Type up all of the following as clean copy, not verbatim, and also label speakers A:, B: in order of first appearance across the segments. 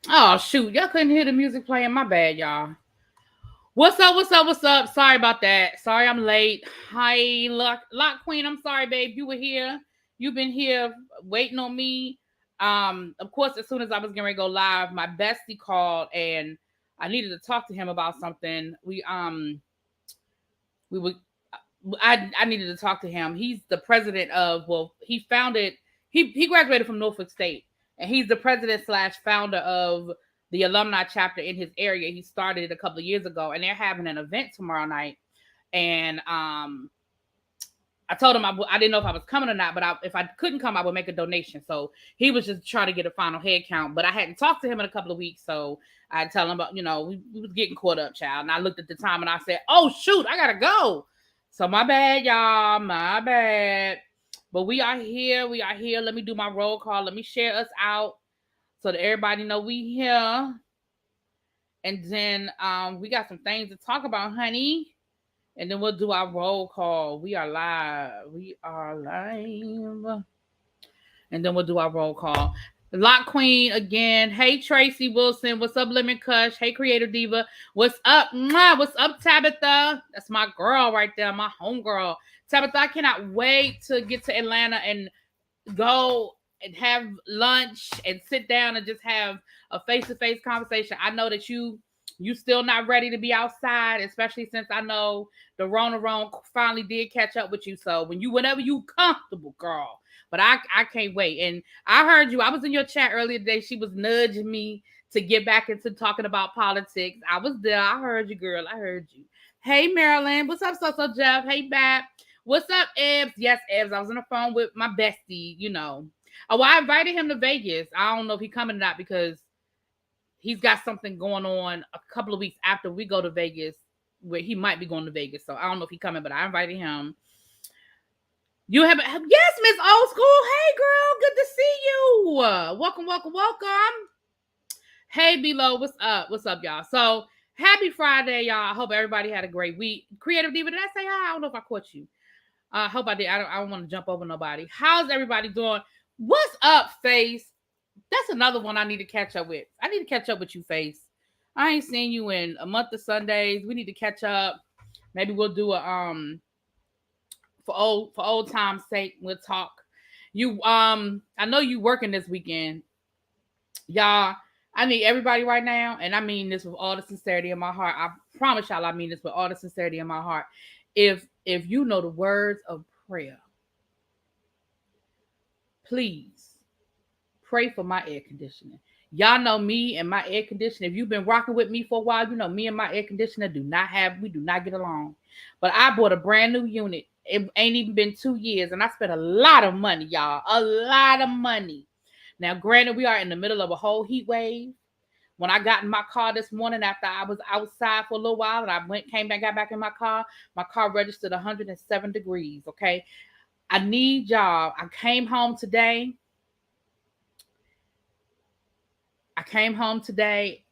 A: Oh shoot, y'all couldn't hear the music playing. My bad, y'all. What's up? What's up? What's up? Sorry about that. Sorry I'm late. Hi, Lock Queen. I'm sorry, babe. You were here. You've been here waiting on me. Of course, as soon as I was getting ready to go live, my bestie called and I needed to talk to him about something. We would I needed to talk to him. He's the president of he founded he graduated from Norfolk State and he's the president slash founder of the alumni chapter in his area. He started it a couple of years ago and they're having an event tomorrow night. And I told him I didn't know if I was coming or not, but if I couldn't come, I would make a donation. So he was just trying to get a final head count, but I hadn't talked to him in a couple of weeks. So I tell him about, we was getting caught up, child. And I looked at the time and I said, oh, shoot, I got to go. So my bad, y'all. My bad. But we are here. We are here. Let me do my roll call. Let me share us out so that everybody know we here. And then we got some things to talk about, honey. And then we'll do our roll call. We are live. We are live. And then we'll do our roll call. Lock Queen again. Hey, Tracy Wilson. What's up, Lemon Kush? Hey, Creative Diva. What's up? Mwah. What's up, Tabitha? That's my girl right there, my homegirl. Tabitha, I cannot wait to get to Atlanta and go and have lunch and sit down and just have a face-to-face conversation. I know that you still not ready to be outside, especially since I know the Rona finally did catch up with you. So whenever you comfortable, girl. But I can't wait. And I heard you. I was in your chat earlier today. She was nudging me to get back into talking about politics. I was there. I heard you, girl. I heard you. Hey, Marilyn. What's up, so Jeff? Hey, Bat. What's up, Ebbs? Yes, Ebbs. I was on the phone with my bestie, Oh, well, I invited him to Vegas. I don't know if he's coming or not because he's got something going on a couple of weeks after we go to Vegas where he might be going to Vegas. So I don't know if he's coming, but I invited him. Yes, Miss Old School. Hey, girl. Good to see you. Welcome. Hey, B-Lo. What's up? What's up, y'all? So happy Friday, y'all. I hope everybody had a great week. Creative Diva, did I say hi? I don't know if I caught you. I hope I did. I don't want to jump over nobody. How's everybody doing? What's up, Face? That's another one I need to catch up with. I need to catch up with you, Face. I ain't seen you in a month of Sundays. We need to catch up. Maybe we'll do a for old time's sake, we'll talk. I know you working this weekend. Y'all, I need everybody right now, and I mean this with all the sincerity in my heart. I promise y'all I mean this with all the sincerity in my heart. If you know the words of prayer, please pray for my air conditioning. Y'all know me and my air conditioner. If you've been rocking with me for a while, you know me and my air conditioner do not get along. But I bought a brand new unit. It ain't even been 2 years, and I spent a lot of money, y'all. A lot of money. Now, granted, we are in the middle of a whole heat wave. When I got in my car this morning after I was outside for a little while and I got back in my car registered 107 degrees, okay? I need y'all. I came home today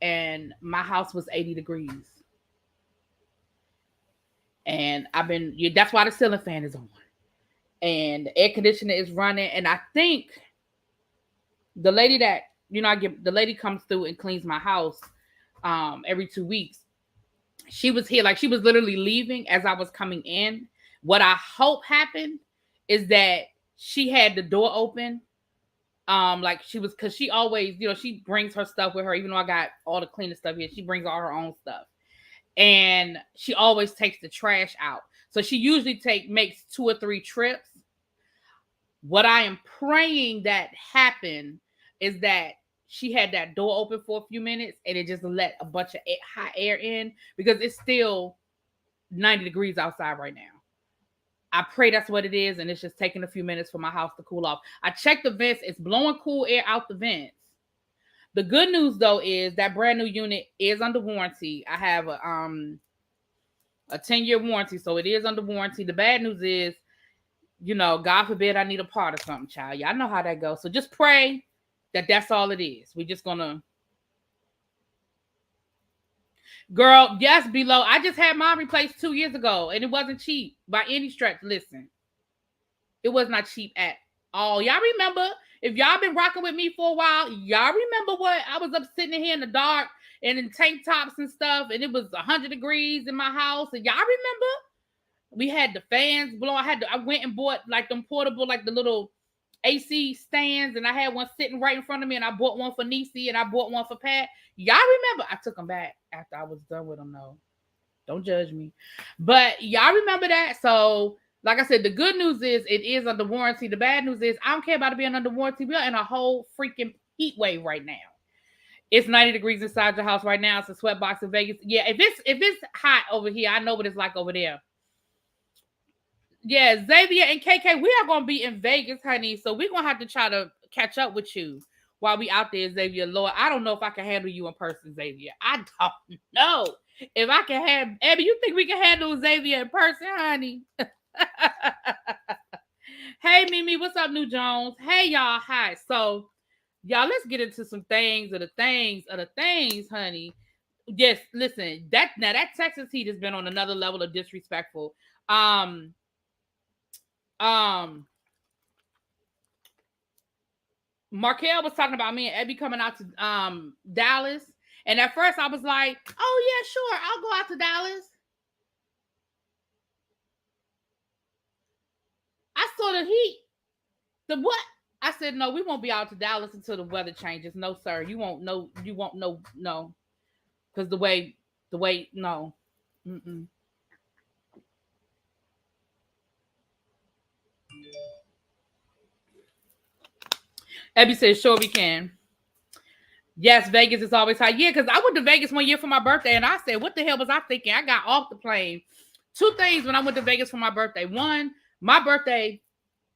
A: and my house was 80 degrees. And that's why the ceiling fan is on. And the air conditioner is running. And I think the lady that, the lady comes through and cleans my house every 2 weeks. She was here, like she was literally leaving as I was coming in. What I hope happened is that she had the door open. Like she was, cause she always, she brings her stuff with her, even though I got all the cleaning stuff here, she brings all her own stuff. And she always takes the trash out. So she usually makes 2 or 3 trips. What I am praying that happened is that she had that door open for a few minutes and it just let a bunch of hot air in because it's still 90 degrees outside right now. I pray that's what it is, and it's just taking a few minutes for my house to cool off. I checked the vents. It's blowing cool air out the vents. The good news, though, is that brand new unit is under warranty. I have a 10-year warranty, so it is under warranty. The bad news is, God forbid I need a part or something, child. Y'all know how that goes. So just pray that that's all it is. We're just going to... Girl, yes, below. I just had mine replaced 2 years ago, and it wasn't cheap by any stretch. Listen, it was not cheap at all. Y'all remember If y'all been rocking with me for a while, y'all remember what I was up sitting here in the dark and in tank tops and stuff, and it was 100 degrees in my house. And y'all remember? We had the fans blowing. I went and bought like them portable, like the little AC stands, and I had one sitting right in front of me, and I bought one for Niecy, and I bought one for Pat. Y'all remember? I took them back after I was done with them, though. Don't judge me. But y'all remember that? So, like I said, the good news is it is under warranty. The bad news is I don't care about it being under warranty. We're in a whole freaking heat wave right now. It's 90 degrees inside your house right now. It's a sweatbox in Vegas. Yeah, if it's hot over here, I know what it's like over there. Yeah, Xavier and KK, we are going to be in Vegas, honey. So we're going to have to try to catch up with you while we out there, Xavier. Lord, I don't know if I can handle you in person, Xavier. I don't know if I can have... Abby, you think we can handle Xavier in person, honey? Hey, Mimi, what's up, New Jones? Hey, y'all. Hi. So, y'all, let's get into some things of the things, honey. Yes, listen, that Texas heat has been on another level of disrespectful. Markel was talking about me and Abby coming out to Dallas, and at first I was like, "Oh yeah, sure, I'll go out to Dallas." I saw the heat. The what? I said, "No, we won't be out to Dallas until the weather changes." No, sir, you won't know. You won't know. No, because the way, no. Mm-mm. Abby says, "Sure, we can." Yes, Vegas is always hot. Yeah, because I went to Vegas one year for my birthday, and I said, "What the hell was I thinking?" I got off the plane. Two things when I went to Vegas for my birthday. One, my birthday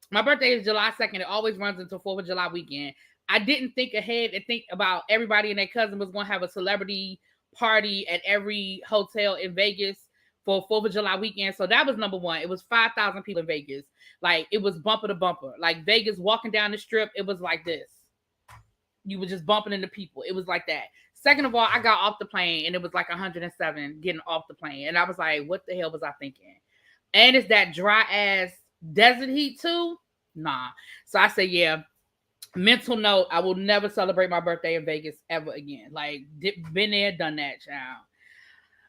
A: is July 2nd. It always runs until 4th of July weekend. I didn't think ahead and think about everybody and their cousin was going to have a celebrity party at every hotel in Vegas for 4th of July weekend. So that was number one. It was 5,000 people in Vegas. Like, it was bumper to bumper. Like, Vegas walking down the strip, it was like this. You were just bumping into people. It was like that. Second of all, I got off the plane and it was like 107 getting off the plane. And I was like, what the hell was I thinking? And it's that dry ass desert heat too? Nah. So I say, yeah, mental note, I will never celebrate my birthday in Vegas ever again. Like, been there, done that, child.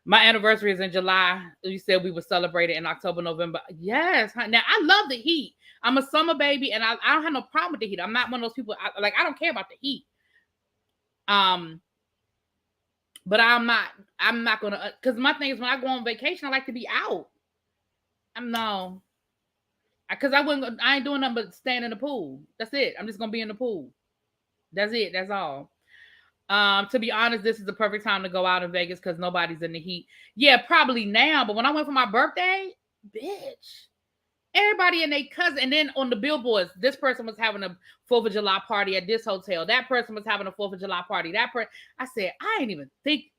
A: My anniversary is in July. You said we would celebrate it in October, November. Yes. Now, I love the heat. I'm a summer baby, and I don't have no problem with the heat. I'm not one of those people, I don't care about the heat. But I'm not going to, because my thing is when I go on vacation, I like to be out. No. Because I ain't doing nothing but staying in the pool. That's it. I'm just going to be in the pool. That's it. That's all. To be honest, this is the perfect time to go out in Vegas because nobody's in the heat. Yeah, probably now. But when I went for my birthday, bitch, everybody and their cousin. And then on the billboards, this person was having a 4th of July party at this hotel. That person was having a 4th of July party. I said, I didn't even think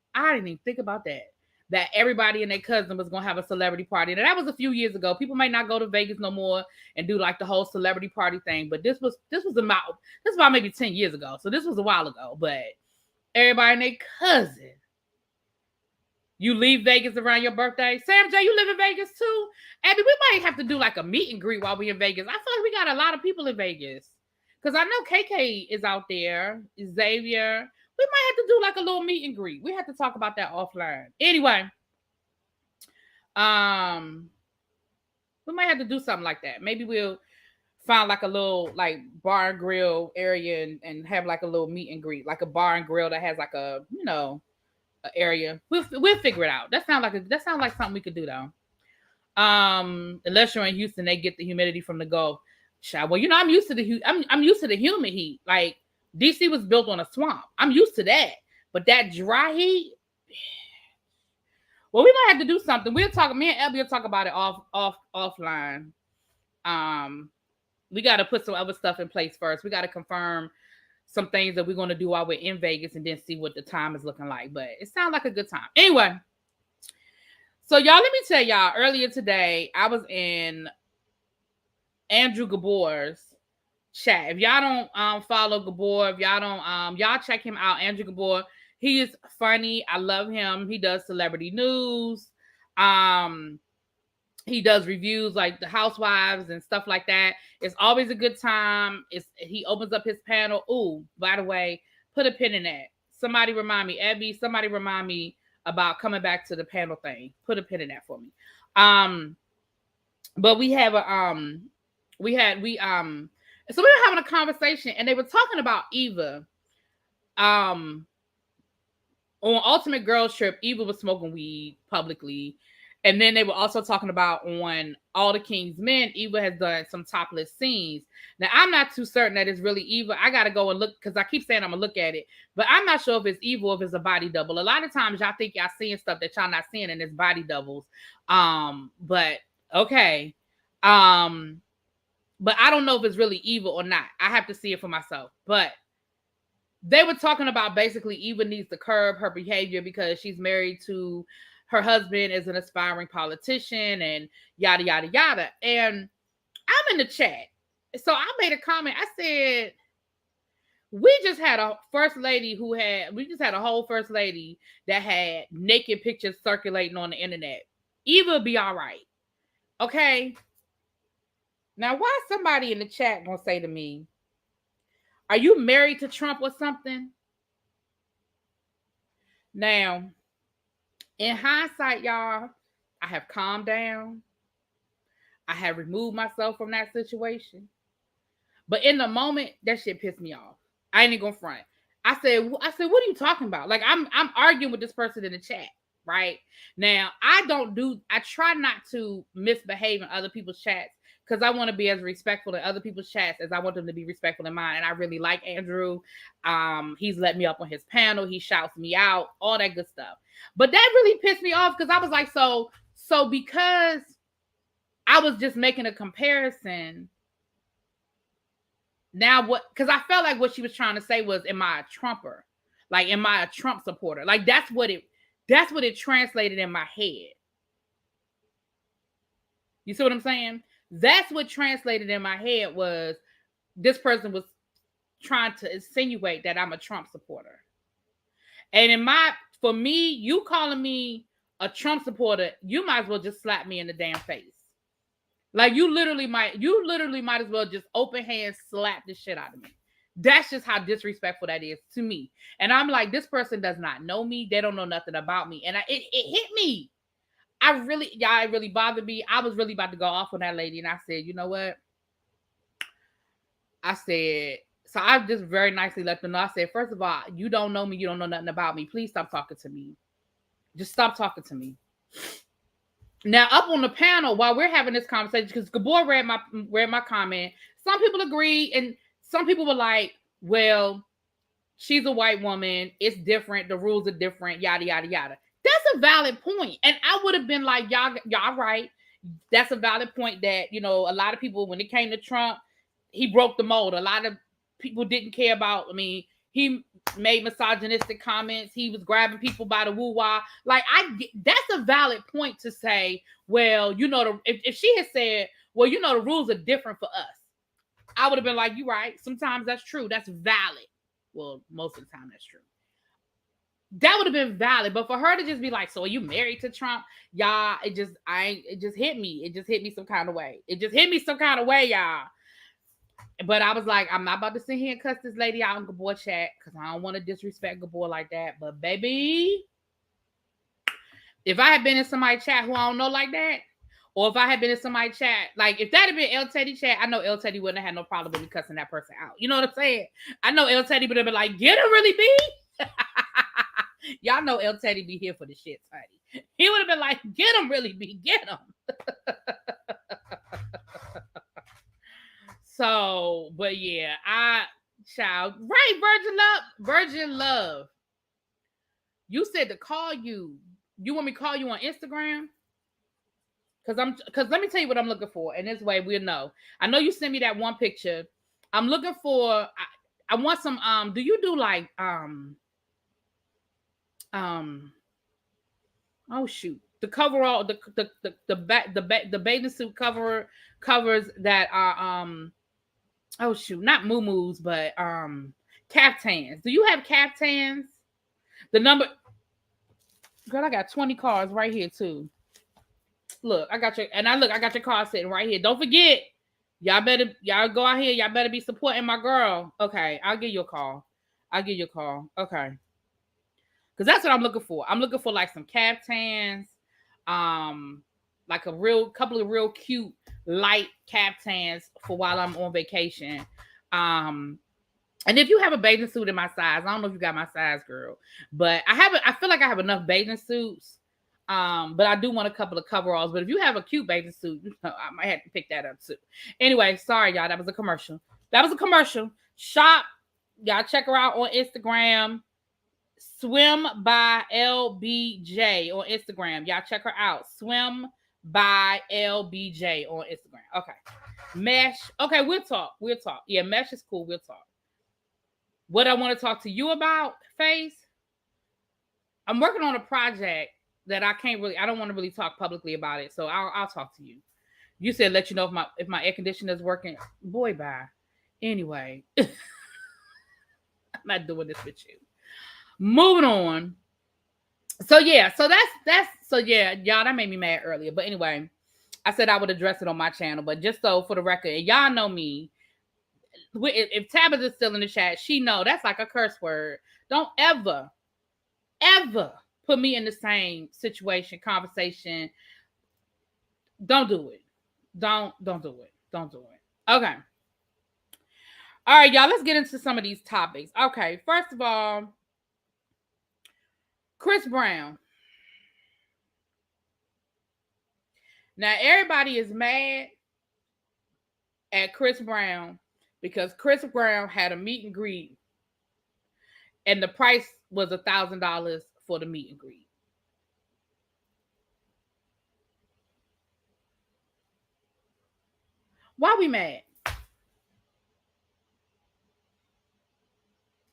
A: about that. That everybody and their cousin was gonna have a celebrity party. And that was a few years ago. People might not go to Vegas no more and do like the whole celebrity party thing. But this was about maybe 10 years ago. So this was a while ago. But everybody and their cousin. You leave Vegas around your birthday. Sam J, you live in Vegas too? Abby, we might have to do like a meet and greet while we're in Vegas. I feel like we got a lot of people in Vegas. Because I know KK is out there. Xavier. We might have to do like a little meet and greet. We have to talk about that offline. Anyway. We might have to do something like that. Maybe we'll find like a little like bar and grill area and have like a little meet and greet. Like a bar and grill that has like a, area. We'll figure it out. That sounds like something we could do though. Unless you're in Houston, they get the humidity from the Gulf. Well, I'm used to I'm used to the humid heat. Like DC was built on a swamp. I'm used to that. But that dry heat, well, we might have to do something. We'll talk. Me and Elby will talk about it offline. We got to put some other stuff in place first. We got to confirm some things that we're going to do while we're in Vegas and then see what the time is looking like. But it sounds like a good time. Anyway, so y'all, let me tell y'all, earlier today, I was in Andrew Gabor's chat. If y'all don't follow Gabor, if y'all don't, y'all check him out. Andrew Gabor, he is funny. I love him. He does celebrity news. He does reviews like the housewives and stuff like that. It's always a good time. He opens up his panel. Ooh, by the way, put a pin in that. Somebody remind me, Abby. Somebody remind me about coming back to the panel thing. Put a pin in that for me. But we have a so we were having a conversation and they were talking about Eva. On Ultimate Girls Trip, Eva was smoking weed publicly. And then they were also talking about on All the King's Men, Eva has done some topless scenes. Now, I'm not too certain that it's really Eva. I got to go and look because I keep saying I'm going to look at it. But I'm not sure if it's Eva or if it's a body double. A lot of times y'all think y'all seeing stuff that y'all not seeing and it's body doubles. But okay. But I don't know if it's really Eva or not. I have to see it for myself. But they were talking about basically Eva needs to curb her behavior because she's married to her husband is an aspiring politician and yada, yada, yada. And I'm in the chat. So I made a comment. I said, we just had a first lady a whole first lady that had naked pictures circulating on the internet. Eva will be all right. Okay. Now, why somebody in the chat gonna say to me, are you married to Trump or something? Now, in hindsight, y'all, I have calmed down. I have removed myself from that situation. But in the moment, that shit pissed me off. I ain't gonna front. I said, what are you talking about? Like, I'm arguing with this person in the chat, right? Now, I try not to misbehave in other people's chats because I want to be as respectful in other people's chats as I want them to be respectful in mine. And I really like Andrew. He's let me up on his panel. He shouts me out, all that good stuff. But that really pissed me off because I was like, so because I was just making a comparison. Now what? Because I felt like what she was trying to say was, am I a Trumper? Like, am I a Trump supporter? Like, that's what it translated in my head. You see what I'm saying? That's what translated in my head was this person was trying to insinuate that I'm a Trump supporter. And for me, you calling me a Trump supporter, you might as well just slap me in the damn face. Like, you literally might as well just open hand slap the shit out of me. That's just how disrespectful that is to me. And I'm like, this person does not know me. They don't know nothing about me. And it hit me. It really bothered me. I was really about to go off on that lady. And I said, you know what? So I just very nicely let them know. I said, first of all, you don't know me. You don't know nothing about me. Please stop talking to me. Just stop talking to me. Now, up on the panel, while we're having this conversation, because Gabor read my comment, some people agree, and some people were like, well, she's a white woman. It's different. The rules are different, yada, yada, yada. That's a valid point. And I would have been like, y'all right. That's a valid point that, a lot of people, when it came to Trump, he broke the mold. A lot of people didn't care about, he made misogynistic comments. He was grabbing people by the woo-wah. Like, that's a valid point to say, well, if she had said, well, the rules are different for us, I would have been like, you're right. Sometimes that's true. That's valid. Well, most of the time that's true. That would have been valid. But for her to just be like, so are you married to Trump? Y'all, it just hit me. It just hit me some kind of way. Y'all. But I was like, I'm not about to sit here and cuss this lady out in Gabor chat because I don't want to disrespect Gabor like that. But baby, if I had been in somebody's chat who I don't know like that, or if I had been in somebody's chat, like if that had been El Teddy chat, I know El Teddy wouldn't have had no problem with me cussing that person out. You know what I'm saying? I know El Teddy would have been like, get him, really, B? Y'all know El Teddy be here for the shit, honey. He would have been like, get him, really, B, get him. So, but yeah, right, Virgin Love. You said to call you. You want me to call you on Instagram? Because let me tell you what I'm looking for, and this way we'll know. I know you sent me that one picture. I'm looking for. I want some. Do you do like Oh shoot! The coverall, the bathing suit covers that are Oh shoot, not muumuus, but caftans. Do you have caftans? The number, girl, I got 20 cards right here too. Look, I got your card sitting right here. Don't forget, y'all go out here. Y'all better be supporting my girl. Okay, I'll give you a call. Okay, because that's what I'm looking for. I'm looking for like some caftans, like a couple of real cute light caftans for while I'm on vacation. And if you have a bathing suit in my size, I don't know if you got my size, girl, but I feel like I have enough bathing suits. But I do want a couple of coveralls. But if you have a cute bathing suit, I might have to pick that up too. Anyway, sorry y'all, that was a commercial. Shop, y'all check her out on Instagram. Swim by LBJ on Instagram. Y'all check her out. Swim by LBJ on Instagram. Okay. Mesh. Okay, we'll talk. Yeah, Mesh is cool. We'll talk. What I want to talk to you about, Face, I'm working on a project that I don't want to really talk publicly about it. So I'll talk to you. You said let you know if my air conditioner is working. Boy, bye. Anyway, I'm not doing this with you. Moving on. So yeah, y'all, that made me mad earlier. But anyway, I said I would address it on my channel. But just so for the record, and y'all know me, if Tabitha's still in the chat, she know that's like a curse word. Don't ever put me in the same situation, conversation. Don't do it. Don't do it. Okay. All right, y'all, let's get into some of these topics. Okay, first of all, Chris Brown. Now, everybody is mad at Chris Brown because Chris Brown had a meet and greet and the price was $1,000 for the meet and greet. Why we mad?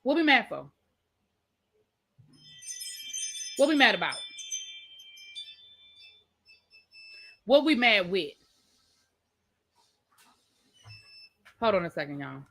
A: What we mad for? What we mad about? What we mad with? Hold on a second, y'all.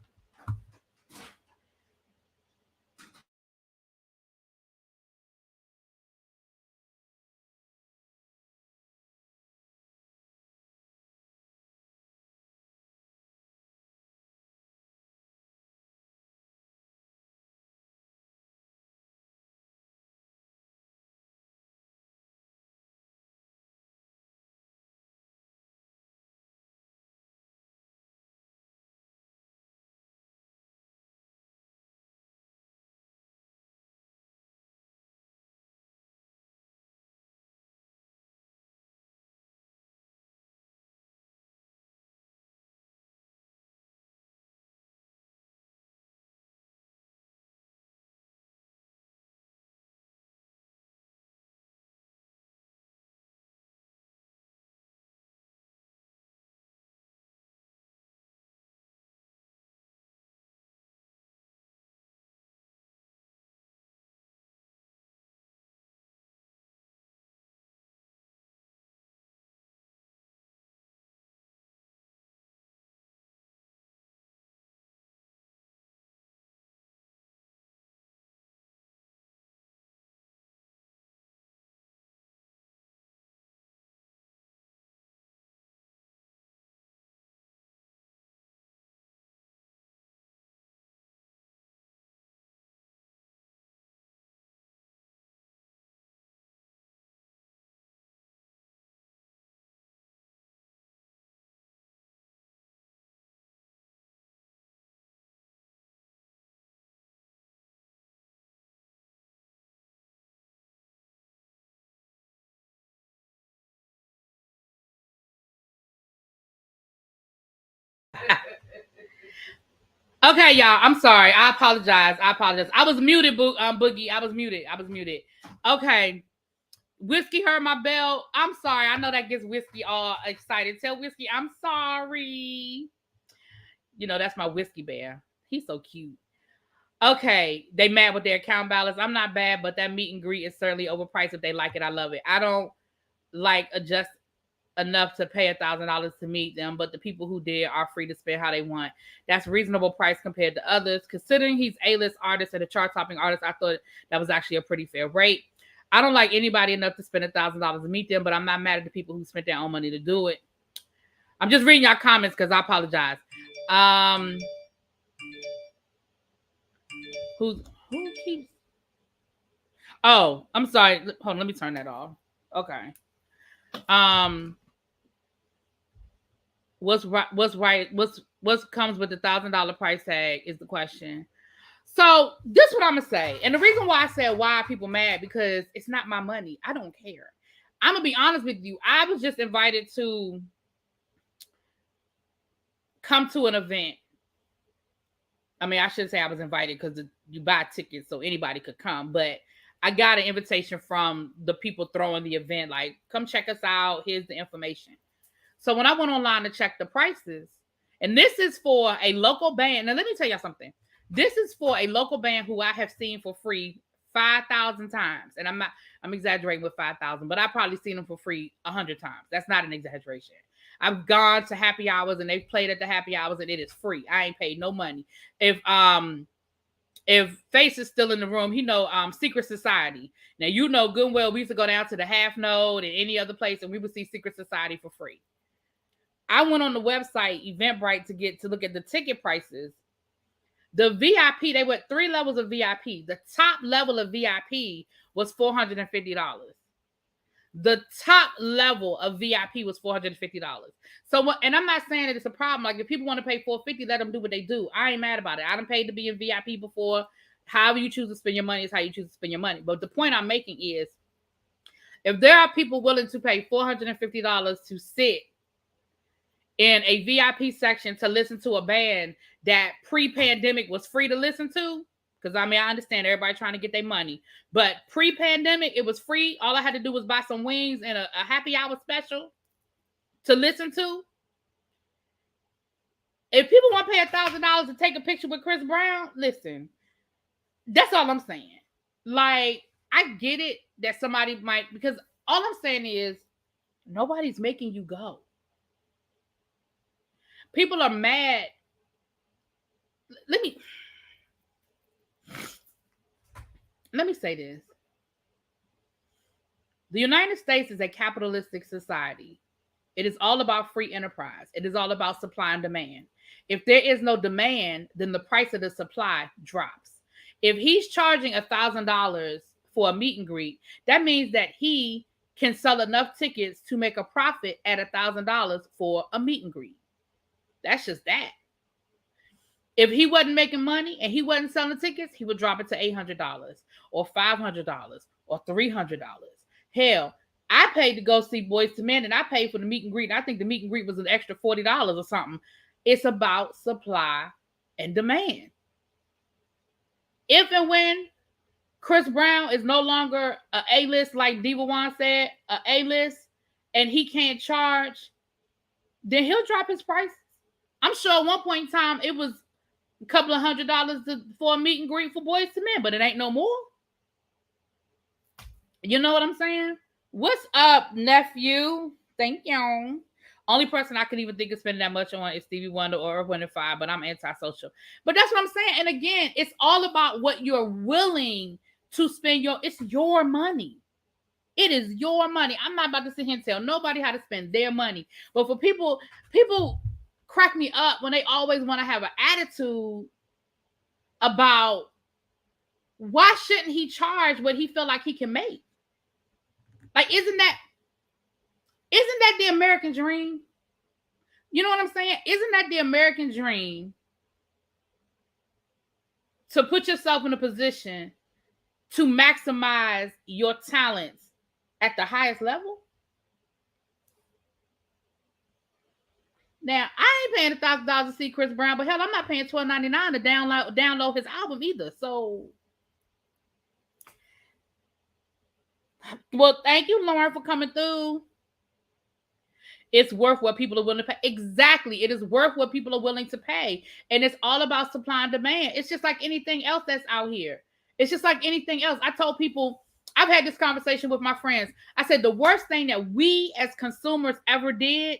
A: Okay, y'all. I'm sorry. I apologize. I was muted, Boogie. I was muted. Okay. Whiskey heard my bell. I'm sorry. I know that gets Whiskey all excited. Tell Whiskey I'm sorry. You know, that's my Whiskey bear. He's so cute. Okay. They mad with their account balance. I'm not bad, but that meet and greet is certainly overpriced. If they like it, I love it. I don't like adjust enough to pay $1,000 to meet them, but the people who did are free to spend how they want. That's reasonable price compared to others. Considering he's A-list artist and a chart-topping artist, I thought that was actually a pretty fair rate. I don't like anybody enough to spend $1,000 to meet them, but I'm not mad at the people who spent their own money to do it. I'm just reading y'all comments because I apologize. Who keeps? Oh, I'm sorry. Hold on, let me turn that off. Okay. What's right? What comes with the $1,000 price tag is the question. So this is what I'm gonna say, and the reason why I said why are people mad, because it's not my money. I don't care. I'm gonna be honest with you. I was just invited to come to an event. I mean, I shouldn't say I was invited because you buy tickets so anybody could come, but I got an invitation from the people throwing the event, like, come check us out. Here's the information. So when I went online to check the prices, and this is for a local band. Now, let me tell y'all something. This is for a local band who I have seen for free 5,000 times. And I'm exaggerating with 5,000, but I've probably seen them for free 100 times. That's not an exaggeration. I've gone to happy hours and they've played at the happy hours and it is free. I ain't paid no money. If Face is still in the room, Secret Society. Now, good and well, we used to go down to the Half Node and any other place and we would see Secret Society for free. I went on the website Eventbrite to look at the ticket prices. The VIP, they went 3 levels of VIP. The top level of VIP was $450. The top level of VIP was $450. So, and I'm not saying that it's a problem. Like, if people want to pay $450, let them do what they do. I ain't mad about it. I done paid to be in VIP before. However you choose to spend your money is how you choose to spend your money. But the point I'm making is, if there are people willing to pay $450 to sit in a VIP section to listen to a band that pre-pandemic was free to listen to, because I understand everybody trying to get their money, but pre-pandemic it was free. All I had to do was buy some wings and a happy hour special to listen to. If people want to pay $1,000 to take a picture with Chris Brown, listen, that's all I'm saying. Like, I get it that somebody might, because all I'm saying is nobody's making you go. People are mad. Let me say this. The United States is a capitalistic society. It is all about free enterprise. It is all about supply and demand. If there is no demand, then the price of the supply drops. If he's charging $1,000 for a meet and greet, that means that he can sell enough tickets to make a profit at $1,000 for a meet and greet. That's just that. If he wasn't making money and he wasn't selling tickets, he would drop it to $800 or $500 or $300. Hell, I paid to go see Boyz II Men and I paid for the meet and greet. And I think the meet and greet was an extra $40 or something. It's about supply and demand. If and when Chris Brown is no longer an A-list, like Diva Wan said, an A-list, and he can't charge, then he'll drop his prices. I'm sure at one point in time it was a couple of $100 for a meet and greet for Boyz II Men, but it ain't no more. You know what I'm saying? What's up, nephew? Thank you. Only person I can even think of spending that much on is Stevie Wonder or Earth, Wind & Fire, but I'm antisocial. But that's what I'm saying. And again, it's all about what you're willing to spend. It's your money. It is your money. I'm not about to sit here and tell nobody how to spend their money. But for people crack me up when they always want to have an attitude about why shouldn't he charge what he feel like he can make? Like, isn't that the American dream? You know what I'm saying? Isn't that the American dream to put yourself in a position to maximize your talents at the highest level? Now, I ain't paying $1,000 to see Chris Brown, but hell, I'm not paying $12.99 to download his album either. So, well, thank you, Lauren, for coming through. It's worth what people are willing to pay. Exactly. It is worth what people are willing to pay. And it's all about supply and demand. It's just like anything else that's out here. It's just like anything else. I told people, I've had this conversation with my friends. I said, the worst thing that we as consumers ever did,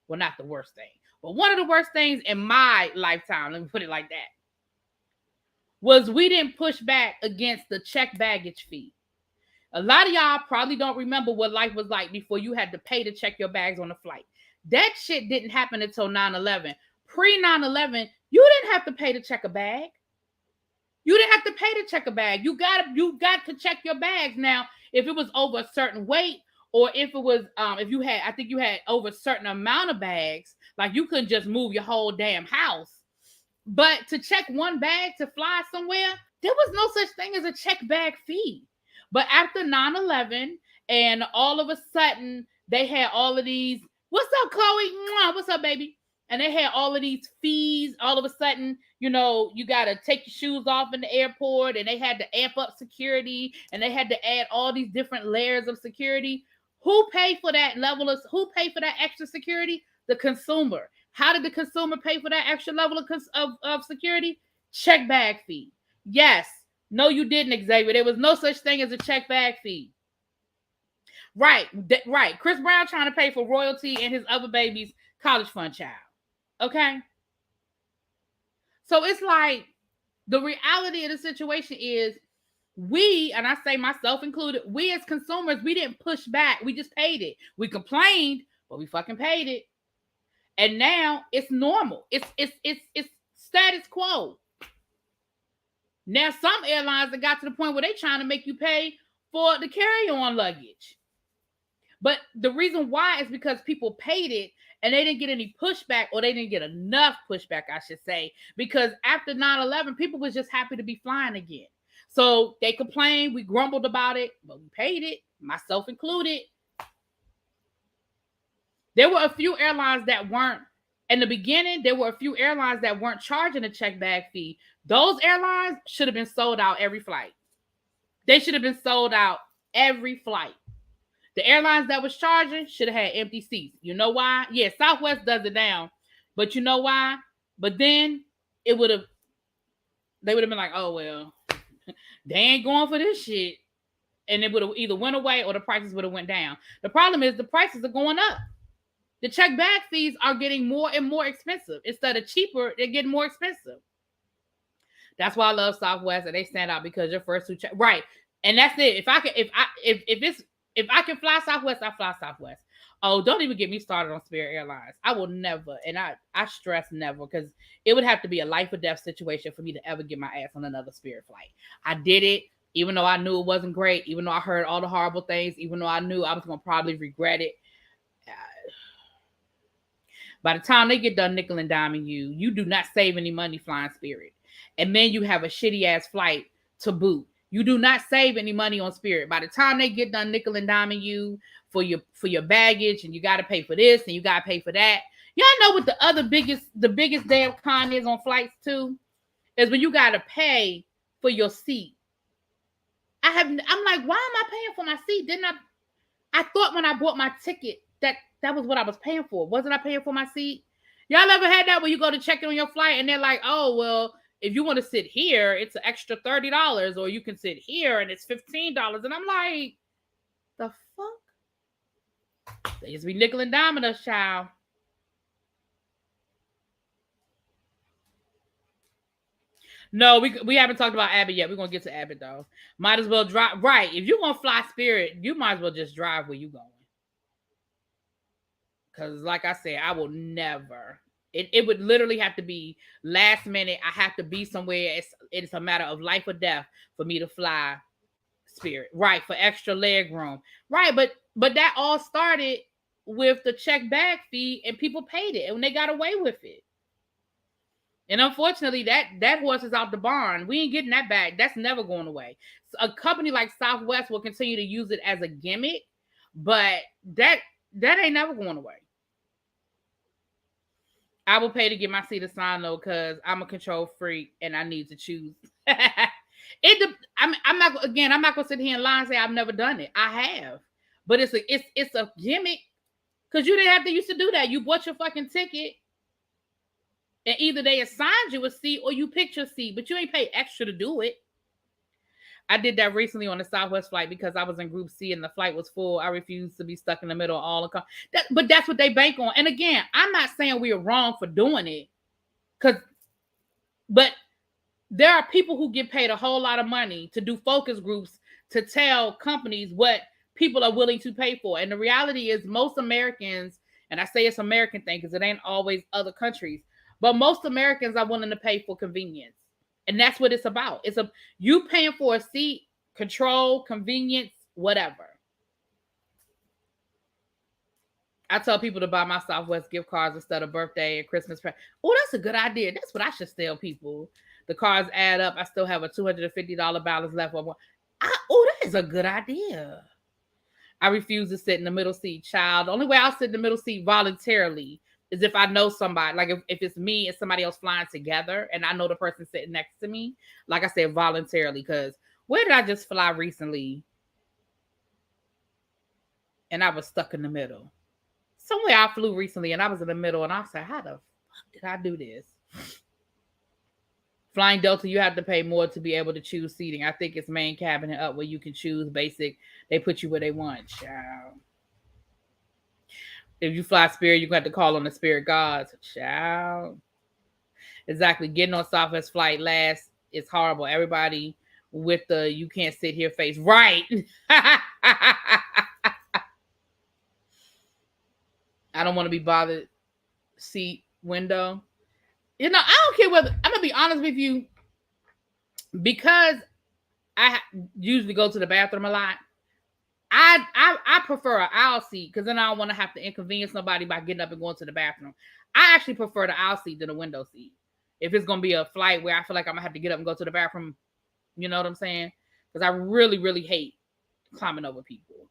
A: well, not the worst thing, but one of the worst things in my lifetime, let me put it like that, was we didn't push back against the check baggage fee. A lot of y'all probably don't remember what life was like before you had to pay to check your bags on the flight. That shit didn't happen until 9/11. Pre 9/11, you didn't have to pay to check a bag. You didn't have to pay to check a bag. You got to check your bags. Now, if it was over a certain weight, or if it was if you had, I think you had over a certain amount of bags, like you couldn't just move your whole damn house. But to check one bag to fly somewhere, there was no such thing as a check bag fee. But after 9/11, and all of a sudden they had all of these, what's up, Chloe? Mwah, what's up, baby? And they had all of these fees. All of a sudden, you know, you got to take your shoes off in the airport, and they had to amp up security, and they had to add all these different layers of security. Who paid for that level of, who paid for that extra security? The consumer. How did the consumer pay for that extra level of security? Check bag fee. Yes. No, you didn't, Xavier. There was no such thing as a check bag fee. Right. Right. Chris Brown trying to pay for royalty and his other baby's college fund child. Okay? So it's like, the reality of the situation is, we, and I say myself included, we as consumers, we didn't push back. We just paid it. We complained, but we fucking paid it. And now it's normal. It's status quo. Now some airlines have got to the point where they're trying to make you pay for the carry-on luggage. But the reason why is because people paid it and they didn't get any pushback, or they didn't get enough pushback, I should say, because after 9/11, people was just happy to be flying again. So they complained, we grumbled about it, but we paid it, myself included. There were a few airlines that weren't, in the beginning, there were a few airlines that weren't charging a check bag fee. Those airlines should have been sold out every flight. They should have been sold out every flight. The airlines that was charging should have had empty seats. You know why? Yeah, Southwest does it now. But you know why? But then they would have been like, oh, well, they ain't going for this shit. And it would have either went away or the prices would have went down. The problem is the prices are going up. The check bag fees are getting more and more expensive. Instead of cheaper, they're getting more expensive. That's why I love Southwest, and they stand out because your first two check, right? And that's it. If I can fly Southwest, I fly Southwest. Oh, don't even get me started on Spirit Airlines. I will never, and I stress never, because it would have to be a life or death situation for me to ever get my ass on another Spirit flight. I did it, even though I knew it wasn't great, even though I heard all the horrible things, even though I knew I was going to probably regret it. By the time they get done nickel and diming you, you do not save any money flying Spirit. And then you have a shitty ass flight to boot. You do not save any money on Spirit. By the time they get done nickel and diming you for your baggage, and you got to pay for this and you got to pay for that. Y'all know what the biggest damn con is on flights too? Is when you got to pay for your seat. I'm like, why am I paying for my seat? I thought when I bought my ticket that was what I was paying for. Wasn't I paying for my seat? Y'all ever had that where you go to check in on your flight and they're like, oh, well, if you want to sit here, it's an extra $30, or you can sit here and it's $15. And I'm like, the fuck? They just be nickel and diming us, child. No, we haven't talked about Abbott yet. We're going to get to Abbott, though. Might as well drive. Right. If you're going to fly Spirit, you might as well just drive where you're going. Because like I said, I will never. It would literally have to be last minute. I have to be somewhere. It's a matter of life or death for me to fly Spirit. Right. For extra leg room. Right. But that all started with the check bag fee, and people paid it and they got away with it. And unfortunately, that horse is out the barn. We ain't getting that back. That's never going away. So a company like Southwest will continue to use it as a gimmick, but that ain't never going away. I will pay to get my seat assigned though, because I'm a control freak and I need to choose. I'm not gonna sit here and lie and say I've never done it. I have, but it's a gimmick, because you didn't have to used to do that. You bought your fucking ticket, and either they assigned you a seat or you picked your seat, but you ain't pay extra to do it. I did that recently on the Southwest flight because I was in Group C and the flight was full. I refused to be stuck in the middle of all the but that's what they bank on. And again, I'm not saying we are wrong for doing it, but there are people who get paid a whole lot of money to do focus groups to tell companies what people are willing to pay for. And the reality is most Americans, and I say it's American thing because it ain't always other countries, but most Americans are willing to pay for convenience. And that's what it's about. It's you paying for a seat, control, convenience, whatever. I tell people to buy my Southwest gift cards instead of birthday and Christmas. Oh, that's a good idea. That's what I should tell people. The cards add up. I still have a $250 balance left. Oh, that is a good idea. I refuse to sit in the middle seat, child. The only way I'll sit in the middle seat voluntarily is if I know somebody. Like if it's me and somebody else flying together and I know the person sitting next to me. Like I said, voluntarily. Because where did I just fly recently? And I was stuck in the middle. Somewhere I flew recently and I was in the middle and I said, how the fuck did I do this? Flying Delta, you have to pay more to be able to choose seating. I think it's main cabin and up where you can choose basic. They put you where they want, child. If you fly Spirit, you have to call on the Spirit gods, child. Exactly. Getting on Southwest flight last is horrible. Everybody with the you can't sit here face. Right. I don't want to be bothered. Seat window. You know, I don't care whether I'm gonna be honest with you, because I usually go to the bathroom a lot. I prefer an aisle seat because then I don't want to have to inconvenience nobody by getting up and going to the bathroom. I actually prefer the aisle seat than the window seat. If it's gonna be a flight where I feel like I'm gonna have to get up and go to the bathroom, you know what I'm saying? Because I really, really hate climbing over people.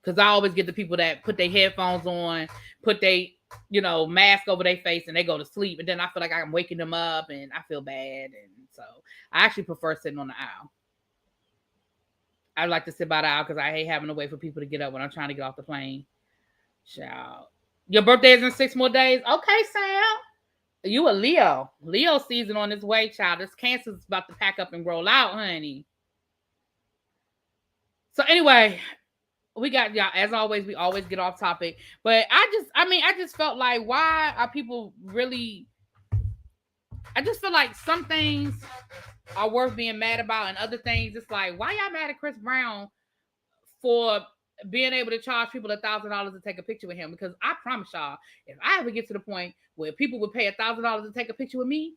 A: Because I always get the people that put their headphones on, put their, mask over their face and they go to sleep. And then I feel like I'm waking them up and I feel bad. And so I actually prefer sitting on the aisle. I like to sit by the aisle because I hate having to wait for people to get up when I'm trying to get off the plane. Child. Your birthday is in 6 more days. Okay, Sam. You a Leo. Leo season on its way, child. This cancer's about to pack up and roll out, honey. So anyway, we got y'all. As always, we always get off topic. But I just felt like, why are people really? I just feel like some things are worth being mad about, and other things, it's like, why y'all mad at Chris Brown for being able to charge people $1,000 to take a picture with him? Because I promise y'all, if I ever get to the point where people would pay $1,000 to take a picture with me,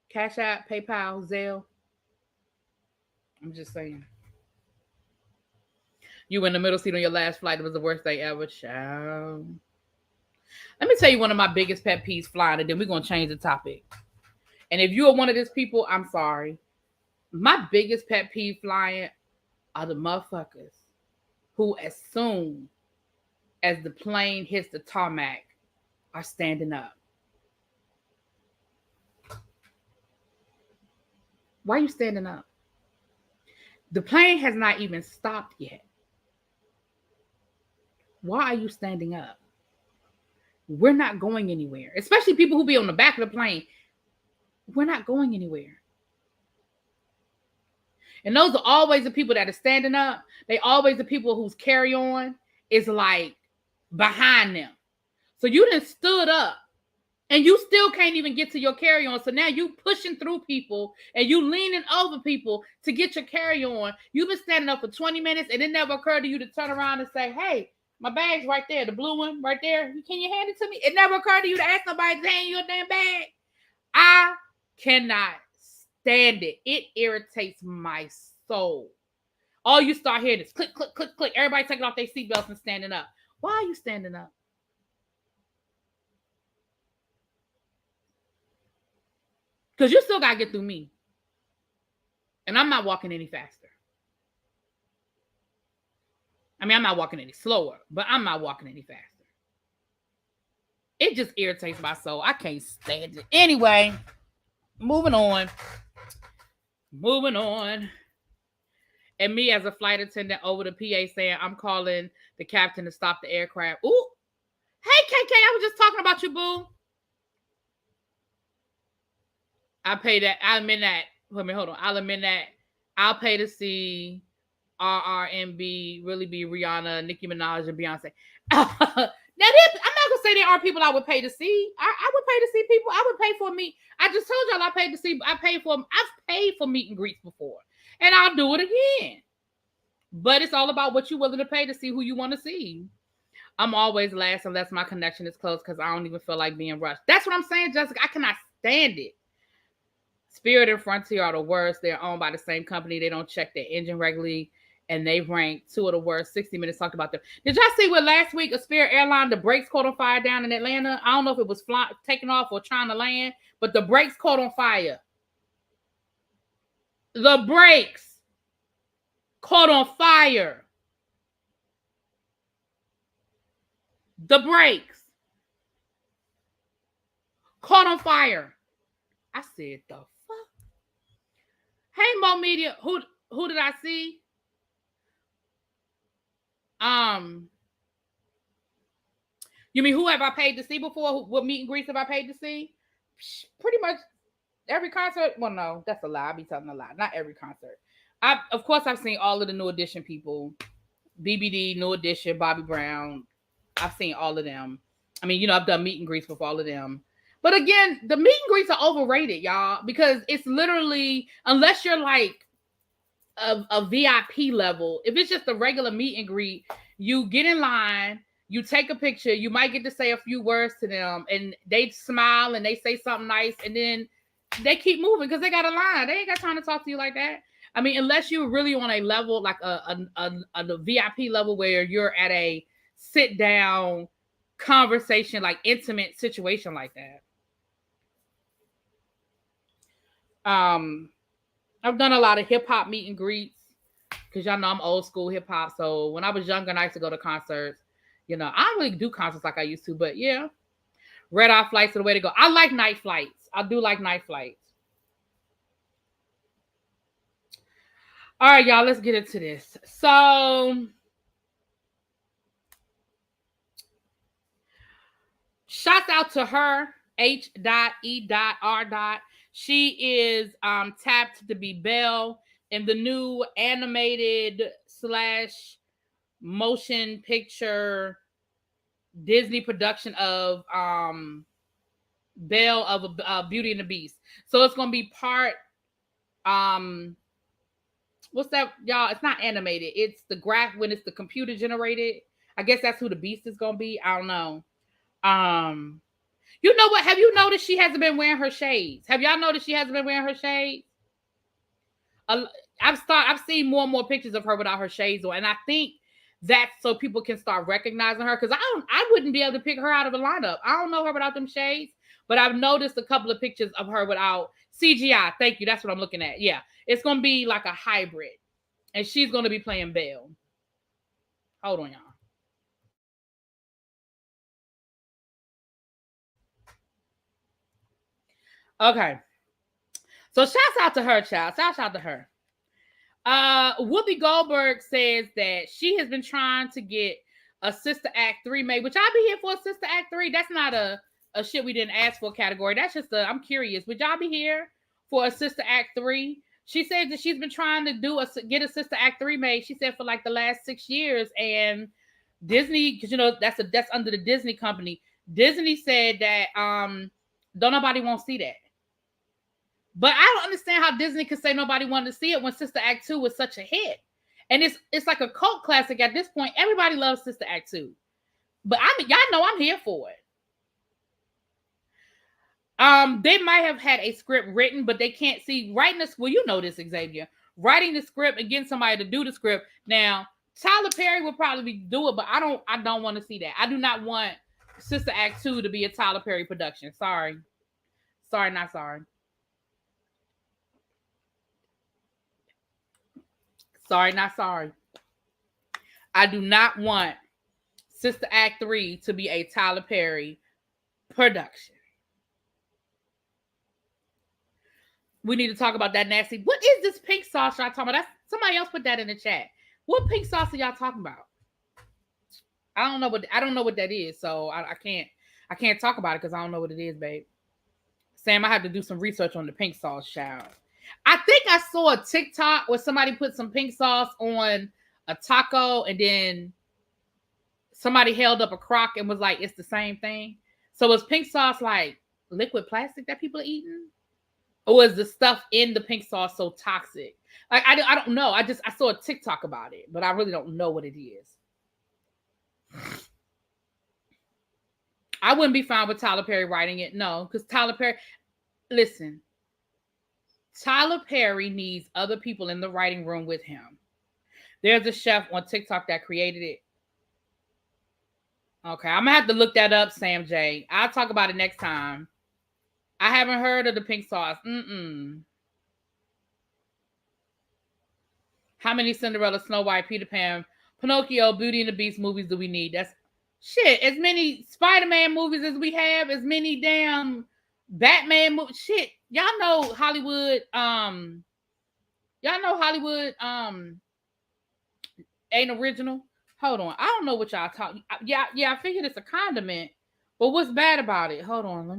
A: Cash App, PayPal, Zelle. I'm just saying. You were in the middle seat on your last flight. It was the worst day ever, child. Let me tell you one of my biggest pet peeves flying, and then we're going to change the topic. And if you are one of these people, I'm sorry. My biggest pet peeve flying are the motherfuckers who, as soon as the plane hits the tarmac, are standing up. Why are you standing up? The plane has not even stopped yet. Why are you standing up? We're not going anywhere. Especially people who be on the back of the plane. We're not going anywhere. And those are always the people that are standing up. They always the people whose carry-on is like behind them. So you done stood up and you still can't even get to your carry-on. So now you pushing through people and you leaning over people to get your carry-on. You've been standing up for 20 minutes and it never occurred to you to turn around and say, hey, my bag's right there, the blue one right there. Can you hand it to me? It never occurred to you to ask nobody to hand you a damn bag. I cannot stand it. It irritates my soul. All you start hearing is click, click, click, click. Everybody taking off their seatbelts and standing up. Why are you standing up? Because you still got to get through me. And I'm not walking any faster. I mean, I'm not walking any slower, but I'm not walking any faster. It just irritates my soul. I can't stand it. Anyway, moving on. And me as a flight attendant over the PA saying, I'm calling the captain to stop the aircraft. Ooh. Hey, KK, I was just talking about you, boo. I pay that. I'll amend that. Hold on. I'll amend that. I'll pay to see RRMB, Really Be Rihanna, Nicki Minaj, and Beyonce. Now, I'm not gonna say there are people I would pay to see. I would pay to see people. I would pay for me. I just told y'all I paid to see. I've paid for meet and greets before, and I'll do it again. But it's all about what you're willing to pay to see who you want to see. I'm always last unless my connection is close because I don't even feel like being rushed. That's what I'm saying, Jessica. I cannot stand it. Spirit and Frontier are the worst. They're owned by the same company. They don't check their engine regularly, and they rank 2 of the worst. 60 Minutes talked about them. Did y'all see what last week a Spirit airline, the brakes caught on fire down in Atlanta? I don't know if it was taking off or trying to land, but the brakes caught on fire. The brakes caught on fire. The brakes caught on fire. I said, the fuck? Hey, Mo Media, who did I see? You mean who have I paid to see before? What meet and greets have I paid to see? Pretty much every concert. Well, no, that's a lie. I be telling a lie. Not every concert. Of course, I've seen all of the New Edition people. BBD, New Edition, Bobby Brown. I've seen all of them. I mean, I've done meet and greets with all of them. But again, the meet and greets are overrated, y'all, because it's literally, unless you're like a VIP level, if it's just a regular meet and greet, you get in line, you take a picture, you might get to say a few words to them, and they smile and they say something nice, and then they keep moving because they got a line. They ain't got time to talk to you like that. I mean, unless you're really on a level like a VIP level where you're at a sit down conversation, like intimate situation like that. I've done a lot of hip hop meet and greets because y'all know I'm old school hip hop. So when I was younger and I used to go to concerts, I don't really do concerts like I used to, but yeah, red eye flights are the way to go. I like night flights. I do like night flights. All right, y'all, let's get into this. So, shouts out to her, H.E.R. She is tapped to be Belle in the new animated / motion picture Disney production of Belle of Beauty and the Beast. So it's gonna be part what's that, y'all? It's not animated. It's the graph when it's the computer generated. I guess that's who the Beast is gonna be. I don't know. You know what? Have you noticed she hasn't been wearing her shades? Have y'all noticed she hasn't been wearing her shades? I've seen more and more pictures of her without her shades on, and I think that's so people can start recognizing her, because I wouldn't be able to pick her out of a lineup. I don't know her without them shades, but I've noticed a couple of pictures of her without CGI. Thank you. That's what I'm looking at. Yeah, it's gonna be like a hybrid, and she's gonna be playing Belle. Hold on, y'all. Okay. So shouts out to her, child. Shouts out to her. Whoopi Goldberg says that she has been trying to get a Sister Act 3 made, which I'll be here for a Sister Act 3. That's not a shit we didn't ask for category. That's just I'm curious. Would y'all be here for a Sister Act 3? She said that she's been trying to get a Sister Act 3 made, she said, for like the last 6 years. And Disney, because that's under the Disney company. Disney said that don't nobody won't see that. But I don't understand how Disney could say nobody wanted to see it when Sister Act 2 was such a hit. And it's like a cult classic at this point. Everybody loves Sister Act 2. But y'all know I'm here for it. They might have had a script written, but they can't see writing this. Well, you know this, Xavier. Writing the script and getting somebody to do the script. Now, Tyler Perry would probably do it, but I don't want to see that. I do not want Sister Act 2 to be a Tyler Perry production. Sorry. Sorry, not sorry. Sorry, not sorry. I do not want Sister Act 3 to be a Tyler Perry production. We need to talk about that nasty. What is this pink sauce y'all talking about? Somebody else put that in the chat. What pink sauce are y'all talking about? I don't know what that is, so I can't talk about it because I don't know what it is, babe. Sam, I have to do some research on the pink sauce, child. I think I saw a TikTok where somebody put some pink sauce on a taco and then somebody held up a crock and was like, it's the same thing. So is pink sauce like liquid plastic that people are eating? Or is the stuff in the pink sauce so toxic? Like, I don't know. I saw a TikTok about it, but I really don't know what it is. I wouldn't be fine with Tyler Perry writing it. No, because Tyler Perry, listen, Tyler Perry needs other people in the writing room with him. There's a chef on TikTok that created it. Okay, I'm going to have to look that up, Sam J. I'll talk about it next time. I haven't heard of the pink sauce. How many Cinderella, Snow White, Peter Pan, Pinocchio, Beauty and the Beast movies do we need? That's shit. As many Spider-Man movies as we have, as many damn Batman movies. Shit. Y'all know Hollywood. Ain't original. Hold on. I don't know what y'all talking. Yeah. I figured it's a condiment. But what's bad about it? Hold on. Let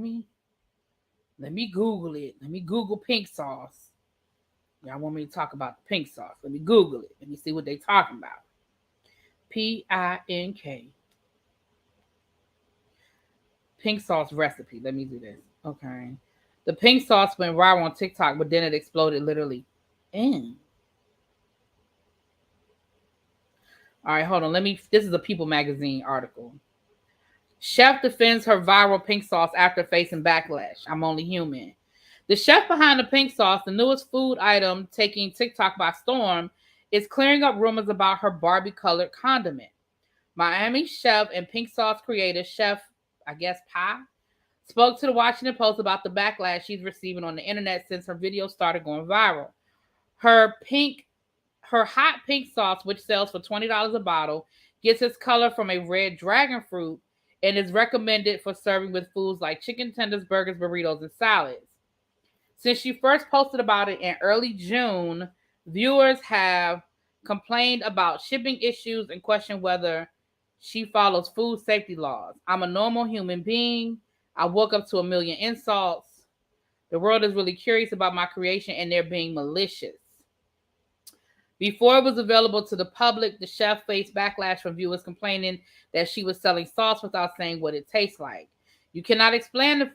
A: me Google it. Let me Google pink sauce. Y'all want me to talk about the pink sauce? Let me Google it. Let me see what they talking about. Pink. Pink sauce recipe. Let me do this. Okay. The pink sauce went viral on TikTok, but then it exploded literally. All right, hold on. This is a People magazine article. Chef defends her viral pink sauce after facing backlash. I'm only human. The chef behind the pink sauce, the newest food item taking TikTok by storm, is clearing up rumors about her Barbie-colored condiment. Miami chef and pink sauce creator, Chef, I guess, Pie, spoke to the Washington Post about the backlash she's receiving on the internet since her video started going viral. Her hot pink sauce, which sells for $20 a bottle, gets its color from a red dragon fruit and is recommended for serving with foods like chicken tenders, burgers, burritos, and salads. Since she first posted about it in early June, viewers have complained about shipping issues and questioned whether she follows food safety laws. I'm a normal human being. I woke up to a million insults. The world is really curious about my creation and they're being malicious. Before it was available to the public, the chef faced backlash from viewers complaining that she was selling sauce without saying what it tastes like. You cannot explain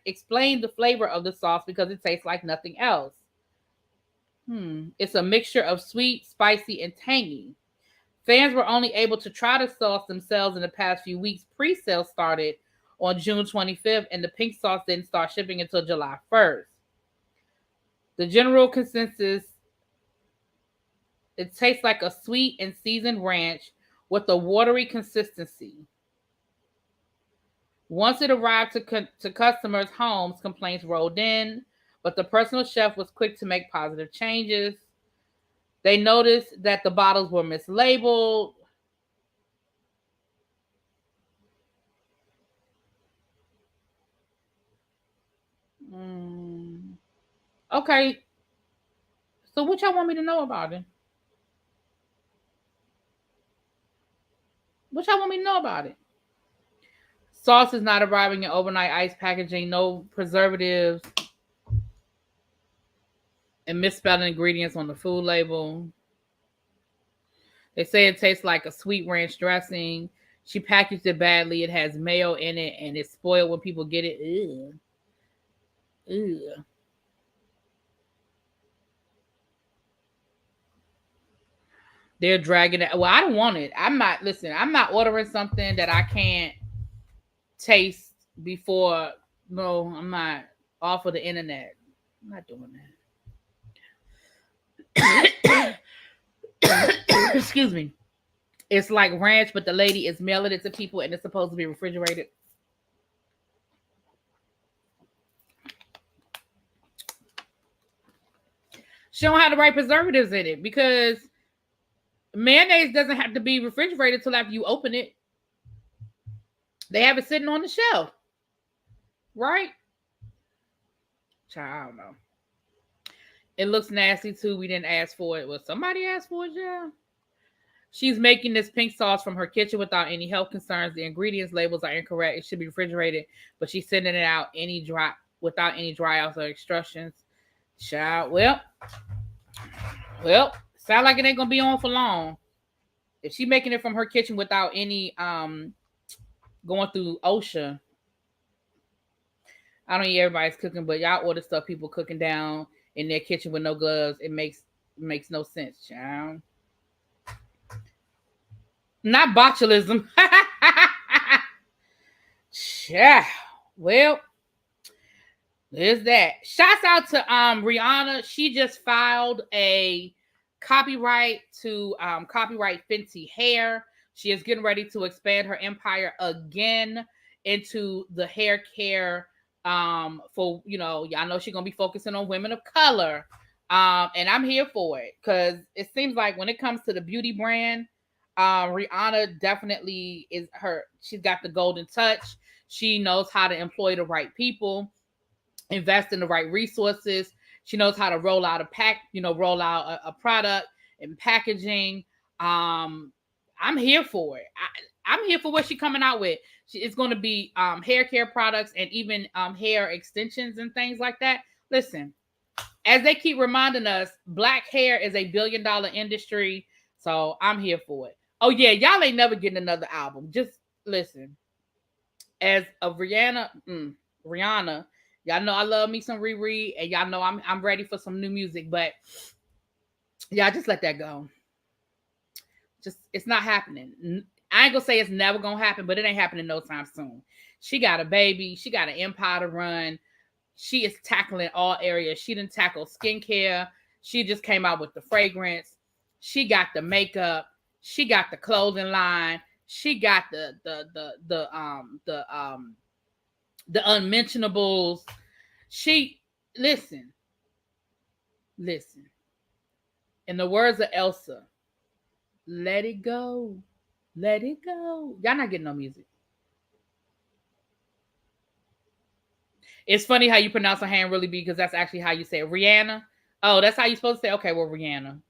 A: the flavor of the sauce because it tastes like nothing else. It's a mixture of sweet, spicy, and tangy. Fans were only able to try the sauce themselves in the past few weeks. Pre-sale started on June 25th, and the pink sauce didn't start shipping until July 1st. The general consensus, it tastes like a sweet and seasoned ranch with a watery consistency. Once it arrived to customers' homes, complaints rolled in, but the personal chef was quick to make positive changes. They noticed that the bottles were mislabeled. Okay. So what y'all want me to know about it? What y'all want me to know about it? Sauce is not arriving in overnight ice packaging, no preservatives, and misspelling ingredients on the food label. They say it tastes like a sweet ranch dressing. She packaged it badly. It has mayo in it, and it's spoiled when people get it. Ew. They're dragging it. Well, I don't want it. I'm not ordering something that I can't taste before. No, I'm not off of the internet. I'm not doing that. Excuse me. It's like ranch, but the lady is mailing it to people and it's supposed to be refrigerated. She don't have the right preservatives in it because mayonnaise doesn't have to be refrigerated till after you open it. They have it sitting on the shelf. Right? Child, I don't know. It looks nasty too. We didn't ask for it. Well, somebody asked for it, yeah. She's making this pink sauce from her kitchen without any health concerns. The ingredients labels are incorrect. It should be refrigerated, but she's sending it out without any dry outs or instructions. Child, sound like it ain't gonna be on for long. If she making it from her kitchen without any going through OSHA, I don't eat everybody's cooking, but y'all order stuff people cooking down in their kitchen with no gloves. It makes no sense, child. Not botulism. Yeah. Well, there's that. Shouts out to Rihanna. She just filed a copyright to copyright Fenty hair. She is getting ready to expand her empire again into the hair care for, y'all know she's gonna be focusing on women of color. And I'm here for it because it seems like when it comes to the beauty brand, Rihanna definitely she's got the golden touch. She knows how to employ the right people, invest in the right resources. She knows how to roll out a product and packaging. I'm here for it. I'm here for what she's coming out with. It's going to be hair care products and even hair extensions and things like that. Listen, as they keep reminding us, black hair is a $1 billion industry. So I'm here for it. Oh yeah, y'all ain't never getting another album. Just listen. As of Rihanna, y'all know I love me some Riri, and y'all know I'm ready for some new music, but y'all just let that go. Just it's not happening. I ain't gonna say it's never gonna happen, but it ain't happening no time soon. She got a baby, she got an empire to run. She is tackling all areas. She didn't tackle skincare. She just came out with the fragrance. She got the makeup. She got the clothing line. She got the unmentionables. She listen. In the words of Elsa, let it go. Let it go. Y'all not getting no music. It's funny how you pronounce her hand really because that's actually how you say it. Rihanna. Oh, that's how you're supposed to say. Okay, well, Rihanna.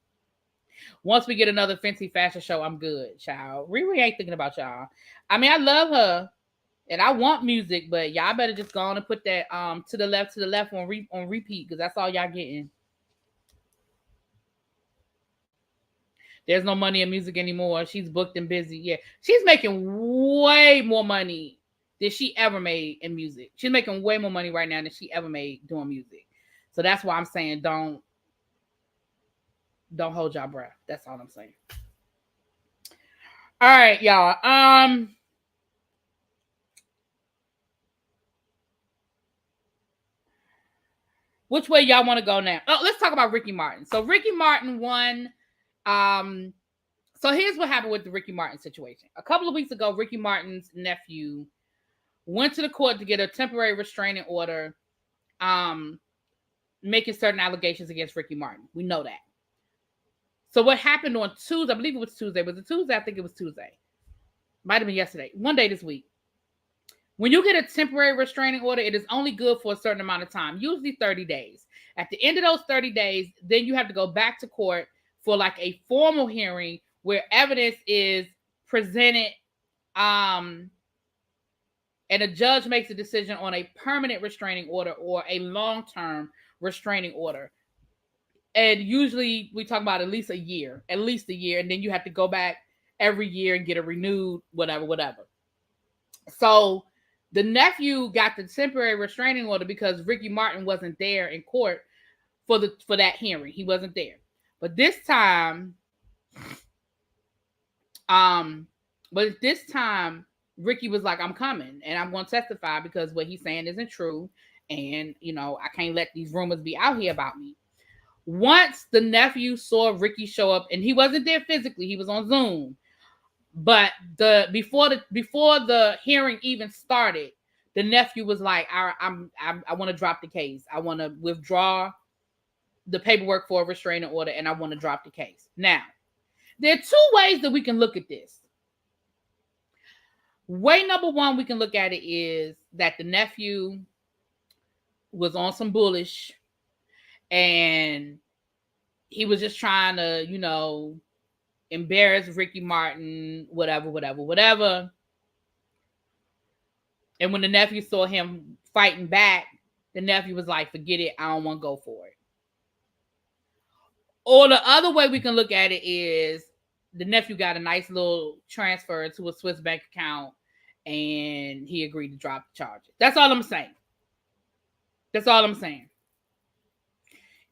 A: Once we get another Fenty fashion show, I'm good, child. Riri ain't thinking about y'all. I mean, I love her. And I want music, but y'all better just go on and put that to the left on repeat because that's all y'all getting. There's no money in music anymore. She's booked and busy. Yeah, she's making way more money than she ever made in music. She's making way more money right now than she ever made doing music. So that's why I'm saying don't hold y'all breath. That's all I'm saying. All right, y'all. Which way y'all want to go now? Oh, let's talk about Ricky Martin. So Ricky Martin won. So here's what happened with the Ricky Martin situation. A couple of weeks ago, Ricky Martin's nephew went to the court to get a temporary restraining order, making certain allegations against Ricky Martin. We know that. So what happened on Tuesday? I believe it was Tuesday. Was it Tuesday? I think it was Tuesday. Might have been yesterday. One day this week. When you get a temporary restraining order, it is only good for a certain amount of time, usually 30 days. At the end of those 30 days, then you have to go back to court for like a formal hearing where evidence is presented, and a judge makes a decision on a permanent restraining order or a long-term restraining order. And usually we talk about at least a year, and then you have to go back every year and get it renewed, whatever. So the nephew got the temporary restraining order because Ricky Martin wasn't there in court for that hearing. He wasn't there. But this time, Ricky was like, I'm coming and I'm going to testify because what he's saying isn't true. And, I can't let these rumors be out here about me. Once the nephew saw Ricky show up, and he wasn't there physically, he was on Zoom. But before the hearing even started, the nephew was like, I want to drop the case. I want to withdraw the paperwork for a restraining order, and I want to drop the case. Now, there are two ways that we can look at this. Way number one, we can look at it is that the nephew was on some bullish, and he was just trying to, embarrass Ricky Martin, whatever. And when the nephew saw him fighting back, the nephew was like, forget it, I don't want to go for it. Or the other way we can look at it is the nephew got a nice little transfer to a Swiss bank account and he agreed to drop the charges. That's all I'm saying. That's all I'm saying.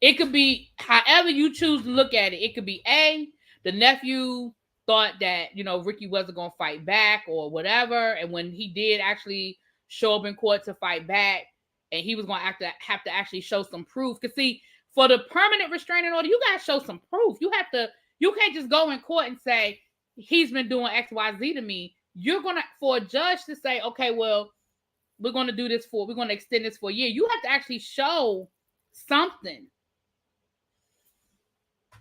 A: It could be however you choose to look at it. It could be A, the nephew thought that, Ricky wasn't going to fight back or whatever. And when he did actually show up in court to fight back, and he was going to have to actually show some proof. Because see, for the permanent restraining order, you got to show some proof. You can't just go in court and say, he's been doing X, Y, Z to me. You're going to, for a judge to say, okay, well, we're going to extend this for a year. You have to actually show something.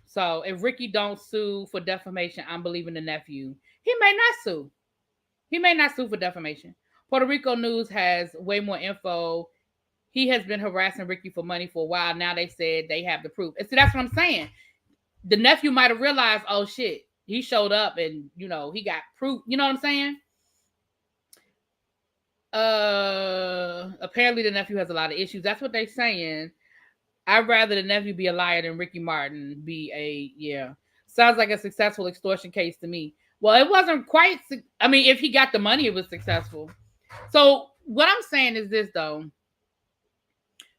A: So if Ricky don't sue for defamation, I'm believing the nephew. He may not sue. He may not sue for defamation. Puerto Rico News has way more info. He has been harassing Ricky for money for a while. Now they said they have the proof. And so that's what I'm saying. The nephew might have realized, oh shit, he showed up and, he got proof. You know what I'm saying? Apparently the nephew has a lot of issues. That's what they're saying. I'd rather the nephew be a liar than Ricky Martin be sounds like a successful extortion case to me. Well, it wasn't quite, if he got the money, it was successful. So what I'm saying is this though.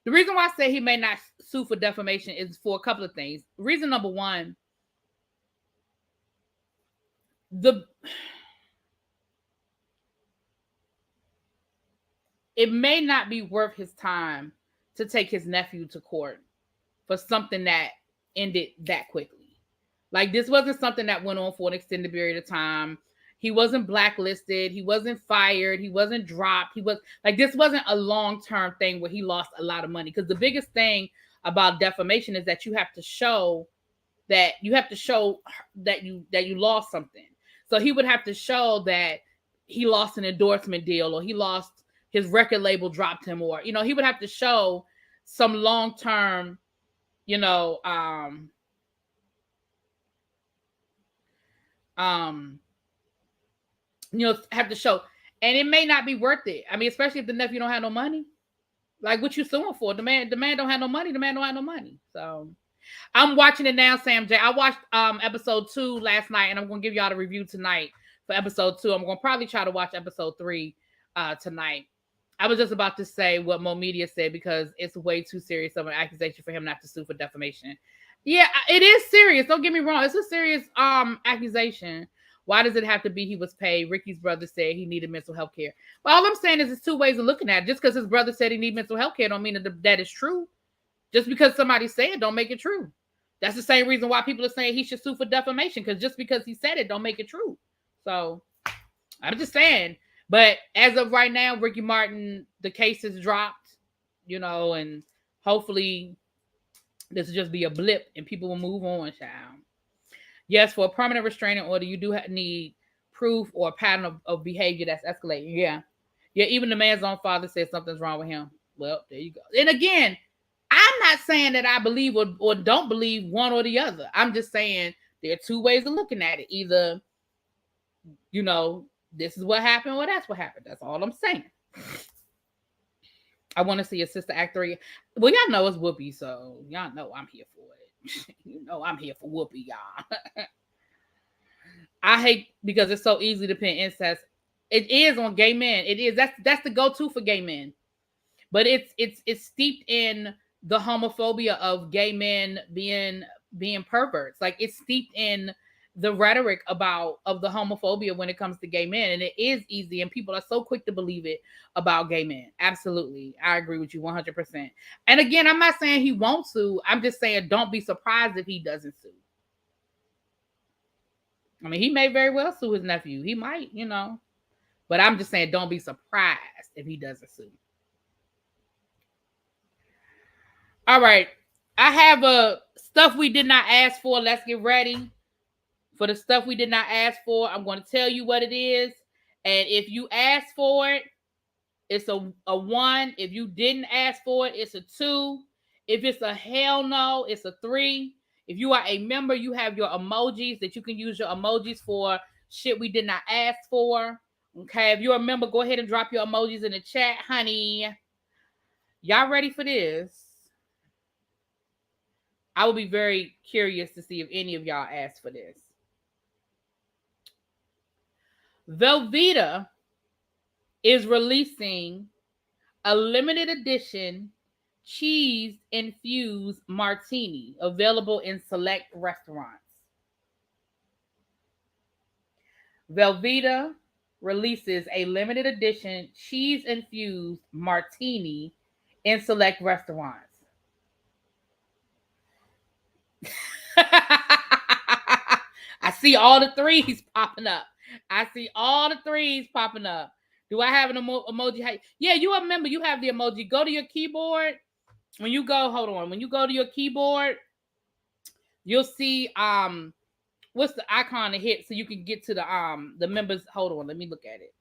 A: The reason why I say he may not sue for defamation is for a couple of things. Reason number one, it may not be worth his time to take his nephew to court for something that ended that quickly. Like, this wasn't something that went on for an extended period of time. He wasn't blacklisted. He wasn't fired. He wasn't dropped. This wasn't a long-term thing where he lost a lot of money. Because the biggest thing about defamation is that you have to show that you lost something. So he would have to show that he lost an endorsement deal, or he lost his record label dropped him, or, he would have to show some long-term, have to show. And it may not be worth it. Especially if the nephew don't have no money. Like, what you suing for? The man don't have no money. The man don't have no money. So I'm watching it now, Sam J. I watched episode 2 last night, and I'm going to give y'all the review tonight for episode 2. I'm going to probably try to watch episode 3 tonight. I was just about to say what Mo Media said, because it's way too serious of an accusation for him not to sue for defamation. Yeah, it is serious. Don't get me wrong. It's a serious accusation. Why does it have to be he was paid? Ricky's brother said he needed mental health care. Well, all I'm saying is there's two ways of looking at it. Just because his brother said he needed mental health care don't mean that is true. Just because somebody said it don't make it true. That's the same reason why people are saying he should sue for defamation, because just because he said it don't make it true. So I'm just saying. But as of right now, Ricky Martin, the case is dropped, and hopefully this will just be a blip and people will move on, child. Yes, for a permanent restraining order, you do need proof or a pattern of behavior that's escalating. Yeah. Even the man's own father said something's wrong with him. Well, there you go. And again, I'm not saying that I believe or don't believe one or the other. I'm just saying there are two ways of looking at it. Either, this is what happened or that's what happened. That's all I'm saying. I want to see a sister actor. Well, y'all know it's Whoopi, so y'all know I'm here for it. I'm here for Whoopi, y'all. I hate because it's so easy to pin incest. It is on gay men. It is. That's the go-to for gay men. But it's steeped in the homophobia of gay men being perverts. Like, it's steeped in the rhetoric of the homophobia when it comes to gay men. And it is easy, and people are so quick to believe it about gay men. Absolutely. I agree with you 100%. And again, I'm not saying he won't sue. I'm just saying don't be surprised if he doesn't sue. He may very well sue his nephew. He might, But I'm just saying don't be surprised if he doesn't sue. All right. I have stuff we did not ask for. Let's get ready. For the stuff we did not ask for, I'm going to tell you what it is. And if you asked for it, it's a 1. If you didn't ask for it, it's a 2. If it's a hell no, it's a 3. If you are a member, you have your emojis that you can use your emojis for shit we did not ask for. Okay, if you're a member, go ahead and drop your emojis in the chat, honey. Y'all ready for this? I would be very curious to see if any of y'all asked for this. Velveeta is releasing a limited edition cheese infused martini available in select restaurants. Velveeta releases a limited edition cheese infused martini in select restaurants. I see all the threes popping up. I see all the threes popping up. Do I have an emoji? Yeah, you remember you have the emoji. Go to your keyboard. When you go, hold on. When you go to your keyboard, you'll see what's the icon to hit so you can get to the members. Hold on, let me look at it.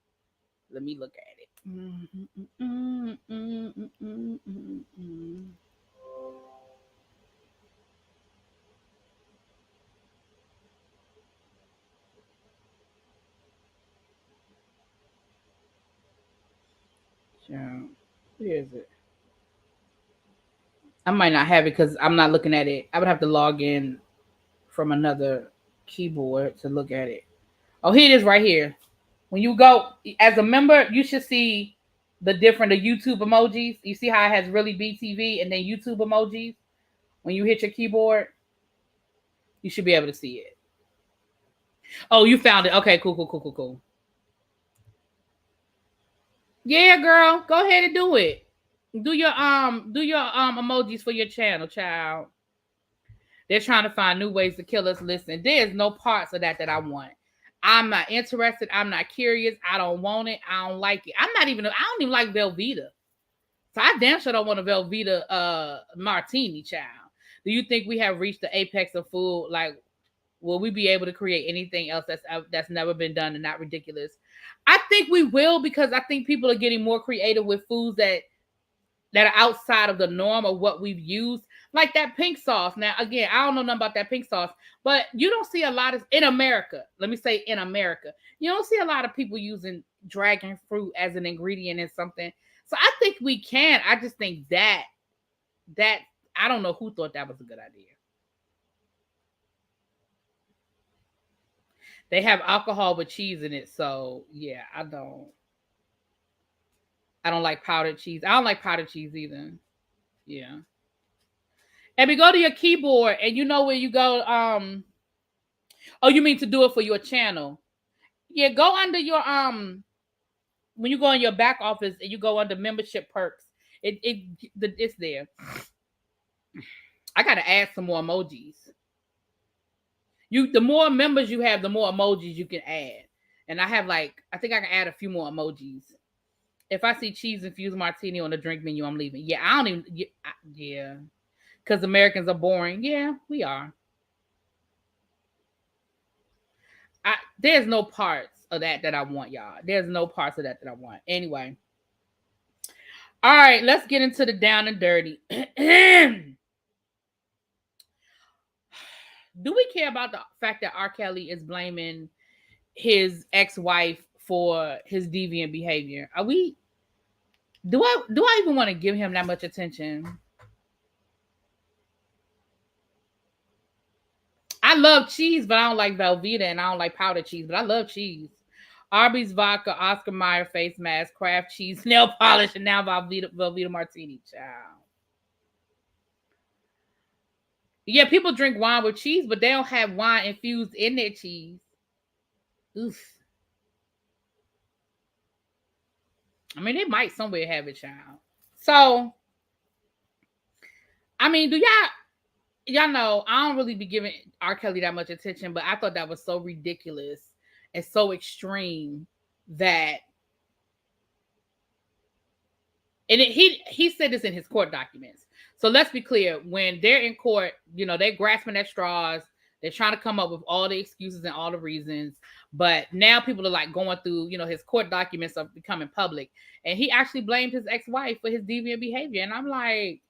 A: Yeah. Where is it? I might not have it because I'm not looking at it. I would have to log in from another keyboard to look at it. Oh, here it is right here. When you go as a member, you should see the YouTube emojis. You see how it has ReallyBTV and then YouTube emojis? When you hit your keyboard, you should be able to see it. Oh, you found it. Okay, cool. Yeah, girl. Go ahead and do it. Do your emojis for your channel, child. They're trying to find new ways to kill us. Listen, there's no parts of that I want. I'm not interested. I'm not curious. I don't want it. I don't like it. I don't even like Velveeta. So I damn sure don't want a Velveeta martini, child. Do you think we have reached the apex of food? Like, will we be able to create anything else that's never been done and not ridiculous? I think we will, because I think people are getting more creative with foods that are outside of the norm of what we've used. Like that pink sauce. Now, again, I don't know nothing about that pink sauce, but you don't see a lot of, in America, let me say in America, you don't see a lot of people using dragon fruit as an ingredient in something. So I think we can. I just think that I don't know who thought that was a good idea. They have alcohol with cheese in it, so yeah, I don't like powdered cheese. I don't like powdered cheese either. Yeah. And we go to your keyboard, and you know where you go. Oh, you mean to do it for your channel? Yeah, go under your when you go in your back office and you go under membership perks. It's there. I gotta add some more emojis. The more members you have, the more emojis you can add. And I think I can add a few more emojis. If I see cheese infused martini on the drink menu, I'm leaving. Yeah, I don't even. Yeah, because Americans are boring. Yeah, we are. There's no parts of that I want, y'all. There's no parts of that I want. Anyway. All right, let's get into the down and dirty. Do we care about the fact that R. Kelly is blaming his ex-wife for his deviant behavior? Do I even want to give him that much attention? I love cheese, but I don't like Velveeta, and I don't like powdered cheese, but I love cheese. Arby's vodka, Oscar Mayer face mask, Kraft cheese, nail polish, and now Velveeta martini. Child. Yeah, people drink wine with cheese, but they don't have wine infused in their cheese. Oof. I mean, they might somewhere have it, child. So, I mean, do y'all know, I don't really be giving R. Kelly that much attention, but I thought that was so ridiculous and so extreme that, and he said this in his court documents. So let's be clear, when they're in court, they're grasping at straws. They're trying to come up with all the excuses and all the reasons. But now people are like going through, his court documents are becoming public. And he actually blamed his ex-wife for his deviant behavior. And I'm like,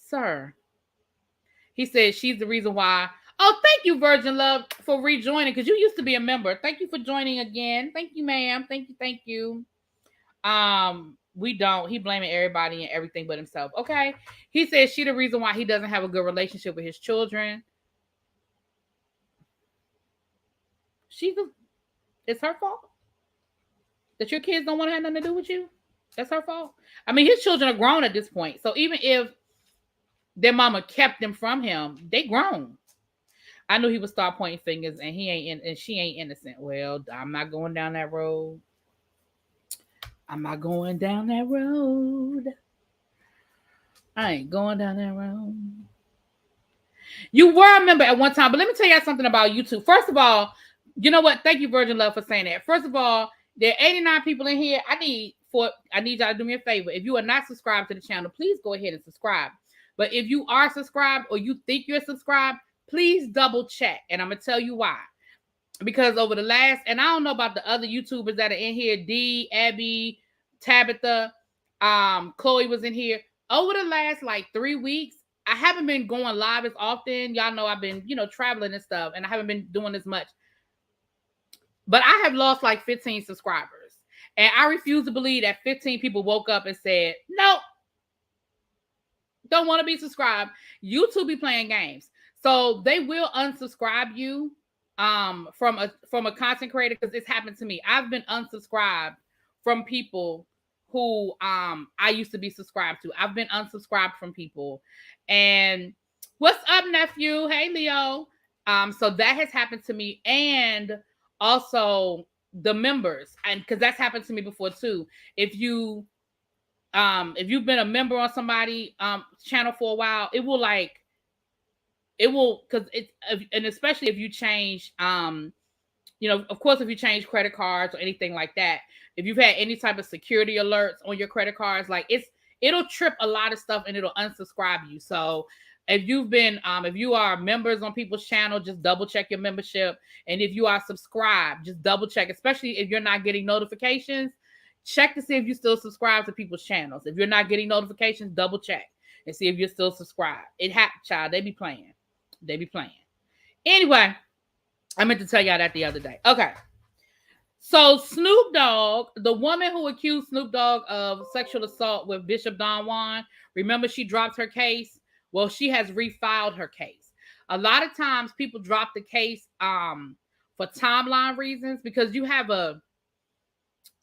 A: sir. He said she's the reason why. Oh, thank you, Virgin Love, for rejoining, because you used to be a member. Thank you for joining again. Thank you, ma'am. Thank you. We don't. He blaming everybody and everything but himself. Okay. He says she the reason why he doesn't have a good relationship with his children. It's her fault that your kids don't want to have nothing to do with you. That's her fault. I mean, his children are grown at this point. So even if their mama kept them from him, they grown. I knew he would start pointing fingers, and she ain't innocent. Well, I'm not going down that road. I'm not going down that road. I ain't going down that road. You were a member at one time, but let me tell you something about YouTube. First of all, you know what? Thank you, Virgin Love, for saying that. First of all, there are 89 people in here. I need y'all to do me a favor. If you are not subscribed to the channel, please go ahead and subscribe. But if you are subscribed or you think you're subscribed, please double check. And I'm going to tell you why. Because over the last, and I don't know about the other YouTubers that are in here, D, Abby, Tabitha, Chloe was in here. Over the last like 3 weeks, I haven't been going live as often. Y'all know I've been, traveling and stuff, and I haven't been doing as much. But I have lost like 15 subscribers. And I refuse to believe that 15 people woke up and said, nope, don't want to be subscribed. YouTube be playing games. So they will unsubscribe you from a content creator, because it's happened to me. I've been unsubscribed from people who I used to be subscribed to. I've been unsubscribed from people. And what's up, nephew? Hey, Leo. So that has happened to me. And also the members, and because that's happened to me before too. If you've been a member on somebody channel for a while, because and especially if you change of course, if you change credit cards or anything like that, if you've had any type of security alerts on your credit cards, like it'll trip a lot of stuff and it'll unsubscribe you. So if you are members on people's channel, just double check your membership. And if you are subscribed, just double check, especially if you're not getting notifications. Check to see if you still subscribe to people's channels. If you're not getting notifications, double check and see if you're still subscribed. It happened, child. They be playing. Anyway, I meant to tell y'all that the other day. Okay. So Snoop Dogg, the woman who accused Snoop Dogg of sexual assault with Bishop Don Juan, remember she dropped her case? Well, she has refiled her case. A lot of times people drop the case for timeline reasons, because you have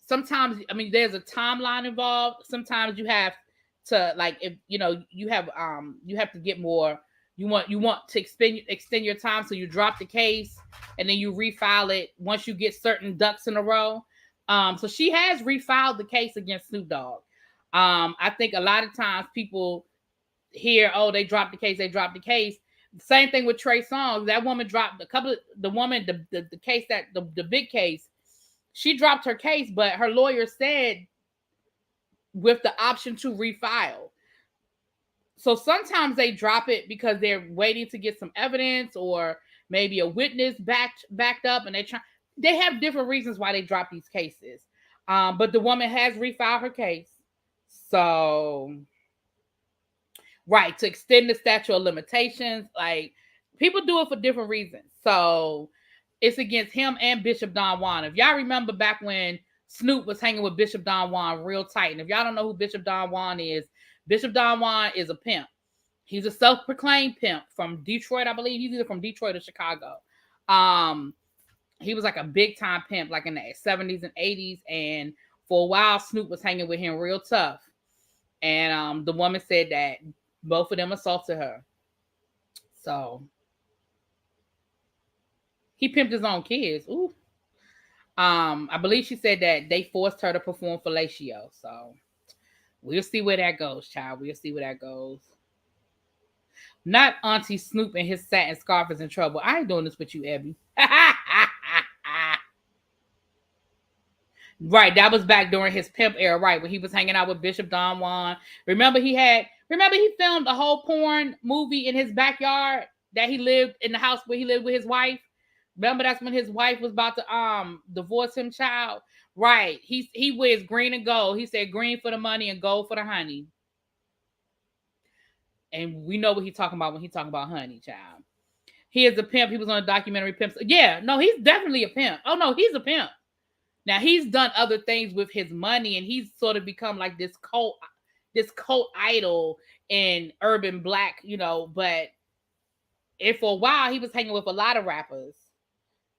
A: sometimes there's a timeline involved. Sometimes you have to, like, if you have to get more. You want to extend your time, so you drop the case and then you refile it once you get certain ducks in a row. So she has refiled the case against Snoop Dogg. I think a lot of times people hear, oh, they dropped the case. Same thing with Trey Songz. That woman dropped the case, that the big case. She dropped her case, but her lawyer said with the option to refile. So sometimes they drop it because they're waiting to get some evidence, or maybe a witness backed up, and they have different reasons why they drop these cases. But the woman has refiled her case. So, right, to extend the statute of limitations. Like, people do it for different reasons. So it's against him and Bishop Don Juan. If y'all remember back when Snoop was hanging with Bishop Don Juan real tight, and if y'all don't know who Bishop Don Juan is, Bishop Don Juan is a pimp. He's a self-proclaimed pimp from Detroit, I believe. He's either from Detroit or Chicago. He was like a big-time pimp, like in the 70s and 80s. And for a while, Snoop was hanging with him real tough. And the woman said that both of them assaulted her. So he pimped his own kids. Ooh. I believe she said that they forced her to perform fellatio. So we'll see where that goes, child. We'll see where that goes. Not Auntie Snoop and his satin scarf is in trouble. I ain't doing this with you, Abby. Right, that was back during his pimp era, right, when he was hanging out with Bishop Don Juan. Remember he filmed a whole porn movie in his backyard, that he lived in the house where he lived with his wife. Remember, that's when his wife was about to divorce him, child. Right. He wears green and gold. He said green for the money and gold for the honey. And we know what he's talking about when he's talking about honey, child. He is a pimp. He was on a documentary Pimps. Yeah, no, he's definitely a pimp. Oh, no, he's a pimp. Now he's done other things with his money, and he's sort of become like this cult idol in urban black, but if for a while he was hanging with a lot of rappers.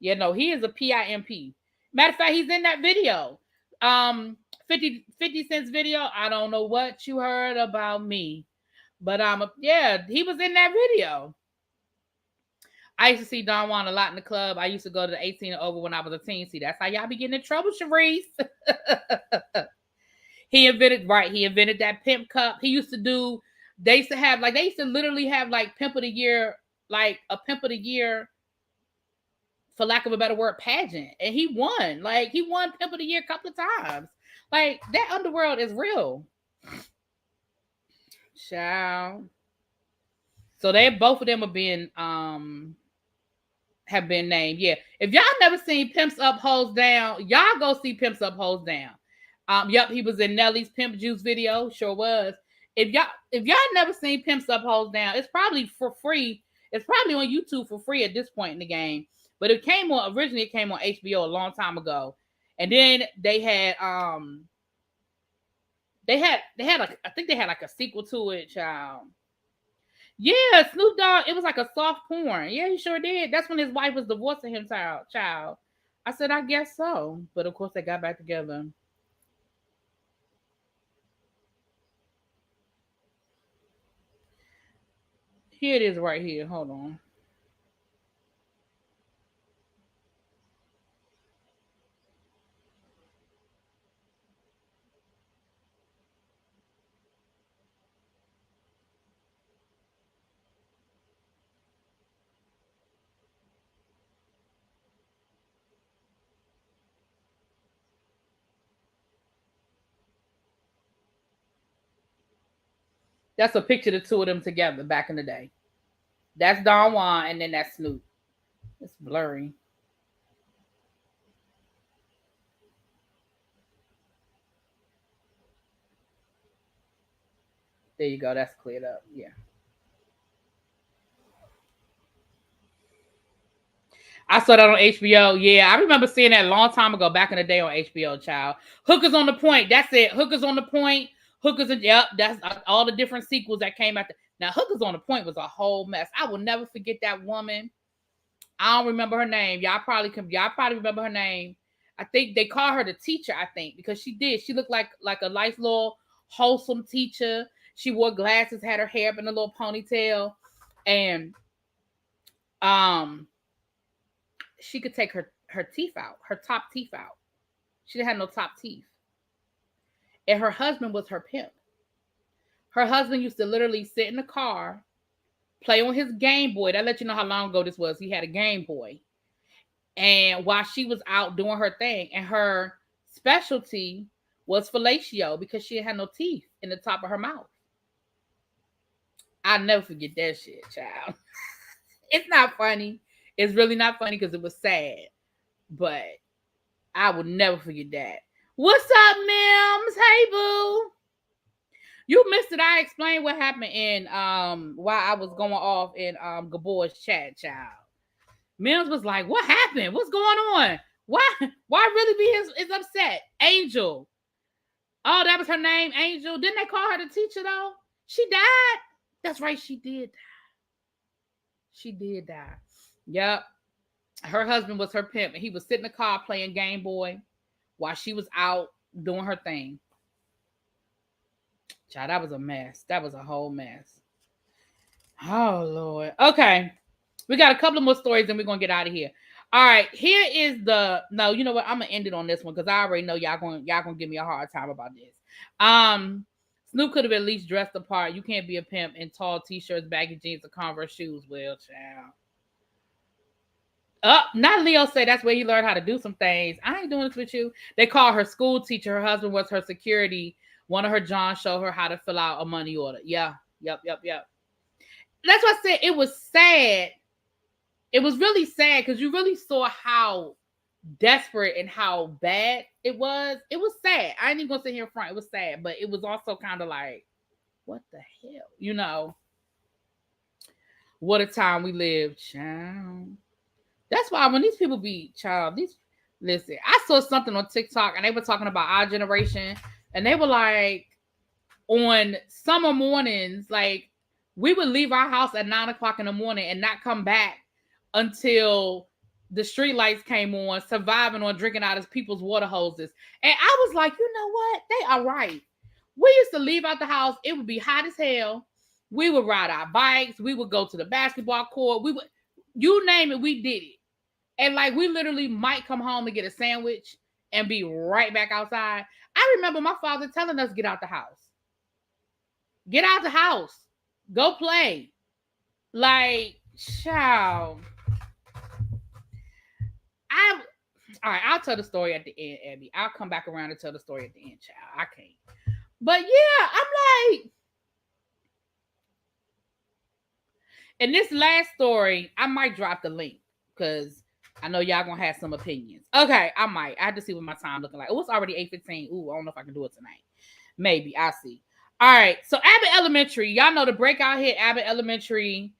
A: He is a PIMP. Matter of fact, he's in that video. 50 Cent's video. I don't know what you heard about me, but yeah, he was in that video. I used to see Don Juan a lot in the club. I used to go to the 18 and over when I was a teen. See, that's how y'all be getting in trouble, Sharice. He invented that pimp cup. They used to literally have like Pimp of the Year, like a Pimp of the Year, for lack of a better word, pageant. And he won. Like, he won Pimp of the Year a couple of times. Like, that underworld is real. Child. So both of them have been named. Yeah. If y'all never seen Pimps Up, Hoes Down, y'all go see Pimps Up, Hoes Down. Yep, he was in Nelly's Pimp Juice video. Sure was. If y'all never seen Pimps Up, Hoes Down, it's probably for free. It's probably on YouTube for free at this point in the game. But originally it came on HBO a long time ago. And then they had I think they had like a sequel to it, child. Yeah, Snoop Dogg, it was like a soft porn. Yeah, he sure did. That's when his wife was divorcing him, child. I said, I guess so. But of course they got back together. Here it is right here. Hold on. That's a picture of the two of them together back in the day. That's Don Juan, and then that's Snoop. It's blurry. There you go. That's cleared up. Yeah. I saw that on HBO. Yeah, I remember seeing that a long time ago, back in the day on HBO, child. Hookers on the Point. That's it. Hookers on the Point. Yep. That's all the different sequels that came after. Now, Hookers on the Point was a whole mess. I will never forget that woman. I don't remember her name. Y'all probably remember her name. I think they call her the teacher, I think, because she did. She looked like a nice little wholesome teacher. She wore glasses, had her hair up in a little ponytail, and she could take her teeth out, her top teeth out. She didn't have no top teeth. And her husband was her pimp. Her husband used to literally sit in the car, play on his Game Boy. That let you know how long ago this was. He had a Game Boy. And while she was out doing her thing, and her specialty was fellatio because she had no teeth in the top of her mouth. I'll never forget that shit, child. It's not funny. It's really not funny because it was sad. But I will never forget that. What's up, Mims? Hey, boo. You missed it. I explained what happened in while I was going off in Gabor's chat, child. Mims was like, what happened? What's going on? Why really be is upset? Angel. Oh, that was her name, Angel. Didn't they call her the teacher, though? She died. That's right, she did die. She did die. Yep. Her husband was her pimp, and he was sitting in the car playing Game Boy while she was out doing her thing. Child, that was a mess. That was a whole mess. Oh, Lord. Okay. We got a couple of more stories, and we're going to get out of here. All right. Here is no, you know what? I'm going to end it on this one because I already know y'all going to give me a hard time about this. Snoop could have at least dressed the part. You can't be a pimp in tall t-shirts, baggy jeans, or Converse shoes. Well, child. Not Leo said that's where he learned how to do some things. I ain't doing this with you. They call her school teacher. Her husband was her security. One of her Johns showed her how to fill out a money order. Yeah. Yep. That's what I said. It was sad. It was really sad because you really saw how desperate and how bad it was. It was sad. I ain't even gonna sit here in front. It was sad, but it was also kind of like, what the hell? You know, what a time we lived, child. That's why when these people be, child, Listen, I saw something on TikTok and they were talking about our generation, and they were like, on summer mornings, like we would leave our house at 9 o'clock in the morning and not come back until the street lights came on, surviving on drinking out of people's water hoses. And I was like, you know what? They are right. We used to leave out the house. It would be hot as hell. We would ride our bikes. We would go to the basketball court. We would, you name it, we did it. And like we literally might come home and get a sandwich and be right back outside. I remember my father telling us, get out the house. Get out the house. Go play. Like, child. All right, I'll tell the story at the end, Abby. I'll come back around and tell the story at the end, child. I can't. But yeah, I'm like, in this last story, I might drop the link because I know y'all gonna have some opinions. Okay, I might. I have to see what my time looking like. Oh, it's already 8:15. Ooh, I don't know if I can do it tonight. Maybe. I'll see. All right. So Abbott Elementary, y'all know the breakout hit Abbott Elementary.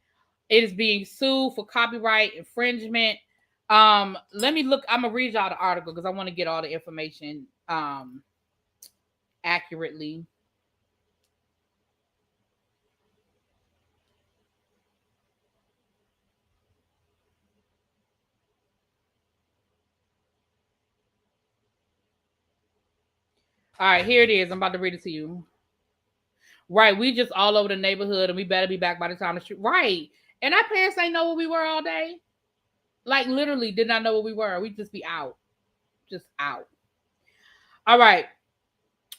A: It is being sued for copyright infringement. Let me look. I'm gonna read y'all the article because I want to get all the information accurately. All right, here it is. I'm about to read it to you. Right, we just all over the neighborhood, and we better be back by the time the street. Right, and our parents ain't know what we were all day. Like literally, did not know what we were. We just be out, just out. All right.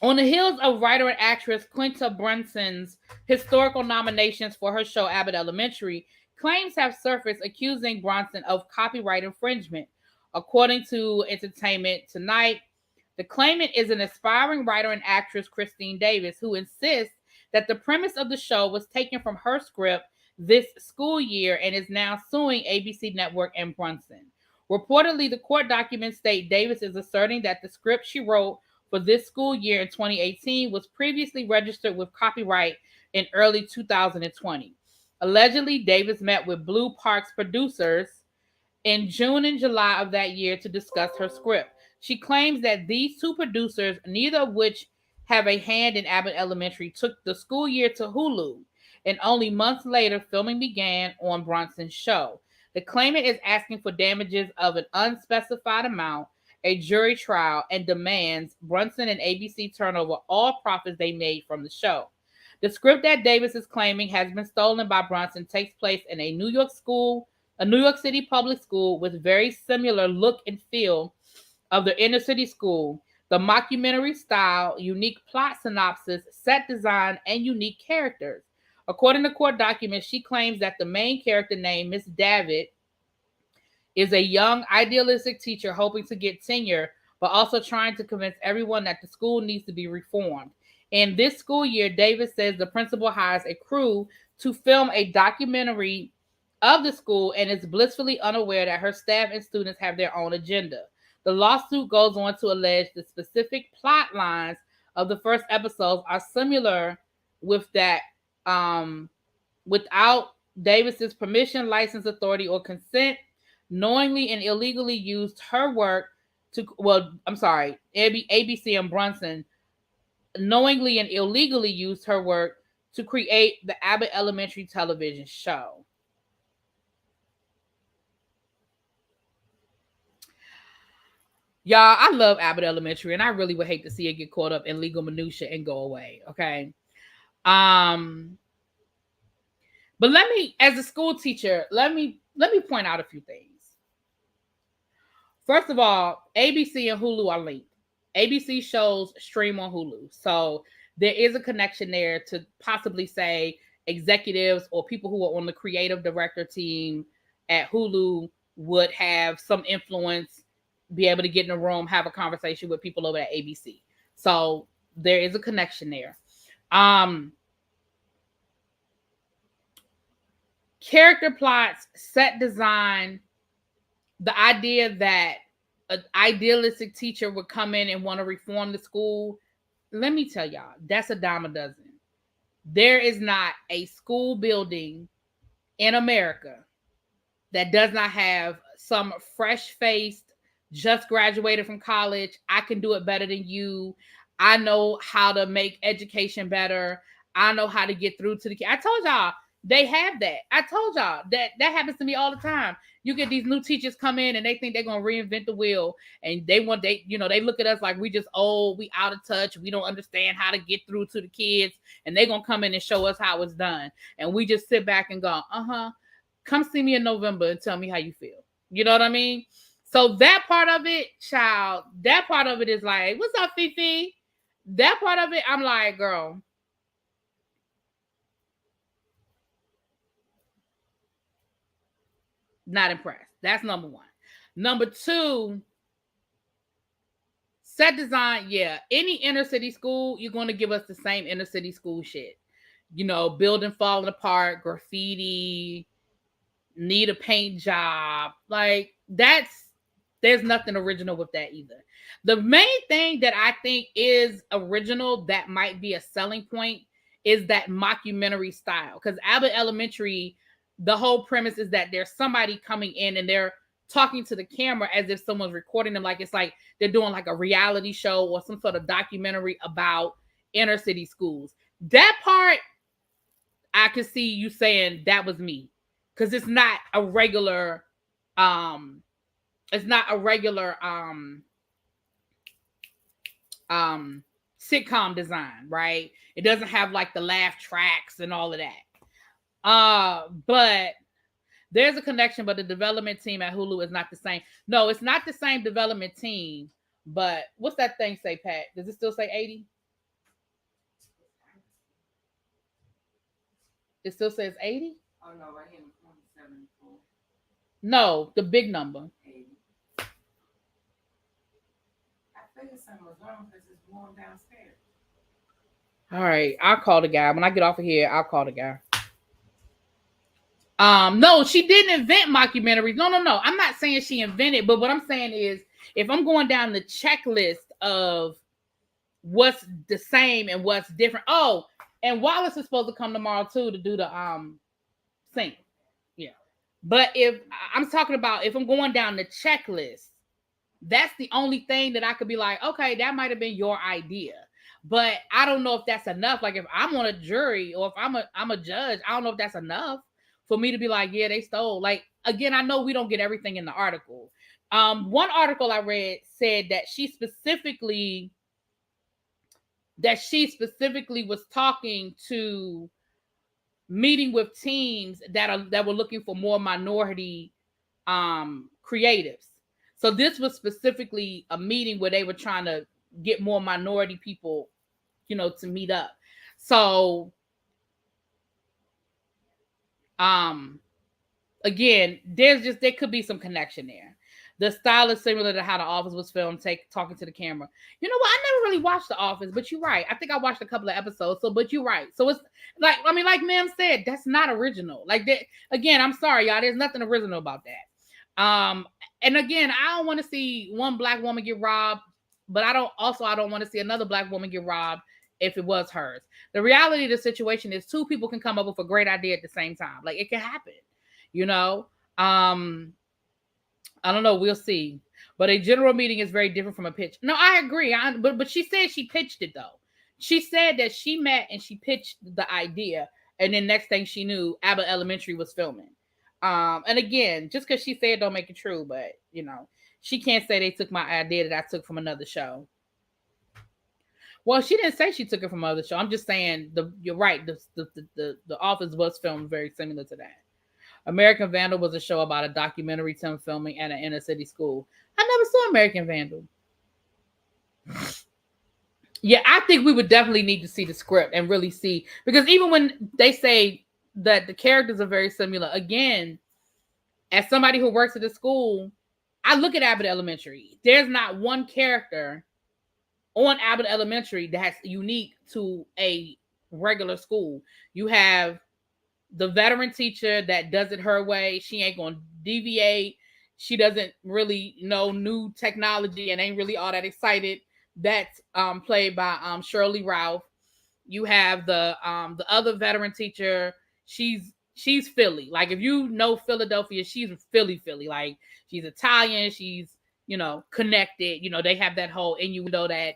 A: On the heels of writer and actress Quinta Brunson's historical nominations for her show Abbott Elementary, claims have surfaced accusing Bronson of copyright infringement. According to Entertainment Tonight, the claimant is an aspiring writer and actress, Christine Davis, who insists that the premise of the show was taken from her script this school year and is now suing ABC Network and Brunson. Reportedly, the court documents state Davis is asserting that the script she wrote for this school year in 2018 was previously registered with copyright in early 2020. Allegedly, Davis met with Blue Park's producers in June and July of that year to discuss her script. She claims that these two producers, neither of which have a hand in Abbott Elementary, took the school year to Hulu, and only months later, filming began on Bronson's show. The claimant is asking for damages of an unspecified amount, a jury trial, and demands Brunson and ABC turn over all profits they made from the show. The script that Davis is claiming has been stolen by Bronson takes place in a New York City public school with very similar look and feel of the inner city school, the mockumentary style, unique plot synopsis, set design, and unique characters. According to court documents, she claims that the main character named Miss Davitt is a young, idealistic teacher hoping to get tenure, but also trying to convince everyone that the school needs to be reformed. In this school year, Davis says the principal hires a crew to film a documentary of the school and is blissfully unaware that her staff and students have their own agenda. The lawsuit goes on to allege the specific plot lines of the first episodes are similar with that without Davis's permission, license, authority, or consent, knowingly and illegally used her work to, ABC and Brunson knowingly and illegally used her work to create the Abbott Elementary television show. Y'all, I love Abbott Elementary, and I really would hate to see it get caught up in legal minutia and go away. Okay. But let me, as a school teacher, let me point out a few things. First of all, ABC and Hulu are linked. ABC shows stream on Hulu. So there is a connection there to possibly say executives or people who are on the creative director team at Hulu would have some influence, be able to get in a room, have a conversation with people over at ABC. So there is a connection there. Character plots, set design, the idea that an idealistic teacher would come in and want to reform the school. Let me tell y'all, that's a dime a dozen. There is not a school building in America that does not have some fresh-faced, just graduated from college. I can do it better than you. I know how to make education better. I know how to get through to the kids. I told y'all they have that. I told y'all that happens to me all the time. You get these new teachers come in and they think they're gonna reinvent the wheel, and they look at us like we just old, we out of touch, we don't understand how to get through to the kids, and they're gonna come in and show us how it's done, and we just sit back and go, come see me in November and tell me how you feel. You know what I mean? So that part of it, child, that part of it is like, what's up, Fifi? That part of it, I'm like, girl. Not impressed. That's number one. Number two, set design. Yeah, any inner city school, you're going to give us the same inner city school shit. Building falling apart, graffiti, need a paint job. Like, there's nothing original with that either. The main thing that I think is original that might be a selling point is that mockumentary style. Because Abbott Elementary, the whole premise is that there's somebody coming in and they're talking to the camera as if someone's recording them. Like, it's like they're doing like a reality show or some sort of documentary about inner city schools. That part, I could see you saying that was me. Because it's not a regular, sitcom design, right? It doesn't have like the laugh tracks and all of that. But there's a connection, but the development team at Hulu is not the same. No, it's not the same development team, but what's that thing say, Pat? Does it still say 80? It still says 80?
B: Oh, no, right here, 74.
A: No, the big number.
B: 80. I figured something was wrong because it's warm downstairs.
A: All right, I'll call the guy. When I get off of here, I'll call the guy. No, she didn't invent mockumentaries. No. I'm not saying she invented, but what I'm saying is if I'm going down the checklist of what's the same and what's different. Oh, and Wallace is supposed to come tomorrow too to do the sing. Yeah. But if I'm talking about if I'm going down the checklist, that's the only thing that I could be like, okay, that might have been your idea. But I don't know if that's enough. Like if I'm on a jury or if I'm a judge, I don't know if that's enough for me to be like, yeah, they stole. Like, again, I know we don't get everything in the article. One article I read said that she specifically was talking to meeting with teams that were looking for more minority creatives. So this was specifically a meeting where they were trying to get more minority people, to meet up. So again, there could be some connection there. The style is similar to how The Office was filmed, talking to the camera. You know what? I never really watched The Office, but you're right. I think I watched a couple of episodes. But you're right. So it's like, like Ma'am said, that's not original. Like that, again, I'm sorry, y'all. There's nothing original about that. And again, I don't want to see one black woman get robbed, but I don't want to see another black woman get robbed if it was hers. The reality of the situation is two people can come up with a great idea at the same time. Like, it can happen, I don't know. We'll see. But a general meeting is very different from a pitch. No, I agree. But she said she pitched it, though. She said that she met and she pitched the idea. And then next thing she knew, Abbott Elementary was filming. And again, just because she said it don't make it true. But, she can't say they took my idea that I took from another show. Well, she didn't say she took it from another show. I'm just saying, you're right. The Office was filmed very similar to that. American Vandal was a show about a documentary film filming at an inner city school. I never saw American Vandal. Yeah, I think we would definitely need to see the script and really see, because even when they say that the characters are very similar, again, as somebody who works at the school, I look at Abbott Elementary. There's not one character on Abbott Elementary that's unique to a regular school. You have the veteran teacher that does it her way. She ain't gonna deviate. She doesn't really know new technology and ain't really all that excited. That's played by Shirley Ralph. You have the other veteran teacher. She's Philly. Like, if you know Philadelphia, she's Philly. Like, she's Italian. She's connected. They have that whole innuendo that,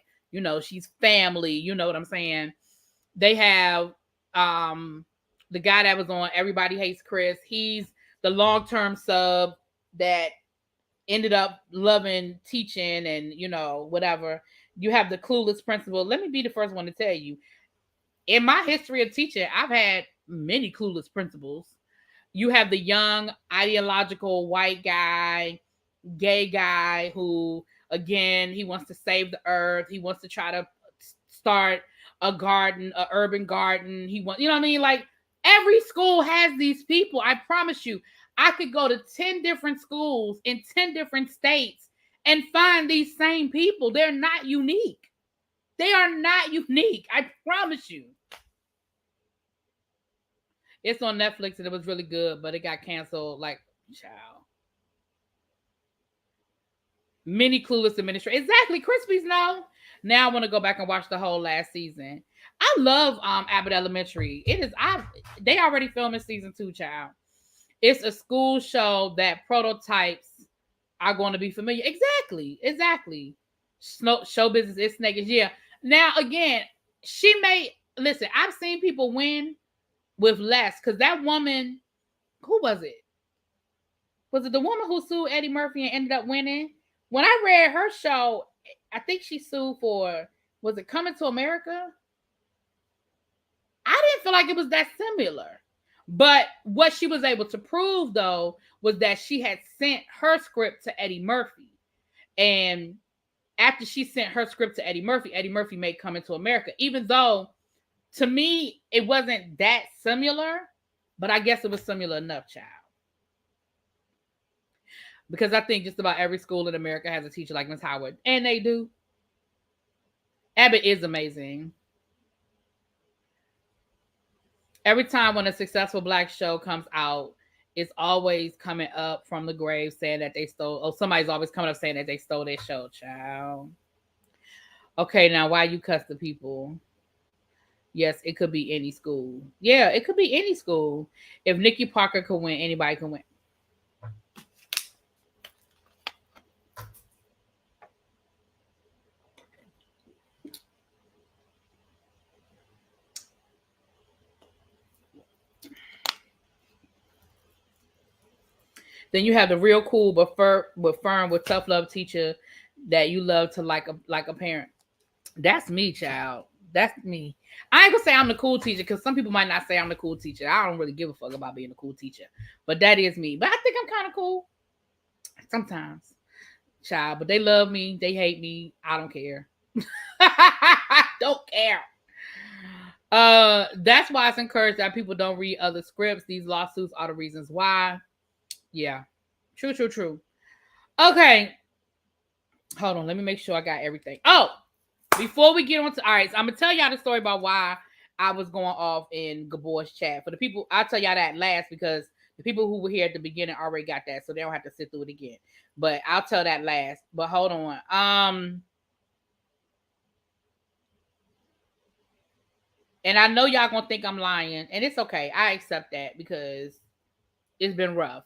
A: she's family. You know what I'm saying? They have the guy that was on Everybody Hates Chris. He's the long-term sub that ended up loving teaching and, whatever. You have the clueless principal. Let me be the first one to tell you, in my history of teaching, I've had many clueless principals. You have the young, ideological white guy, gay guy who, again, he wants to save the earth. He wants to try to start a garden, an urban garden. He wants, you know what I mean? Like, every school has these people. I promise you, I could go to 10 different schools in 10 different states and find these same people. They're not unique. They are not unique. I promise you. It's on Netflix and it was really good, but it got canceled. Like, child. Many clueless administrators. Exactly. Crispies know. Now I want to go back and watch the whole last season. I love Abbott Elementary. They already filming season 2, child. It's a school show that prototypes are going to be familiar. Exactly. Show business is snakes. Yeah. Now again, listen, I've seen people win with less, because that woman, who was it? Was it the woman who sued Eddie Murphy and ended up winning? When I read her show, I think she sued for, was it Coming to America? I didn't feel like it was that similar. But what she was able to prove, though, was that she had sent her script to Eddie Murphy. And after she sent her script to Eddie Murphy made Coming to America. Even though, to me, it wasn't that similar, but I guess it was similar enough, child. Because I think just about every school in America has a teacher like Miss Howard. And they do. Abbott is amazing. Every time when a successful Black show comes out, it's always coming up from the grave saying that they stole, or somebody's always coming up saying that they stole their show, child. Okay, now why you cuss the people? Yes, it could be any school. Yeah, it could be any school. If Nikki Parker could win, anybody can win. Then you have the real cool but firm with tough love teacher that you love to like a parent. That's me, child. That's me. I ain't gonna say I'm the cool teacher, because some people might not say I'm the cool teacher. I don't really give a fuck about being a cool teacher, but that is me. But I think I'm kind of cool sometimes, child. But they love me, they hate me. I don't care. Don't care. That's why it's encouraged that people don't read other scripts. These lawsuits are the reasons why. Yeah. True. Okay. Hold on. Let me make sure I got everything. Oh, before we get on to, all right, so I'm going to tell y'all the story about why I was going off in Gabor's chat. For the people, I'll tell y'all that last, because the people who were here at the beginning already got that, so they don't have to sit through it again. But I'll tell that last. But hold on. And I know y'all going to think I'm lying, and it's okay. I accept that because it's been rough.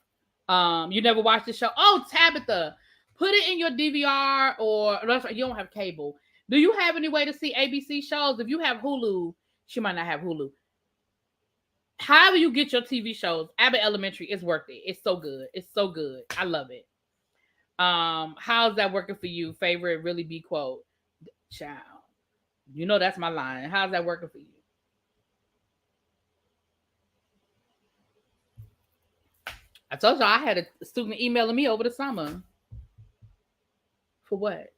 A: You never watched the show? Oh, Tabitha, put it in your DVR, or you don't have cable. Do you have any way to see ABC shows? If you have Hulu, she might not have Hulu. However you get your TV shows, Abbott Elementary is worth it. It's so good. It's so good. I love it. How's that working for you? Favorite Really Be quote? Child. You know that's my line. How's that working for you? I told you I had a student emailing me over the summer. For what?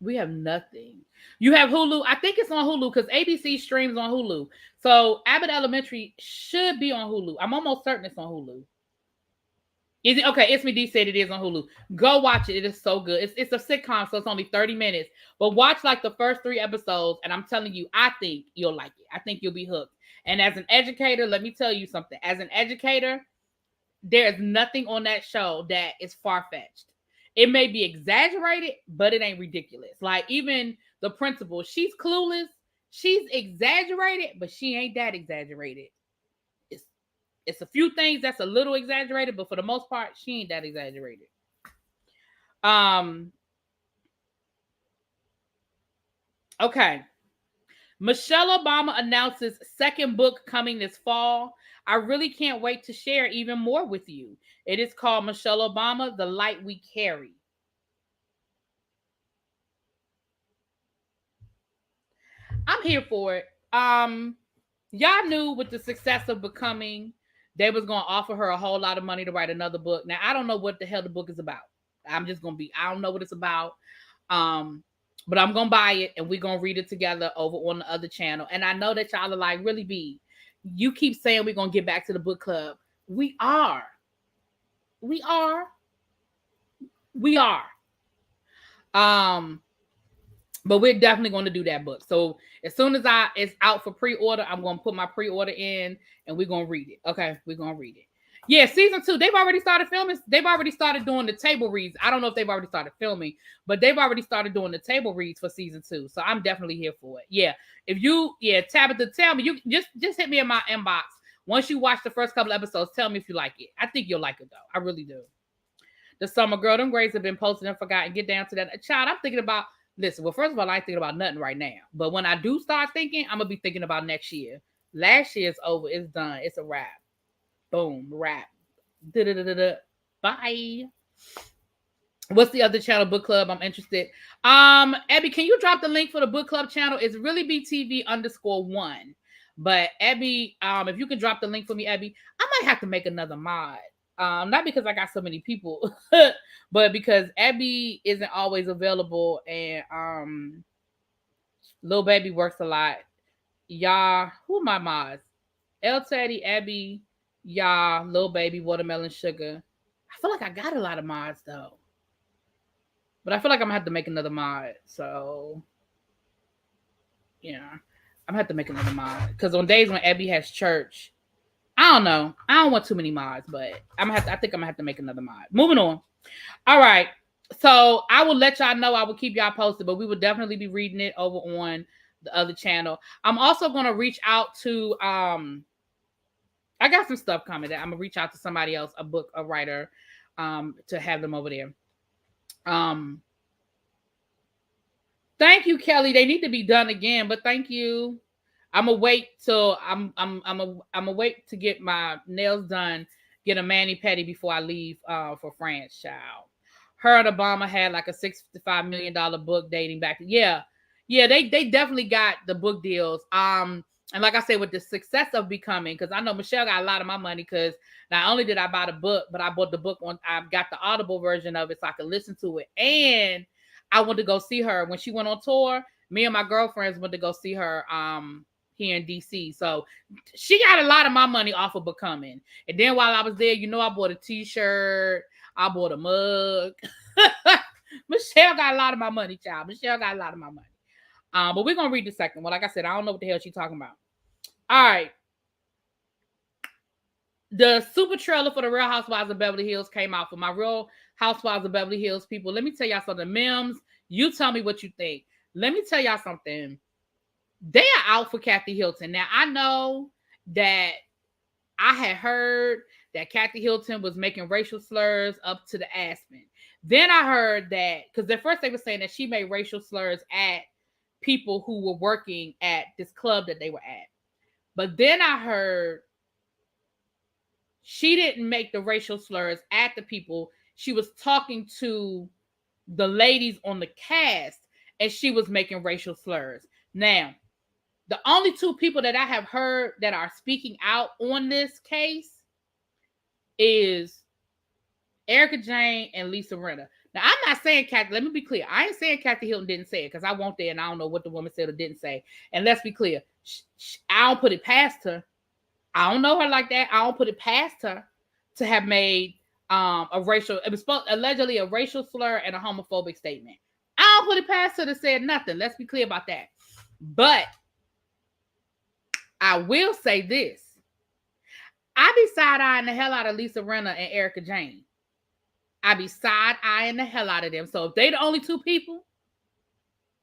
A: We have nothing. You have Hulu. I think it's on Hulu because ABC streams on Hulu. So Abbott Elementary should be on Hulu. I'm almost certain it's on Hulu. Is it okay? It's Me D said it is on Hulu. Go watch it. It is so good. It's a sitcom, so it's only 30 minutes. But watch like the first 3 episodes, and I'm telling you, I think you'll like it. I think you'll be hooked. And as an educator, let me tell you something. As an educator, there's nothing on that show that is far-fetched. It may be exaggerated, but it ain't ridiculous. Like even the principal, she's clueless. She's exaggerated, but she ain't that exaggerated. It's a few things that's a little exaggerated, but for the most part, she ain't that exaggerated. Um, okay. Michelle Obama announces second book coming this fall. I really can't wait to share even more with you. It is called Michelle Obama, The Light We Carry. I'm here for it. Y'all knew with the success of Becoming, they was gonna offer her a whole lot of money to write another book. Now I don't know what the hell the book is about. I don't know what it's about. Um, but I'm gonna buy it and we're gonna read it together over on the other channel. And I know that y'all are like, really be. You keep saying we're gonna get back to the book club. We are. We are. We are. Um, but we're definitely going to do that book. So as soon as it's out for pre-order, I'm going to put my pre-order in and we're going to read it. Okay, we're going to read it. Yeah, season 2, they've already started filming. They've already started doing the table reads. I don't know if they've already started filming, but they've already started doing the table reads for season 2. So I'm definitely here for it. Yeah, if you, Tabitha, tell me. You just hit me in my inbox once you watch the first couple episodes. Tell me if you like it. I think you'll like it though. I really do. The summer girl, them grades have been posted and forgotten. Get down to that. Child, I'm thinking about. Listen, well, first of all, I ain't thinking about nothing right now. But when I do start thinking, I'm going to be thinking about next year. Last year's over. It's done. It's a wrap. Boom. Wrap. Da-da-da-da-da. Bye. What's the other channel? Book Club. I'm interested. Abby, can you drop the link for the book club channel? It's ReallyBTV_1. But Abby, if you can drop the link for me, Abby, I might have to make another mod. Not because I got so many people, but because Abby isn't always available and Lil Baby works a lot. Y'all, who are my mods? El Teddy, Abby, y'all, Lil Baby, Watermelon Sugar. I feel like I got a lot of mods though. But I feel like I'm gonna have to make another mod. So yeah. I'm gonna have to make another mod. Because on days when Abby has church, I don't know. I don't want too many mods, but I think I'm gonna have to make another mod. Moving on. All right. So I will let y'all know. I will keep y'all posted, but we will definitely be reading it over on the other channel. I'm also gonna reach out to I got some stuff coming that I'm gonna reach out to somebody else, a writer, to have them over there. Thank you, Kelly. They need to be done again, but thank you. I'm gonna wait till I'm gonna wait to get my nails done, get a mani pedi before I leave for France, child. Her and Obama had like a $65 million book dating back. Yeah, they definitely got the book deals. And like I said, with the success of Becoming, because I know Michelle got a lot of my money because not only did I buy the book, but I bought the book I got the Audible version of it so I could listen to it. And I went to go see her when she went on tour. Me and my girlfriends went to go see her here in DC. So she got a lot of my money off of Becoming. And then while I was there, I bought a t-shirt, I bought a mug. Michelle got a lot of my money, child. Michelle got a lot of my money. But we're gonna read the second one. Like I said, I don't know what the hell she's talking about. All right. The super trailer for the Real Housewives of Beverly Hills came out. For my Real Housewives of Beverly Hills people, let me tell y'all something. Mims, you tell me what you think. Let me tell y'all something. They are out for Kathy Hilton. Now, I know that I had heard that Kathy Hilton was making racial slurs up to the Aspen. Then I heard that, because at first they were saying that she made racial slurs at people who were working at this club that they were at. But then I heard she didn't make the racial slurs at the people. She was talking to the ladies on the cast and she was making racial slurs. Now, the only two people that I have heard that are speaking out on this case is Erica Jane and Lisa Rinna. Now, I'm not saying Kathy, let me be clear. I ain't saying Kathy Hilton didn't say it because I won't there and I don't know what the woman said or didn't say. And let's be clear, I don't put it past her. I don't know her like that. I don't put it past her to have made it was allegedly a racial slur and a homophobic statement. I don't put it past her to say nothing. Let's be clear about that. But I will say this. I be side-eyeing the hell out of Lisa Rinna and Erica Jane. I be side-eyeing the hell out of them. So if they the only two people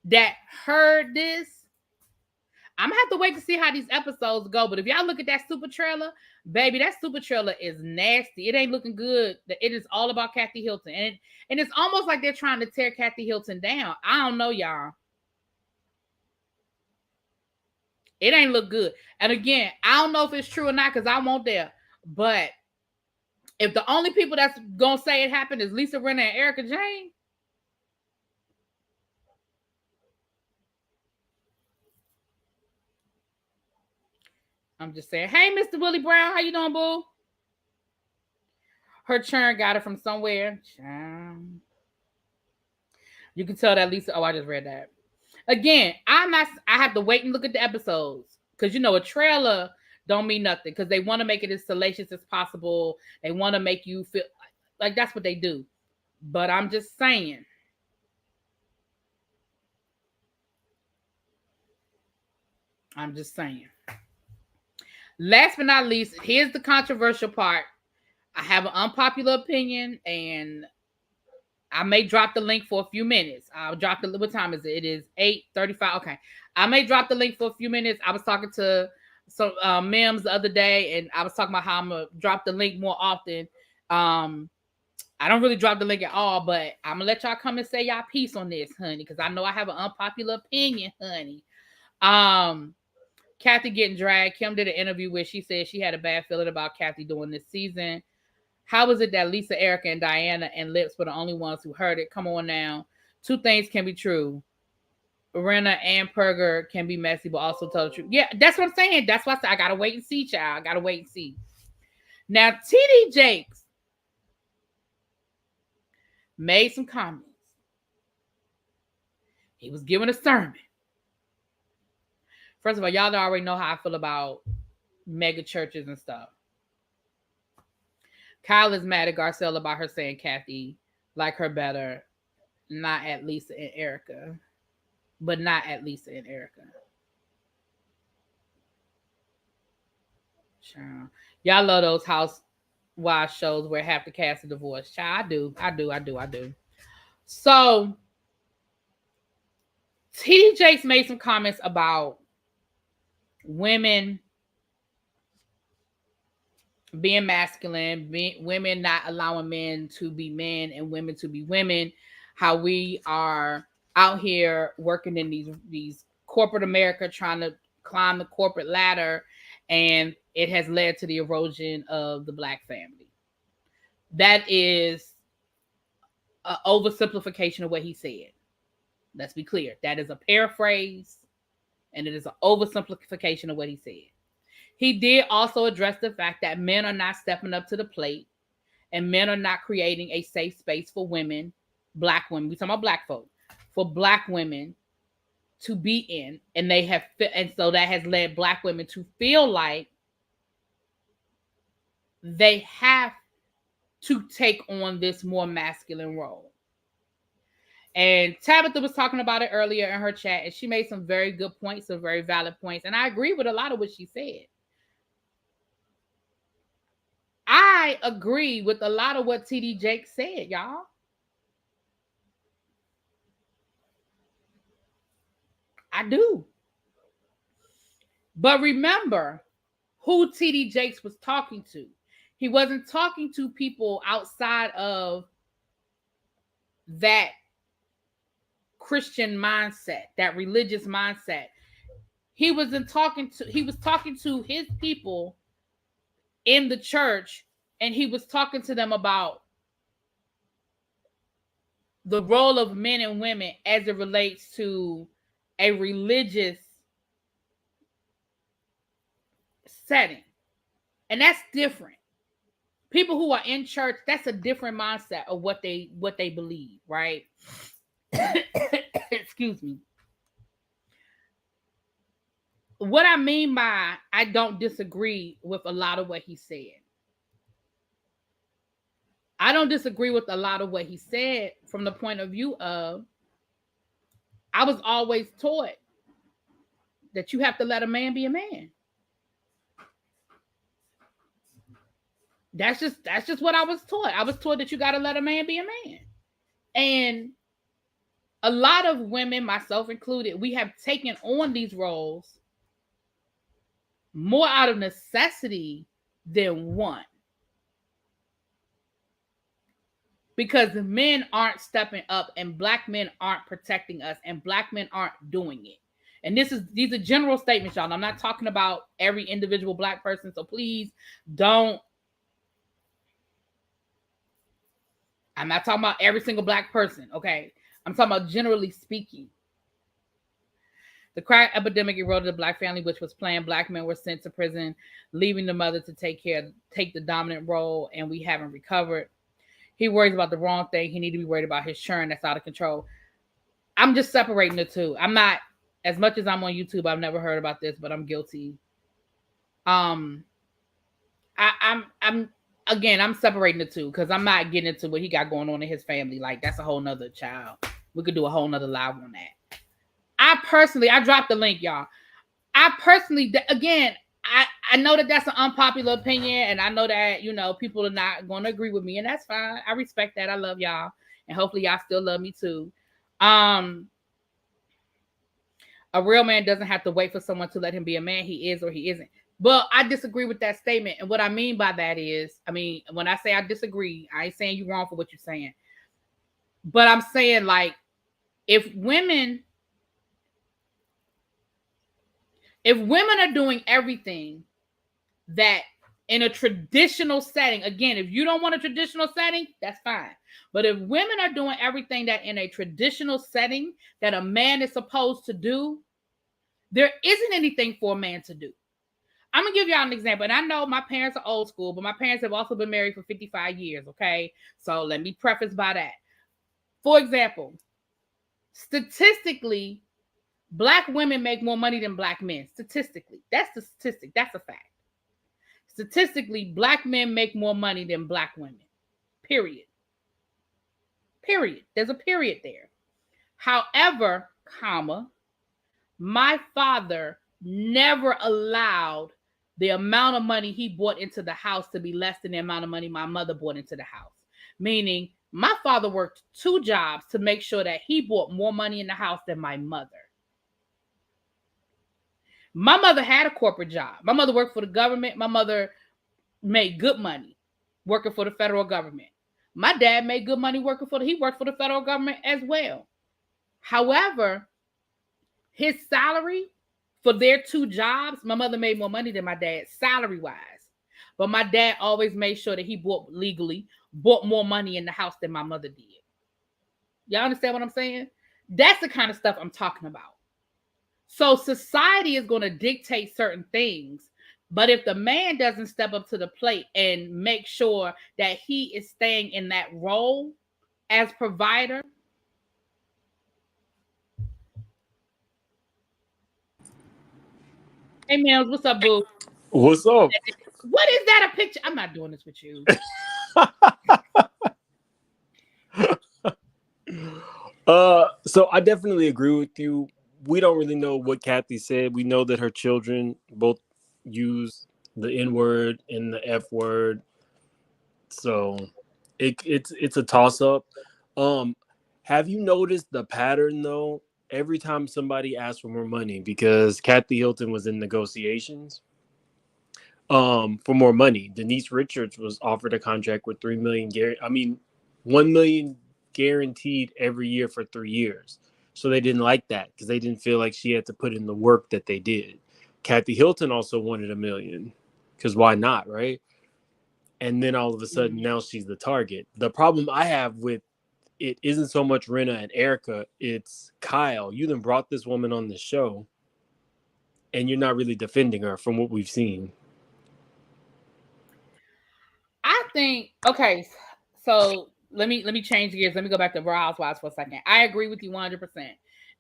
A: that heard this, I'm gonna have to wait to see how these episodes go. But if y'all look at that super trailer, baby, that super trailer is nasty. It ain't looking good. It is all about Kathy Hilton, and it's almost like they're trying to tear Kathy Hilton down. I don't know, y'all. It ain't look good. And again, I don't know if it's true or not because I won't there. But if the only people that's gonna say it happened is Lisa Rinna and Erica Jane, I'm just saying, hey, Mr. Willie Brown, how you doing, boo? Her churn got it from somewhere. You can tell that Lisa. Oh, I just read that. Again, I'm not. I have to wait and look at the episodes because a trailer don't mean nothing because they want to make it as salacious as possible. They want to make you feel like that's what they do. But I'm just saying. I'm just saying. Last but not least, here's the controversial part. I have an unpopular opinion, and I may drop the link for a few minutes. I'll drop the. What time is it? It is 8:35. Okay, I may drop the link for a few minutes. I was talking to some memes the other day, and I was talking about how I'm gonna drop the link more often. I don't really drop the link at all, but I'm gonna let y'all come and say y'all piece on this, honey, because I know I have an unpopular opinion, honey. Kathy getting dragged. Kim did an interview where she said she had a bad feeling about Kathy doing this season. How is it that Lisa, Erica, and Diana and Lips were the only ones who heard it? Come on now. Two things can be true. Renna and Perger can be messy, but also tell the truth. Yeah, that's what I'm saying. That's why I said I gotta wait and see, child. I gotta wait and see. Now, TD Jakes made some comments. He was giving a sermon. First of all, y'all already know how I feel about mega churches and stuff. Kyle is mad at Garcelle about her saying Kathy like her better, not at Lisa and Erica. But not at Lisa and Erica. Child. Y'all love those housewives shows where half the cast are divorced. Child, I do. So, TD Jakes made some comments about women being masculine, women not allowing men to be men and women to be women, how we are out here working in these corporate America trying to climb the corporate ladder, and it has led to the erosion of the Black family. That is an oversimplification of what he said. Let's be clear. That is a paraphrase, and it is an oversimplification of what he said. He did also address the fact that men are not stepping up to the plate, and men are not creating a safe space for women, Black women. We're talking about Black folk, for Black women to be in, and so that has led Black women to feel like they have to take on this more masculine role. And Tabitha was talking about it earlier in her chat, and she made some very good points, some very valid points, and I agree with a lot of what she said. I agree with a lot of what TD Jakes said, y'all. I do. But remember who TD Jakes was talking to. He wasn't talking to people outside of that Christian mindset, that religious mindset. He was talking to his people in the church, and he was talking to them about the role of men and women as it relates to a religious setting. And that's different. People who are in church, that's a different mindset of what they believe, right? Excuse me. What I mean by I don't disagree with a lot of what he said. I don't disagree with a lot of what he said from the point of view of I was always taught that you have to let a man be a man. That's just what I was taught. I was taught that you got to let a man be a man. And a lot of women, myself included, we have taken on these roles more out of necessity than want. Because men aren't stepping up and black men aren't protecting us and black men aren't doing it. And these are general statements, y'all. I'm not talking about every individual black person, so please don't. I'm not talking about every single black person, okay? I'm talking about generally speaking. The crack epidemic eroded the black family, which was planned. Black men were sent to prison, leaving the mother to take the dominant role, and we haven't recovered. He worries about the wrong thing. He need to be worried about his churn that's out of control. I'm just separating the two. I'm not, as much as I'm on YouTube, I've never heard about this, but I'm guilty. I'm separating the two because I'm not getting into what he got going on in his family. Like, that's a whole nother child. We could do a whole nother live on that. I dropped the link, y'all. I know that that's an unpopular opinion, and I know that, people are not going to agree with me, and that's fine. I respect that. I love y'all, and hopefully y'all still love me too. A real man doesn't have to wait for someone to let him be a man. He is or he isn't. But I disagree with that statement, and what I mean by that is, when I say I disagree, I ain't saying you're wrong for what you're saying, but I'm saying, like, if women are doing everything that in a traditional setting, again, if you don't want a traditional setting, that's fine. But if women are doing everything that in a traditional setting that a man is supposed to do, there isn't anything for a man to do. I'm going to give y'all an example. And I know my parents are old school, but my parents have also been married for 55 years, okay? So let me preface by that. For example, statistically, Black women make more money than black men. Statistically. That's the statistic. That's a fact. Statistically, Black men make more money than Black women. Period. Period. There's a period there. However, my father never allowed the amount of money he brought into the house to be less than the amount of money my mother brought into the house. Meaning, my father worked 2 jobs to make sure that he brought more money in the house than my mother. My mother had a corporate job. My mother worked for the government. My mother made good money working for the federal government. My dad made good money he worked for the federal government as well. However, his salary for their 2 jobs, my mother made more money than my dad salary-wise. But my dad always made sure that he bought more money in the house than my mother did. Y'all understand what I'm saying? That's the kind of stuff I'm talking about. So society is going to dictate certain things. But if the man doesn't step up to the plate and make sure that he is staying in that role as provider. Hey, Mills, what's up, boo?
C: What's up?
A: What is that a picture? I'm not doing this with you.
C: So I definitely agree with you. We don't really know what Kathy said. We know that her children both use the N word and the F word. So it's a toss up. Have you noticed the pattern though? Every time somebody asks for more money, because Kathy Hilton was in negotiations for more money. Denise Richards was offered a contract with $1 million guaranteed every year for 3 years. So they didn't like that because they didn't feel like she had to put in the work that they did. Kathy Hilton also wanted $1 million because why not, right? And then all of a sudden now she's the target. The problem I have with it isn't so much Rena and Erica, it's Kyle. You then brought this woman on the show and you're not really defending her from what we've seen.
A: I think, okay, so let me change gears. Let me go back to Real Housewives for a second. I agree with you 100%.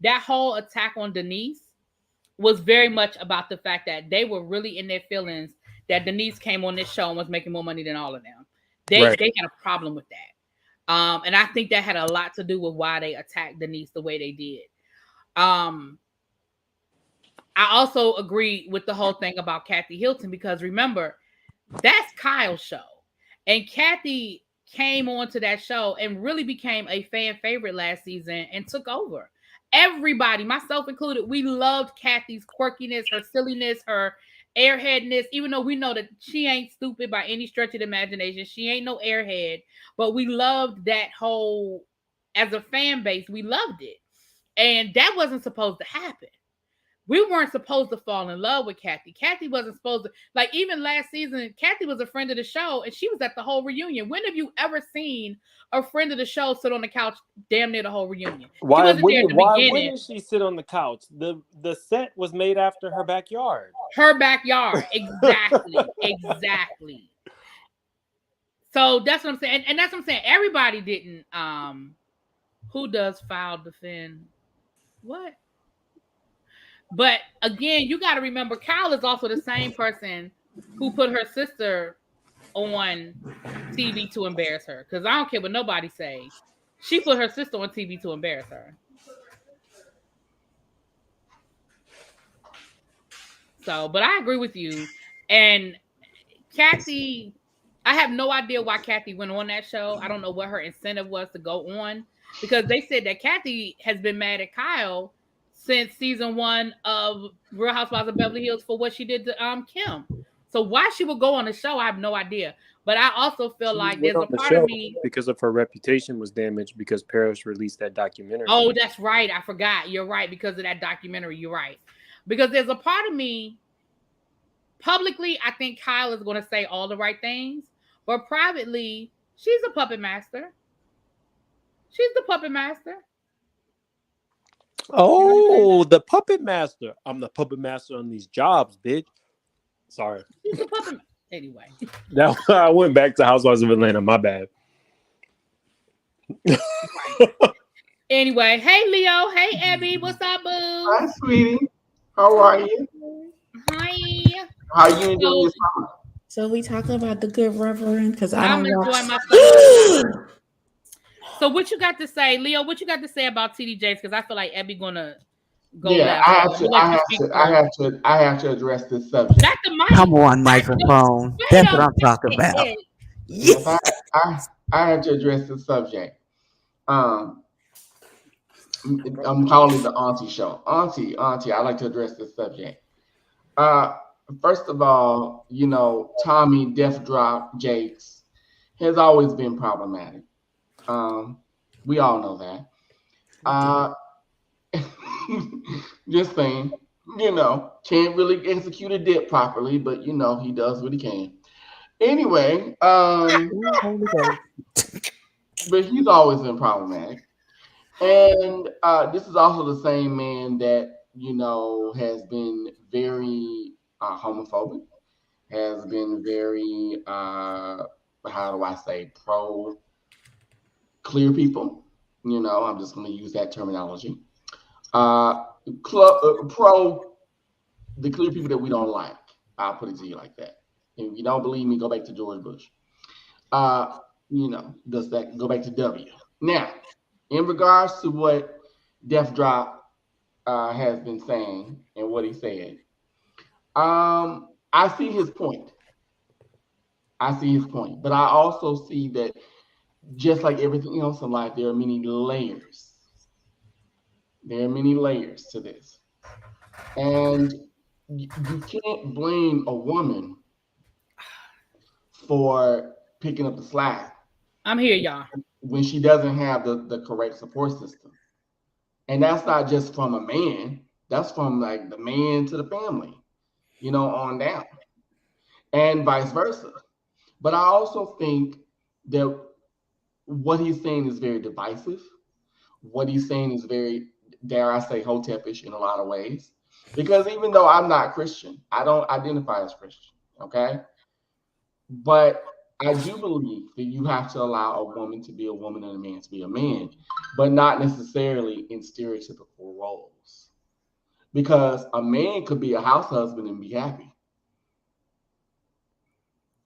A: That whole attack on Denise was very much about the fact that they were really in their feelings that Denise came on this show and was making more money than all of them. They had a problem with that. And I think that had a lot to do with why they attacked Denise the way they did. I also agree with the whole thing about Kathy Hilton because remember, that's Kyle's show. And Kathy came onto that show and really became a fan favorite last season and took over. Everybody, myself included, we loved Kathy's quirkiness, her silliness, her airheadness, even though we know that she ain't stupid by any stretch of the imagination. She ain't no airhead, but we loved that whole, as a fan base, we loved it. And that wasn't supposed to happen. We weren't supposed to fall in love with Kathy. Kathy wasn't supposed to, like, even last season, Kathy was a friend of the show and she was at the whole reunion. When have you ever seen a friend of the show sit on the couch damn near the whole reunion?
C: Why
A: She wasn't there at the
C: why
A: beginning.
C: wouldn't she sit on the couch? The set was made after her backyard.
A: Her backyard. Exactly. Exactly. So that's what I'm saying. And that's what I'm saying. Everybody didn't who does foul defend what? But again, you got to remember, Kyle is also the same person who put her sister on TV to embarrass her. Because I don't care what nobody say. She put her sister on TV to embarrass her. So, but I agree with you. And Kathy, I have no idea why Kathy went on that show. I don't know what her incentive was to go on. Because they said that Kathy has been mad at Kyle since season 1 of Real Housewives of Beverly Hills for what she did to Kim. So why she would go on the show, I have no idea. But I also feel like there's a part of me
C: because of her reputation was damaged because Paris released that documentary.
A: Oh, that's right. I forgot. You're right, because of that documentary. You're right. Because there's a part of me, publicly, I think Kyle is going to say all the right things, but privately, she's a puppet master. She's the puppet master.
C: Oh, the puppet master. I'm the puppet master on these jobs, bitch. Sorry.
A: She's the puppet master. Anyway.
C: Now I went back to Housewives of Atlanta. My bad.
A: Anyway, hey Leo, hey Abby, what's up, boo?
D: Hi, sweetie. How are you?
A: Hi.
D: How you enjoying your summer?
B: So we talking about the good Reverend because
A: I'm
B: don't
A: enjoying
B: watch.
A: myself. So what you got to say, Leo? What you got to say about TD Jakes? Because I feel like Abby gonna go.
D: Yeah, I have to address this subject.
A: Not the mic.
E: Come on, microphone. That's what I'm talking about.
D: Yes, I have to address this subject. I'm calling it the Auntie Show. Auntie, I like to address this subject. First of all, you know, Tommy Death Drop Jakes has always been problematic. We all know that. Just saying, you know, can't really execute a dip properly, but you know, he does what he can. Anyway, but he's always been problematic. And this is also the same man that, you know, has been very homophobic, has been very, how do I say, pro clear people. You know, I'm just going to use that terminology. Pro the clear people that we don't like. I'll put it to you like that. And if you don't believe me, go back to George Bush. You know, does that go back to W? Now, in regards to what Death Drop has been saying and what he said, I see his point. But I also see that just like everything else in life, there are many layers. There are many layers to this. And you can't blame a woman for picking up the slack.
A: I'm here, y'all.
D: When she doesn't have the correct support system. And that's not just from a man. That's from like the man to the family, you know, on down. And vice versa. But I also think that what he's saying is very divisive. What he's saying is very, dare I say, hotepish in a lot of ways. Because even though I'm not Christian, I don't identify as Christian, okay? But I do believe that you have to allow a woman to be a woman and a man to be a man, but not necessarily in stereotypical roles. Because a man could be a house husband and be happy.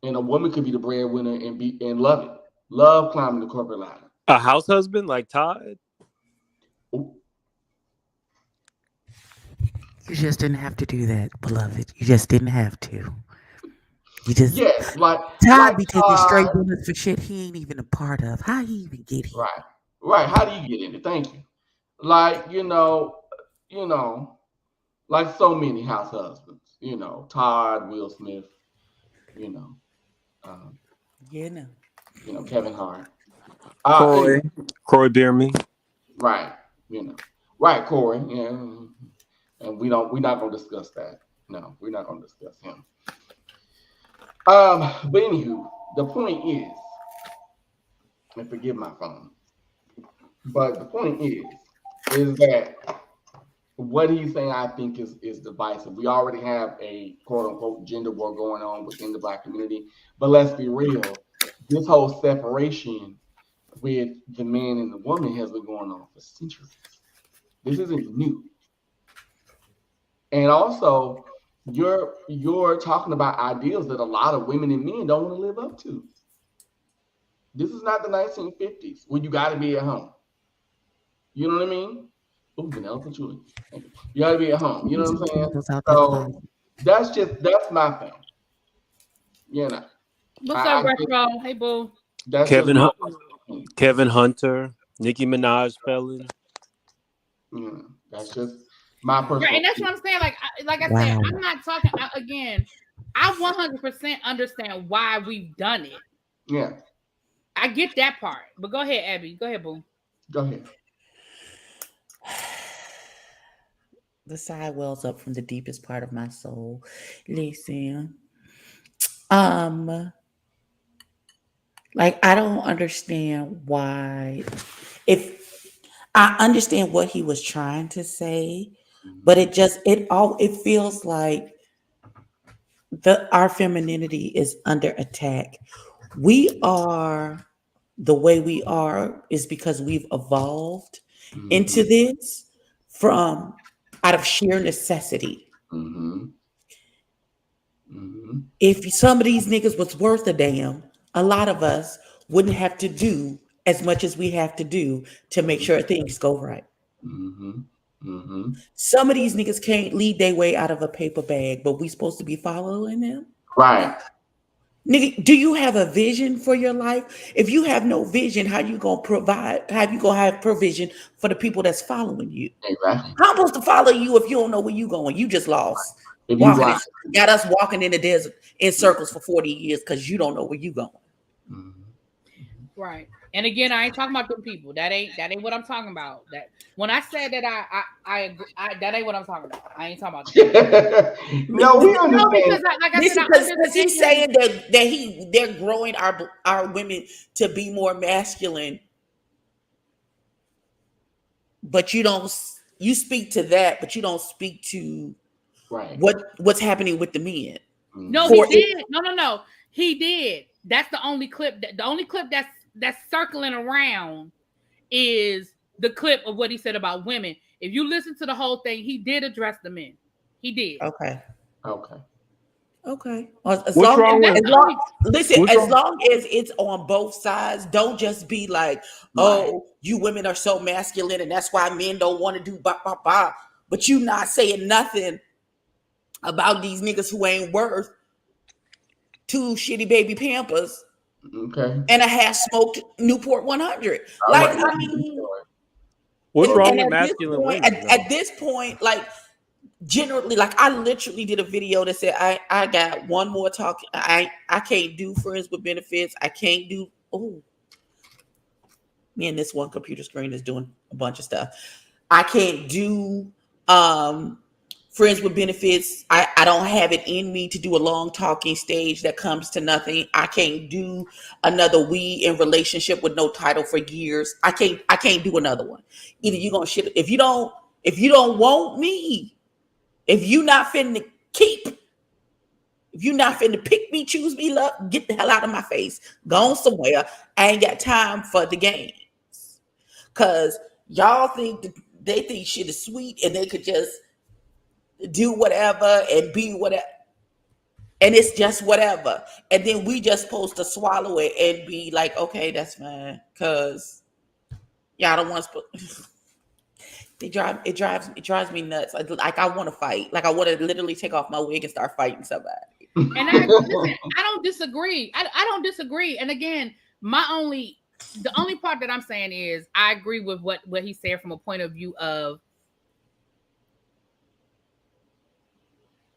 D: And a woman could be the breadwinner and love it. Love climbing the corporate ladder.
C: A house husband like Todd?
D: Ooh.
E: You just didn't have to do that, beloved. You just didn't have to. You just
D: like
E: Todd be taking straight bullets for shit he ain't even a part of. How he even get here?
D: Right. How do you get in it? Thank you. Like, you know, like so many house husbands. Todd, Will Smith, you know, um,
E: Yeah, no.
D: Kevin Hart.
C: Croy,
D: Anyway,
C: Croy Bierman.
D: right, right, Corey, yeah, and we're not gonna discuss that. No, we're not gonna discuss him. But anywho, the point and forgive my phone, but the point is that what he's saying, I think, is divisive. We already have a quote unquote gender war going on within the Black community, but let's be real, this whole separation with the man and the woman has been going on for centuries. This isn't new. And also, you're talking about ideals that a lot of women and men don't want to live up to. This is not the 1950s where you got to be at home. You know what I mean? Oh, vanilla patchouli. You got to be at home. You know what I'm saying? So that's my thing.
A: What's up, Retro? Hey, boo.
D: That's
C: Kevin Hunter, Nicki Minaj felon.
D: That's just my personal.
A: Right, and that's what I'm saying. Like I said, I'm not talking again. I 100% understand why we've done it.
D: Yeah,
A: I get that part. But go ahead, Abby. Go ahead, boo.
D: Go ahead.
E: The sigh wells up from the deepest part of my soul. Listen, like I don't understand why. If I understand what he was trying to say, but it feels like our femininity is under attack. We are the way we are is because we've evolved into this from out of sheer necessity. If some of these niggas was worth a damn, a lot of us wouldn't have to do as much as we have to do to make sure things go right. Some of these niggas can't lead their way out of a paper bag, but we supposed to be following them.
D: Right.
E: Nigga, do you have a vision for your life? If you have no vision, how you gonna provide? How you gonna have provision for the people that's following you?
D: Exactly.
E: How am I supposed to follow you if you don't know where you going? You just lost.
D: If you
E: got us walking in the desert in circles for 40 years because you don't know where you going.
A: Right. And again, I ain't talking about them people. That ain't what I'm talking about. That when I said that I that ain't what I'm talking about. I ain't talking about that.
D: No, we understand.
A: No, because like I said,
E: because he's saying that they're growing our women to be more masculine. But you speak to that, but you don't speak to what's happening with the men.
A: No, he did. No. He did. That's the only clip. The only clip that's circling around is the clip of what he said about women. If you listen to the whole thing, he did address the men. He did.
E: Okay.
C: What's wrong with
E: as long as it's on both sides, don't just be like, oh, you women are so masculine and that's why men don't want to do ba ba ba. But you not saying nothing about these niggas who ain't worth 2 shitty baby Pampers and a half smoked Newport 100. Like, I mean,
C: what's wrong with masculine women?
E: At this point, like, generally, like, I literally did a video that said I got one more talk. I can't do friends with benefits. I can't do me and this one computer screen is doing a bunch of stuff. I can't do friends with benefits. I don't have it in me to do a long talking stage that comes to nothing. I can't do another we in relationship with no title for years. I can't do another one. Either you gonna shit if you don't want me, if you not finna keep, if you not finna pick me, choose me, love, get the hell out of my face. Go on somewhere. I ain't got time for the games. Cause y'all think they think shit is sweet and they could just do whatever and be whatever. And it's just whatever. And then we just supposed to swallow it and be like, okay, that's fine. Cause y'all don't want to it drives me nuts. Like I want to fight. Like I want to literally take off my wig and start fighting somebody.
A: And I don't disagree. I don't disagree. And again, the only part that I'm saying is I agree with what he said from a point of view of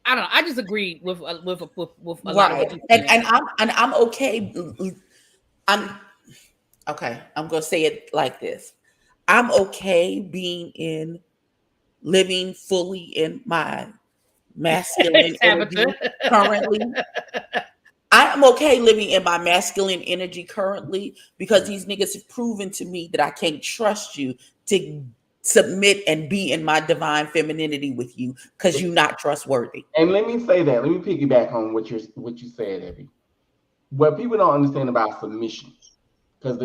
A: I don't know. I just agree with a lot of
E: Right.
A: what you
E: And
A: said.
E: I'm okay. I'm okay. I'm gonna say it like this. I'm okay living fully in my masculine energy
A: Tabitha.
E: currently. I'm okay living in my masculine energy currently because these niggas have proven to me that I can't trust you to submit and be in my divine femininity with you because you're not trustworthy.
D: And let me say that. Let me piggyback on what you said, Abby. What people don't understand about submission, because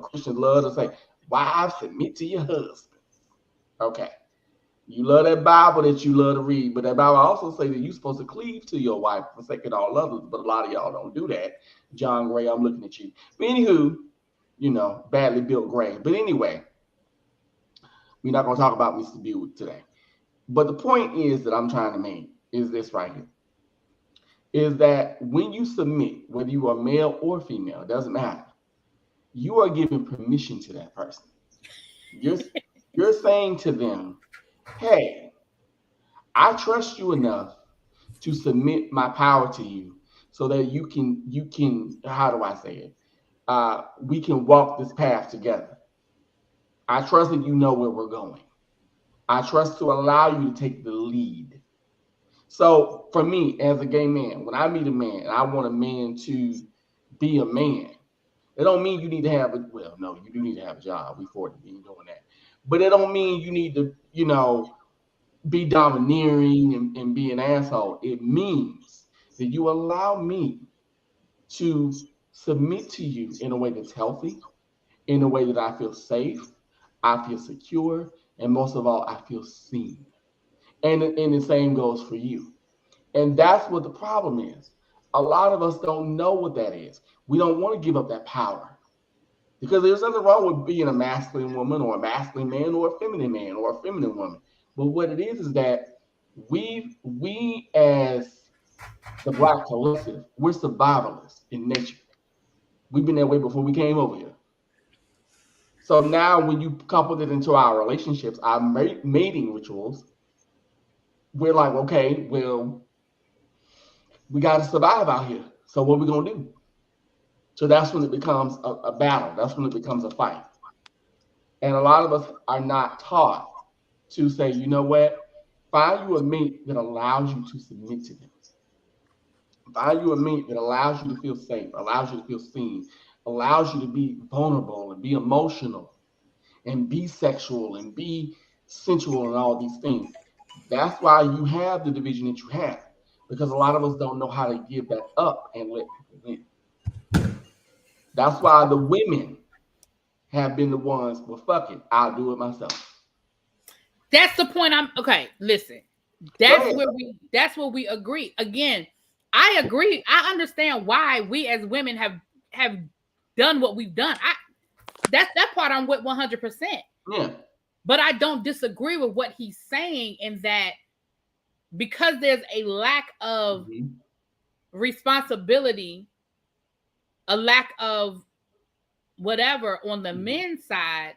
D: Christians love to say, "Wives, submit to your husbands." Okay, you love that Bible that you love to read, but that Bible also say that you're supposed to cleave to your wife, forsaking all others. But a lot of y'all don't do that. John Gray, I'm looking at you. But anywho, badly built Gray. But anyway, we're not gonna talk about Mr. Buick today. But the point is that I'm trying to make is this right here. Is that when you submit, whether you are male or female, it doesn't matter. You are giving permission to that person. You're saying to them, "Hey, I trust you enough to submit my power to you, so that you can. How do I say it? We can walk this path together. I trust that you know where we're going. I trust to allow you to take the lead." So for me, as a gay man, when I meet a man and I want a man to be a man, it don't mean you need to have a, well, no, you do need to have a job. We 40, we ain't doing that. But it don't mean you need to, be domineering and be an asshole. It means that you allow me to submit to you in a way that's healthy, in a way that I feel safe, I feel secure, and most of all, I feel seen. And the same goes for you. And that's what the problem is. A lot of us don't know what that is. We don't want to give up that power because there's nothing wrong with being a masculine woman or a masculine man or a feminine man or a feminine woman. But what it is that we as the Black collective, we're survivalists in nature. We've been that way before we came over here. So now when you couple it into our relationships, our mating rituals, we're like, okay, well, we got to survive out here. So what are we going to do? So that's when it becomes a battle. That's when it becomes a fight. And a lot of us are not taught to say, you know what? Find you a mate that allows you to submit to them. Find you a mate that allows you to feel safe, allows you to feel seen, allows you to be vulnerable and be emotional and be sexual and be sensual and all these things. That's why you have the division that you have, because a lot of us don't know how to give that up and let people win. That's why the women have been the ones, well, fuck it, I'll do it myself.
A: That's the point. Okay. Listen, that's where we agree. Again, I agree. I understand why we as women have done what we've done. That part I'm with 100%.
D: Yeah.
A: But I don't disagree with what he's saying in that because there's a lack of responsibility, a lack of whatever on the men's side,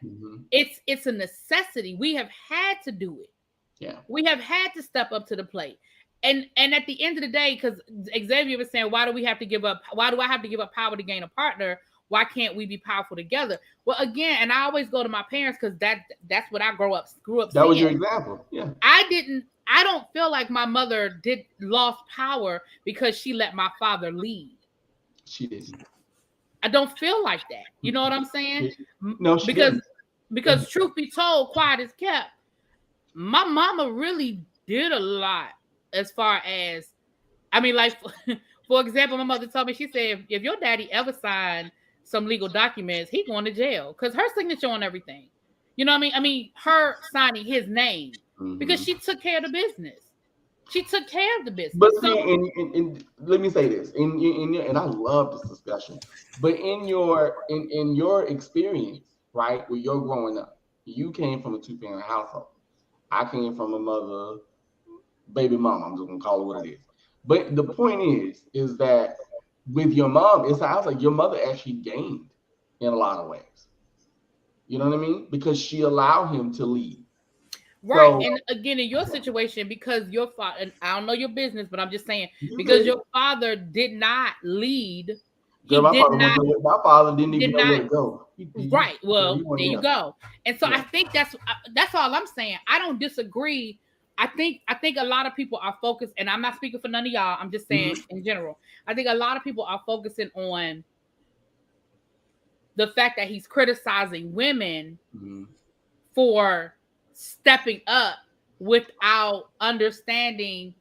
A: it's a necessity. We have had to do it.
D: Yeah.
A: We have had to step up to the plate. And at the end of the day, because Xavier was saying, why do I have to give up power to gain a partner? Why can't we be powerful together? Well, again, and I always go to my parents because that's what I grew up
D: That
A: seeing.
D: was your example. Yeah.
A: I don't feel like my mother lost power because she let my father lead.
D: She didn't.
A: I don't feel like that. You know what I'm saying?
D: No, she didn't.
A: Because truth be told, quiet is kept. My mama really did a lot as far as, I mean, like, for example, my mother told me, she said, if your daddy ever signed some legal documents, he going to jail because her signature on everything. You know what I mean? I mean, her signing his name because she took care of the business. She took care of the business.
D: But see, and let me say this, and I love this discussion. But in your experience, right, where you're growing up, you came from a 2-parent household. I came from a mother, baby mama. I'm just gonna call it what it is. But the point is that with your mom, it sounds like your mother actually gained in a lot of ways. You know what I mean? Because she allowed him to lead.
A: Right.
D: So,
A: And again, in your situation, because your father, and I don't know your business, but I'm just saying,
D: you
A: because
D: good.
A: your father did not lead,
D: Girl,
A: he
D: my
A: did
D: father,
A: not,
D: my father didn't
A: he
D: even
A: did
D: know where
A: not,
D: to go.
A: right.
D: He
A: Well, there
D: wasn't
A: you
D: there.
A: go. And so I
D: Yeah.
A: think that's all I'm saying. I don't disagree. I think a lot of people are focused, and I'm not speaking for none of y'all. I'm just saying in general. I think a lot of people are focusing on the fact that he's criticizing women
D: Mm-hmm.
A: for stepping up without understanding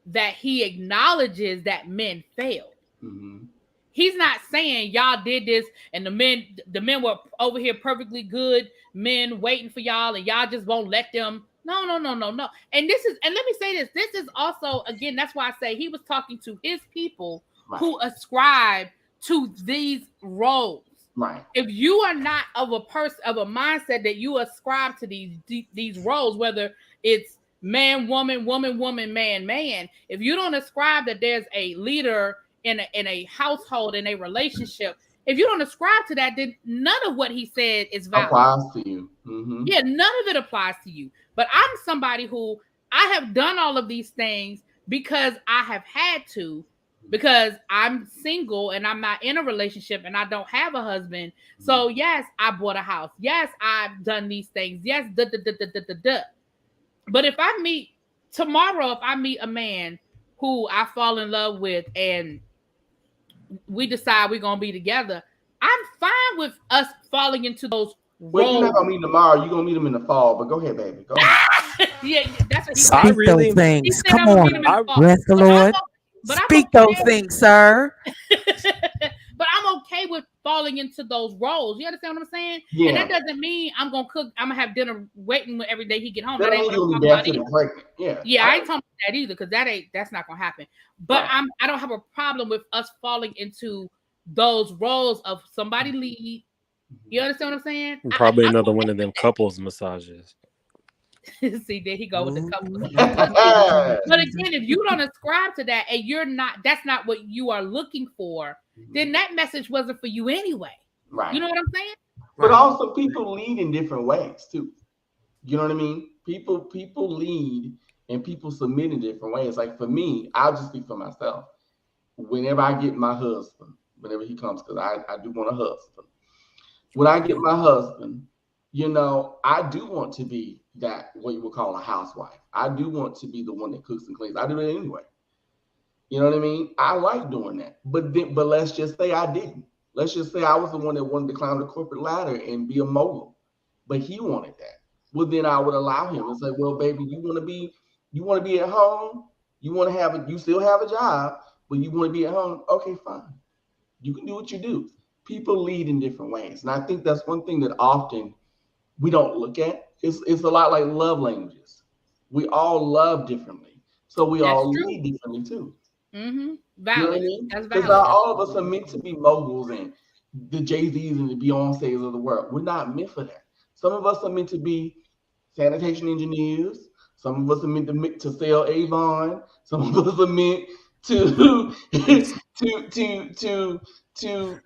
A: that he acknowledges that men failed.
D: Mm-hmm.
A: He's not saying y'all did this and the men were over here perfectly good men waiting for y'all and y'all just won't let them. No. And let me say this. This is also, again, that's why I say he was talking to his people
D: Right.
A: who ascribe to these roles.
D: Right.
A: If you are not of a mindset that you ascribe to these roles, whether it's man, woman, man, if you don't ascribe that there's a leader in a household, in a relationship, if you don't ascribe to that, then none of what he said is valid.
D: Applies to you. Mm-hmm.
A: Yeah, none of it applies to you. But I'm somebody who I have done all of these things because I have had to, because I'm single and I'm not in a relationship and I don't have a husband. So yes, I bought a house. Yes, I've done these things. Yes, But if I meet a man who I fall in love with and we decide we're gonna be together, I'm fine with us falling into those
D: Well, you're not
A: roles.
D: gonna meet him tomorrow. You're gonna meet him in the fall. But go ahead, baby. Go ahead.
A: Yeah, that's what he
C: I
A: said.
F: Speak those
C: really,
A: He
F: things.
A: said
F: Come
A: I'm gonna
F: on.
A: meet him in the fall.
F: Bless the Lord.
A: But I'm
F: Speak those things, sir.
A: But I'm okay with falling into those roles. You understand what I'm saying?
D: Yeah.
A: And that doesn't mean I'm gonna cook. I'm gonna have dinner waiting every day he get home.
D: That
A: That ain't
D: means
A: what
D: you're
A: I'm
D: gonna be
A: talking about
D: barefoot
A: either.
D: and pregnant. Yeah.
A: Yeah, I ain't talking about that either, because that's not gonna happen. But
D: Right.
A: I don't have a problem with us falling into those roles of somebody lead. You understand what I'm saying?
C: probably
A: I'm
C: another one of them couples massages.
A: See, there he go with the couple.
D: Yeah.
A: But again, if you don't ascribe to that and that's not what you are looking for, then that message wasn't for you anyway.
D: Right.
A: You know what I'm saying?
D: But also, people lead in different ways too. You know what I mean? People lead and people submit in different ways. Like for me, I'll just speak for myself. Whenever I get my husband, whenever he comes, because I do want a husband. When I get my husband, I do want to be that what you would call a housewife. I do want to be the one that cooks and cleans. I do it anyway. You know what I mean? I like doing that. But let's just say I didn't. Let's just say I was the one that wanted to climb the corporate ladder and be a mogul. But he wanted that. Well, then I would allow him and say, well, baby, you want to be at home? You still have a job, but you want to be at home? Okay, fine. You can do what you do. People lead in different ways. And I think that's one thing that often we don't look at. It's a lot like love languages. We all love differently. So we
A: That's
D: all
A: true.
D: lead differently too.
A: Mm-hmm.
D: You know
A: Valid.
D: what I mean?
A: That's
D: Because
A: valid.
D: not all of us are meant to be moguls and the Jay-Z's and the Beyoncé's of the world. We're not meant for that. Some of us are meant to be sanitation engineers. Some of us are meant to sell Avon. Some of us are meant to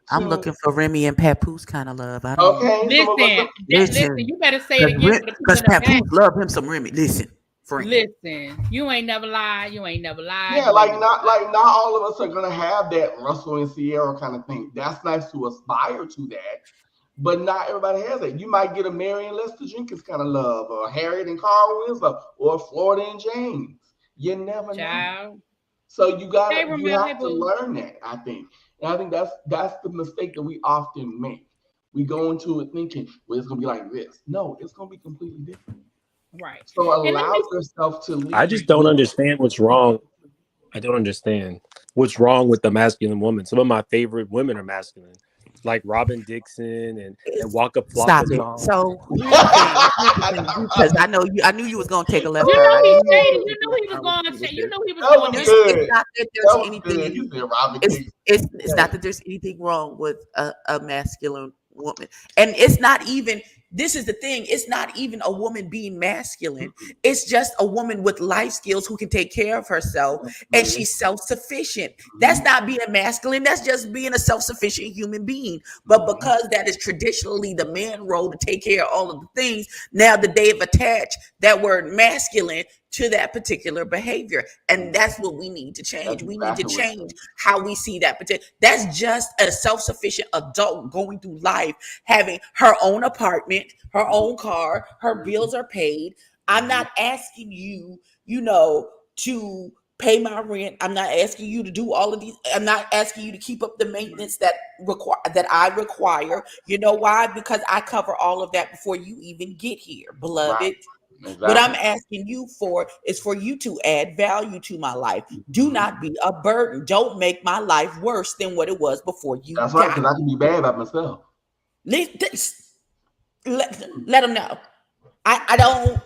F: I'm looking for Remy and Papoose kind of love. I don't.
D: okay. Some of us
A: Listen, you better say it again for the people
F: Because
A: in the back.
F: Papoose love him some Remy. Listen, friend.
A: Listen, you ain't never lied. You ain't never lied.
D: yeah, not all of us are gonna have that Russell and Sierra kind of thing. That's nice to aspire to that, but not everybody has it. You might get a Mary and Lester Jenkins kind of love, or Harriet and Carl Winslow, or Florida and James. You never know. So you have to learn that, I think. And I think that's the mistake that we often make. We go into it thinking, well, it's gonna be like this. No, it's gonna be completely different.
A: Right.
D: So allow yourself to lead.
C: I just don't understand what's wrong. I don't understand what's wrong with the masculine woman. Some of my favorite women are masculine, like Robin Dixon and Waka
F: Stop
C: Flocka.
F: it. So because I knew you was gonna take a left
A: You
F: turn.
A: know
F: I
A: he
F: knew
A: shady. You know he was going to say. You know he was going to
D: good.
F: It's not that
D: That
F: there's
D: was good.
F: anything.
D: You said Robin Dixon.
F: It's not that there's anything wrong with a masculine woman, and it's not even
E: this is the thing. It's not even a woman being masculine. It's just a woman with life skills who can take care of herself and she's self-sufficient. That's not being masculine. That's just being a self-sufficient human being. But because that is traditionally the man role to take care of all of the things, now that they have attached that word masculine to that particular behavior. And that's what we need to change. We need to change how we see that particular. That's just a self-sufficient adult going through life, having her own apartment, her own car, her bills are paid. I'm not asking you, to pay my rent. I'm not asking you to do all of these. I'm not asking you to keep up the maintenance that I require. You know why? Because I cover all of that before you even get here, beloved.
D: Right. Exactly.
E: What I'm asking you for is for you to add value to my life. Do not be a burden. Don't make my life worse than what it was before you.
D: That's right, because I can be bad about myself.
E: Let them know. I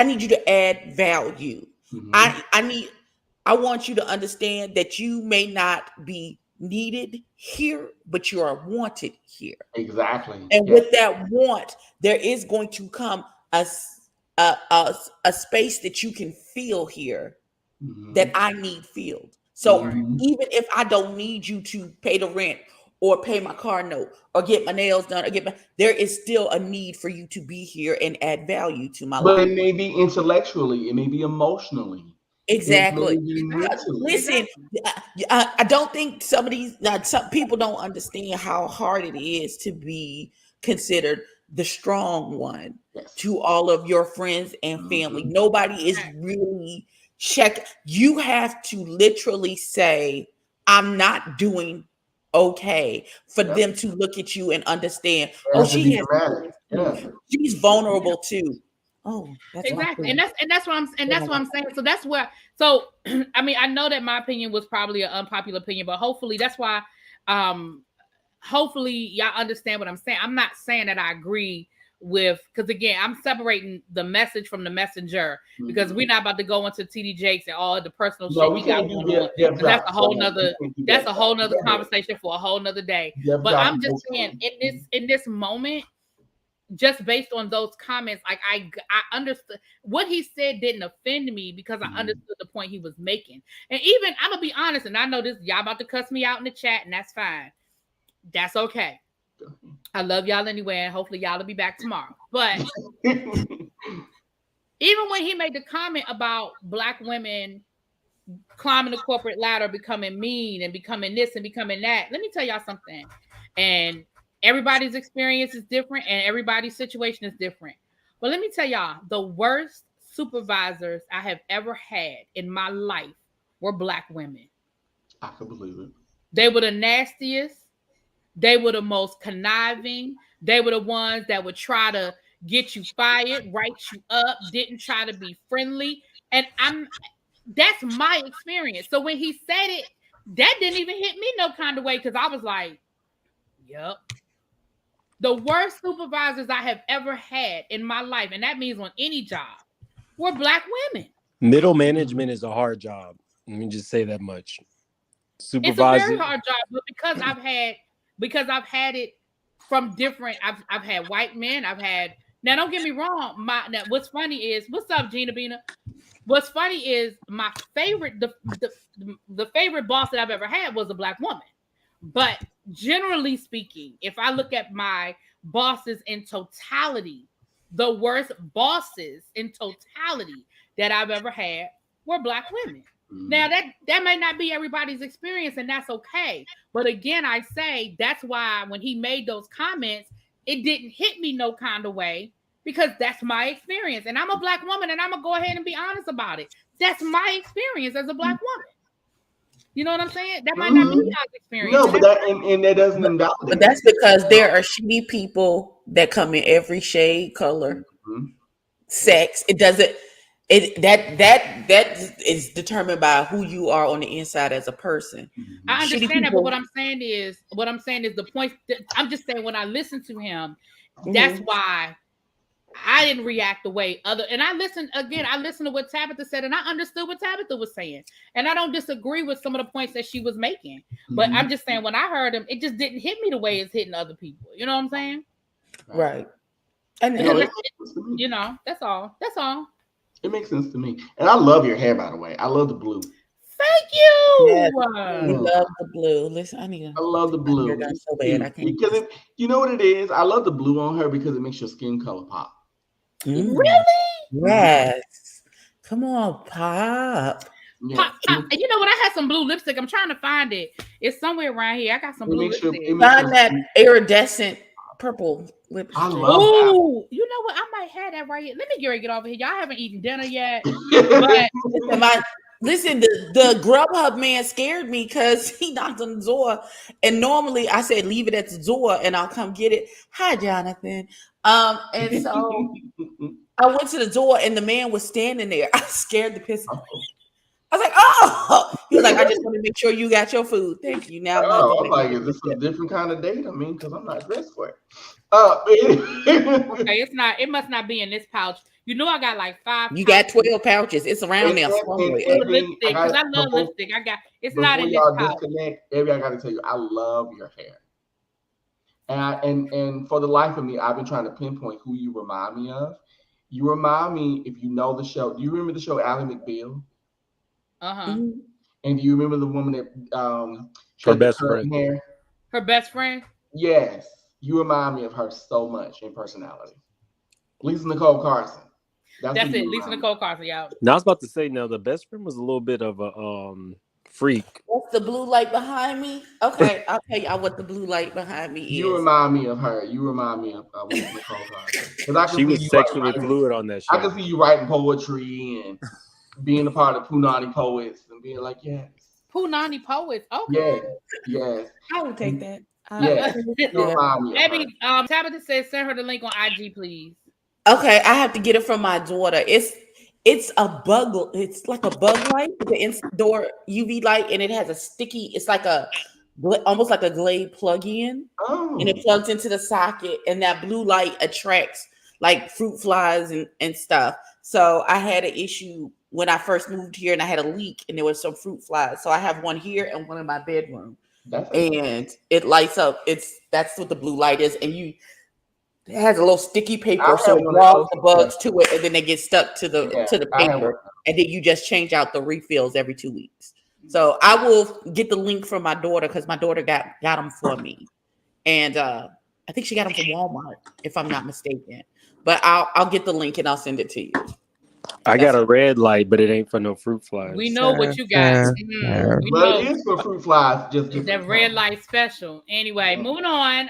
E: need you to add value. I want you to understand that you may not be needed here, but you are wanted here.
D: Exactly.
E: And with that want, there is going to come a space that you can feel here that I need filled. So even if I don't need you to pay the rent or pay my car note or get my nails done or there is still a need for you to be here and add value to my life.
D: But it may be intellectually, it may be emotionally.
E: Exactly. Listen, I don't think some people don't understand how hard it is to be considered the strong one to all of your friends and family. Nobody is really checking. You have to literally say, I'm not doing okay for them to look at you and understand. She's vulnerable too. Oh, that's
A: exactly, and that's what I'm saying. So that's where. So I mean, I know that my opinion was probably an unpopular opinion, but hopefully that's why. Hopefully y'all understand what I'm saying. I'm not saying that I agree with, because again, I'm separating the message from the messenger, because we're not about to go into TD Jakes and all the personal shit we got going on. That's a whole nother conversation for a whole nother day. But I'm just saying, in this moment, just based on those comments, like I understood what he said didn't offend me because I understood the point he was making. And even, I'm gonna be honest, and I know this, y'all about to cuss me out in the chat, and that's fine. That's okay. I love y'all anyway, and hopefully y'all will be back tomorrow. But even when he made the comment about Black women climbing the corporate ladder, becoming mean and becoming this and becoming that, let me tell y'all something. And everybody's experience is different and everybody's situation is different. But let me tell y'all, the worst supervisors I have ever had in my life were Black women.
D: I can believe it.
A: They were the nastiest. They were the most conniving. They were the ones that would try to get you fired, write you up, didn't try to be friendly. And that's my experience. So when he said it, that didn't even hit me no kind of way, because I was like, yep. The worst supervisors I have ever had in my life, and that means on any job, were Black women.
C: Middle management is a hard job. Let me just say that much.
A: It's a very hard job, but because I've had it from different. I've had white men. Now don't get me wrong. What's funny is, what's up, Gina Bina? What's funny is my favorite, the favorite boss that I've ever had was a Black woman. But generally speaking, if I look at my bosses in totality, the worst bosses in totality that I've ever had were Black women. Now that may not be everybody's experience, and that's okay. But again, I say that's why when he made those comments, it didn't hit me no kind of way, because that's my experience. And I'm a Black woman, and I'm gonna go ahead and be honest about it. That's my experience as a Black woman. You know what I'm saying? That might not be y'all's experience.
D: No, but that doesn't invalidate.
E: But that's because there are shitty people that come in every shade, color, sex. It doesn't. That is determined by who you are on the inside as a person.
A: I understand that, but what I'm saying is the point. I'm just saying, when I listen to him, that's why I didn't react the way and I listened to what Tabitha said, and I understood what Tabitha was saying, and I don't disagree with some of the points that she was making. But I'm just saying, when I heard him, it just didn't hit me the way it's hitting other people. You know what I'm saying?
E: Right. And
D: You know,
A: And
D: it makes sense to me.
A: you know, that's all. That's all.
D: It makes sense to me. And I love your hair, by the way. I love the blue.
A: Thank you.
E: yes, we love the blue. Listen, I need
D: I love the
E: to get my hair
D: blue.
E: done so bad. I can't.
D: Because you know what it is? I love the blue on her because it makes your skin color pop.
E: Mm.
A: Really?
E: Yes. Come on, Pop.
D: Yeah.
A: Pop, pop. And you know what? I had some blue lipstick. I'm trying to find it. It's somewhere around here. I got some
D: It
A: blue
D: makes your-
A: lipstick.
D: it makes
E: Find that iridescent purple lipstick.
D: I love that.
A: Oh, you know what? I might have that right here. Let me get over here. Y'all haven't eaten dinner yet. But
E: Listen, the Grubhub man scared me because he knocked on the door, and normally I said leave it at the door and I'll come get it. Hi, Jonathan. And so I went to the door and the man was standing there. I scared the piss out of me. I was like, oh, he was like, I just want to make sure you got your food. Thank you. Now
D: I'm like, is this a different kind of date? I mean, because I'm not dressed for it.
A: okay, it's not. It must not be in this pouch. You know, I got like 5.
E: You got 12 pouches. It's around there somewhere.
A: Lipstick, because I love lipstick. I got. It's not in this pouch.
D: Disconnect, Abby, I got to tell you, I love your hair. And for the life of me, I've been trying to pinpoint who you remind me of. You remind me, if you know the show. Do you remember the show Ally McBeal?
A: Mm-hmm.
D: And do you remember the woman that
C: her best friend?
D: Hair?
A: Her best friend?
D: Yes. You remind me of her so much in personality. Lisa Nicole Carson.
A: That's it. Lisa Nicole Carson, y'all.
C: Now I was about to say, now the best friend was a little bit of a freak.
E: What's the blue light behind me? Okay, I'll tell y'all what the blue light behind me is.
D: You remind me of her. You remind me of Lisa Nicole Carson.
C: She was sexually fluid on that show.
D: I can see you writing poetry and being a part of Punani Poets and being like, yes.
A: Punani Poets. Okay.
D: Yes.
E: I would take that.
D: Yes.
A: Maybe Tabitha says send her the link on IG, please.
E: Okay, I have to get it from my daughter. It's a bug. It's like a bug light, the indoor UV light, and it has a sticky. It's like almost like a Glade plug-in, and it plugs into the socket, and that blue light attracts like fruit flies and stuff. So I had an issue when I first moved here, and I had a leak, and there was some fruit flies. So I have one here and one in my bedroom, and it lights up. That's what the blue light is, and it has a little sticky paper, so it draws the bugs to it, and then they get stuck to the paper, and then you just change out the refills every 2 weeks. So I will get the link from my daughter because my daughter got them for me, and I think she got them from Walmart, if I'm not mistaken. But I'll get the link and I'll send it to you.
C: I got a red light, but it ain't for no fruit flies.
A: We know what you got.
D: Well, it is for fruit flies. Just
A: that red light special. Anyway, moving on.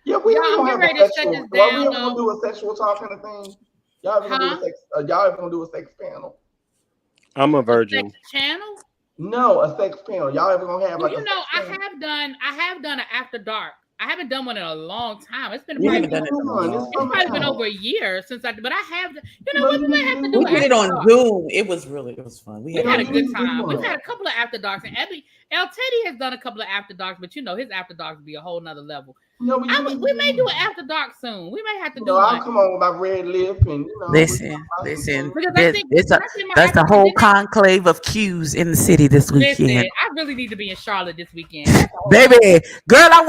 D: Yeah, we
A: I'm
D: don't
A: ready
D: have
A: to shut this
D: we ever
A: down.
D: gonna do a sexual talk kind of thing? Y'all ever gonna do a sex panel?
C: I'm a virgin.
A: Sex channel?
D: No, a sex panel. Y'all ever gonna have like?
A: You know, I have done an after dark. I haven't done one in a long time. It's been
E: probably
A: been over a year since but I have. You know what? We might have to do.
E: We did it on Zoom. It was fun. We
A: had a good time. We've had a couple of after darks, and El Teddy has done a couple of after darks, but you know his after darks be a whole nother level. No, we may do an after dark soon. We may have to do.
D: I'll come on with my red lip and
F: listen. That's the whole conclave of Q's in the city this weekend.
A: Listen, I really need to be in Charlotte this weekend,
F: baby. Girl, I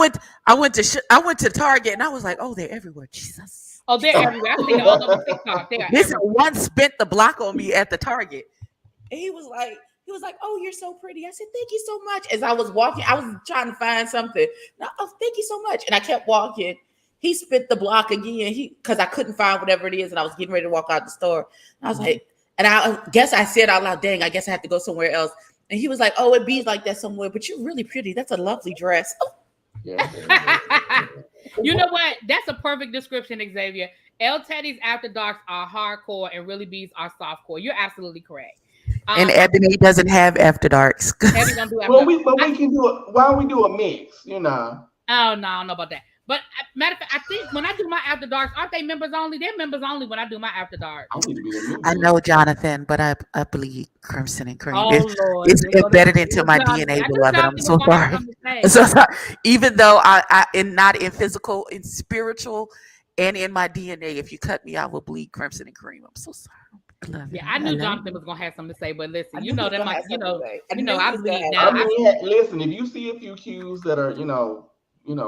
F: went to Target and I was like, oh, they're everywhere. Jesus.
A: Oh, they're everywhere. I see it all over TikTok.
F: Listen, one spent the block on me at the Target,
E: and he was like, oh, you're so pretty. I said, thank you so much. As I was walking, I was trying to find something. Oh, thank you so much. And I kept walking. He spit the block again. Because I couldn't find whatever it is. And I was getting ready to walk out the store. And I was like, and I guess I said out loud, dang, I guess I have to go somewhere else. And he was like, oh, it be like that somewhere, but you're really pretty. That's a lovely dress. Oh.
D: Yeah.
A: You know what? That's a perfect description, Xavier. El Teddy's after darks are hardcore and Really Bees are softcore. You're absolutely correct.
F: And Ebony doesn't have after darks.
A: Ebony don't do after
D: darks. We can do it. Why don't we do a mix? You know.
A: Oh no, I don't know about that. But matter of fact, I think when I do my after darks, aren't they members only? They're members only when I do my after darks.
F: I know, Jonathan, but I bleed crimson and cream.
A: Oh, Lord.
F: It's embedded into my DNA, beloved. I'm so sorry. So sorry. Even though I am not in physical, in spiritual, and in my DNA, if you cut me, I will bleed crimson and cream. I'm so sorry.
A: I knew Jonathan was gonna have something to say, but listen, you know that I bleed now.
D: Listen, if you see a few cues that are,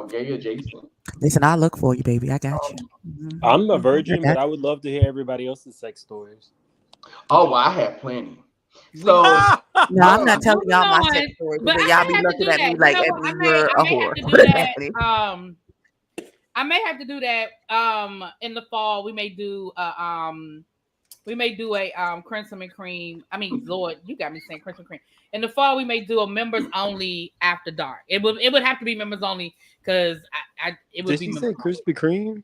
D: gay adjacent.
F: Listen, I'll look for you, baby. I got you.
C: I'm a virgin,
F: I got
C: but I would love to hear everybody else's sex stories.
D: Oh, well, I have plenty. So
F: No, I'm not telling y'all my
A: Moving
F: sex
A: on,
F: stories,
A: but
F: but
A: I
F: y'all
A: may
F: be
A: have to
F: looking
A: do
F: at
A: that.
F: me
A: You
F: like,
A: know
F: Abby,
A: what?
F: you're a
A: I may have
F: whore.
A: to do
F: Put it
A: that.
F: back.
A: I may have to do that. In the fall, we may do a crimson and cream. I mean, Lord, you got me saying crimson and cream. In the fall, we may do a members only after dark. It would have to be members only because it would
C: Did
A: be.
C: she
A: members
C: say Krispy Kreme?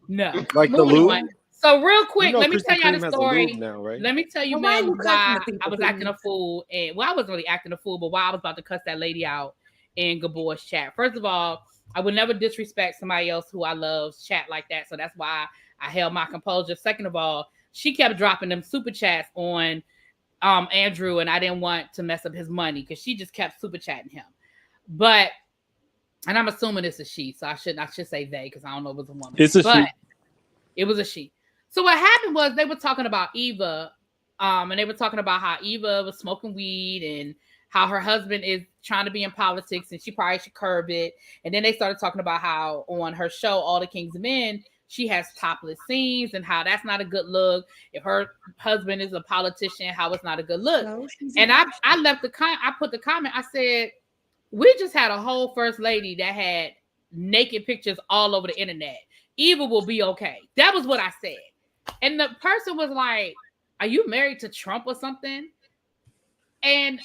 A: No,
C: Like the
A: moving
C: lube?
A: on. So real quick, let me
C: Krispy
A: tell y'all
C: Kreme
A: the
C: has a
A: story.
C: lube now, right?
A: Let me tell you,
E: Well, why
A: ma'am,
E: you cussing
A: why
E: the people,
A: I was
E: please?
A: acting a fool, and I wasn't really acting a fool, but why I was about to cuss that lady out in Gabor's chat. First of all, I would never disrespect somebody else who I love's chat like that, so that's why I held my composure. Second of all, she kept dropping them super chats on Andrew, and I didn't want to mess up his money because she just kept super chatting him. But, and I'm assuming it's a she, so I should say they because I don't know if it was a woman.
C: It's a she.
A: It was a she. So what happened was they were talking about Eva, and they were talking about how Eva was smoking weed and how her husband is trying to be in politics and she probably should curb it. And then they started talking about how on her show, All the King's Men, she has topless scenes and how that's not a good look. If her husband is a politician, how it's not a good look. And I put the comment, I said, we just had a whole first lady that had naked pictures all over the internet. Eva will be okay. That was what I said. And the person was like, are you married to Trump or something? And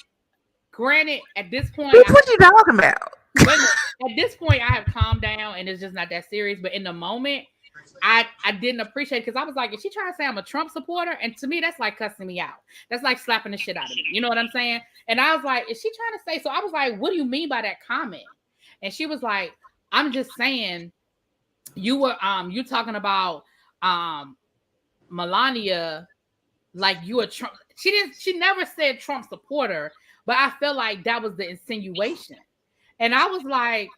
A: granted, at this point,
F: Bitch, what you talking about?
A: at this point, I have calmed down and it's just not that serious. But in the moment, I didn't appreciate it because I was like, is she trying to say I'm a Trump supporter? And to me, that's like cussing me out. That's like slapping the shit out of me. You know what I'm saying? And I was like, is she trying to say? So I was like, what do you mean by that comment? And she was like, I'm just saying, you talking about Melania like you a Trump. She never said Trump supporter, but I felt like that was the insinuation. And I was like,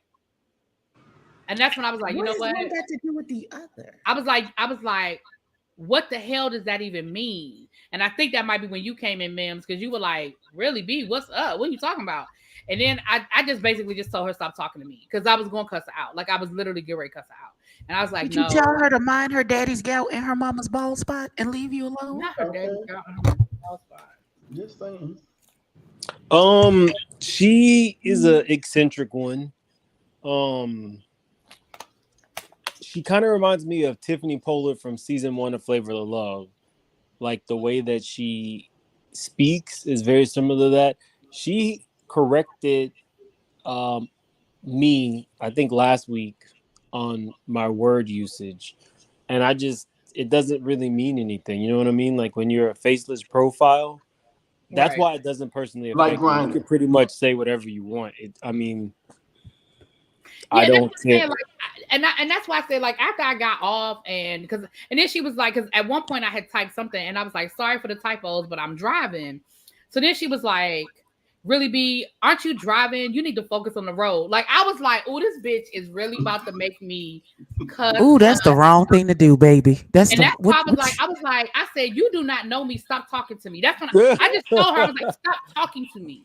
A: and that's when I was like, you know what?
E: What got to do with the other?
A: I was like, what the hell does that even mean? And I think that might be when you came in, Mims, because you were like, really, B, what's up? What are you talking about? And then I just basically just told her stop talking to me because I was going to cuss her out. Like I was literally getting ready to cuss her out. And I was like,
F: Did you tell her to mind her daddy's gout and her mama's bald spot and leave you alone?
A: Not her daddy's gout and her mama's bald spot.
D: Just saying.
C: She is an eccentric one. She kind of reminds me of Tiffany Pollard from season 1 of Flavor of Love. Like the way that she speaks is very similar to that. She corrected me, I think last week, on my word usage. And it doesn't really mean anything. You know what I mean? Like when you're a faceless profile, that's
A: Right.
C: why it doesn't personally affect
D: Like
C: me. You
D: Grindr.
C: can pretty much say whatever you want. I
A: Yeah,
C: don't care.
A: and that's why I say, like, after I got off and then she was like, because at one point I had typed something and I was like, sorry for the typos, but I'm driving. So then she was like, really, B, aren't you driving? You need to focus on the road. Like, I was like, oh, this bitch is really about to make me cuss.
F: Ooh, that's the wrong thing to do, baby.
A: Why I said, you do not know me. Stop talking to me. That's when I just told her, I was like, stop talking to me.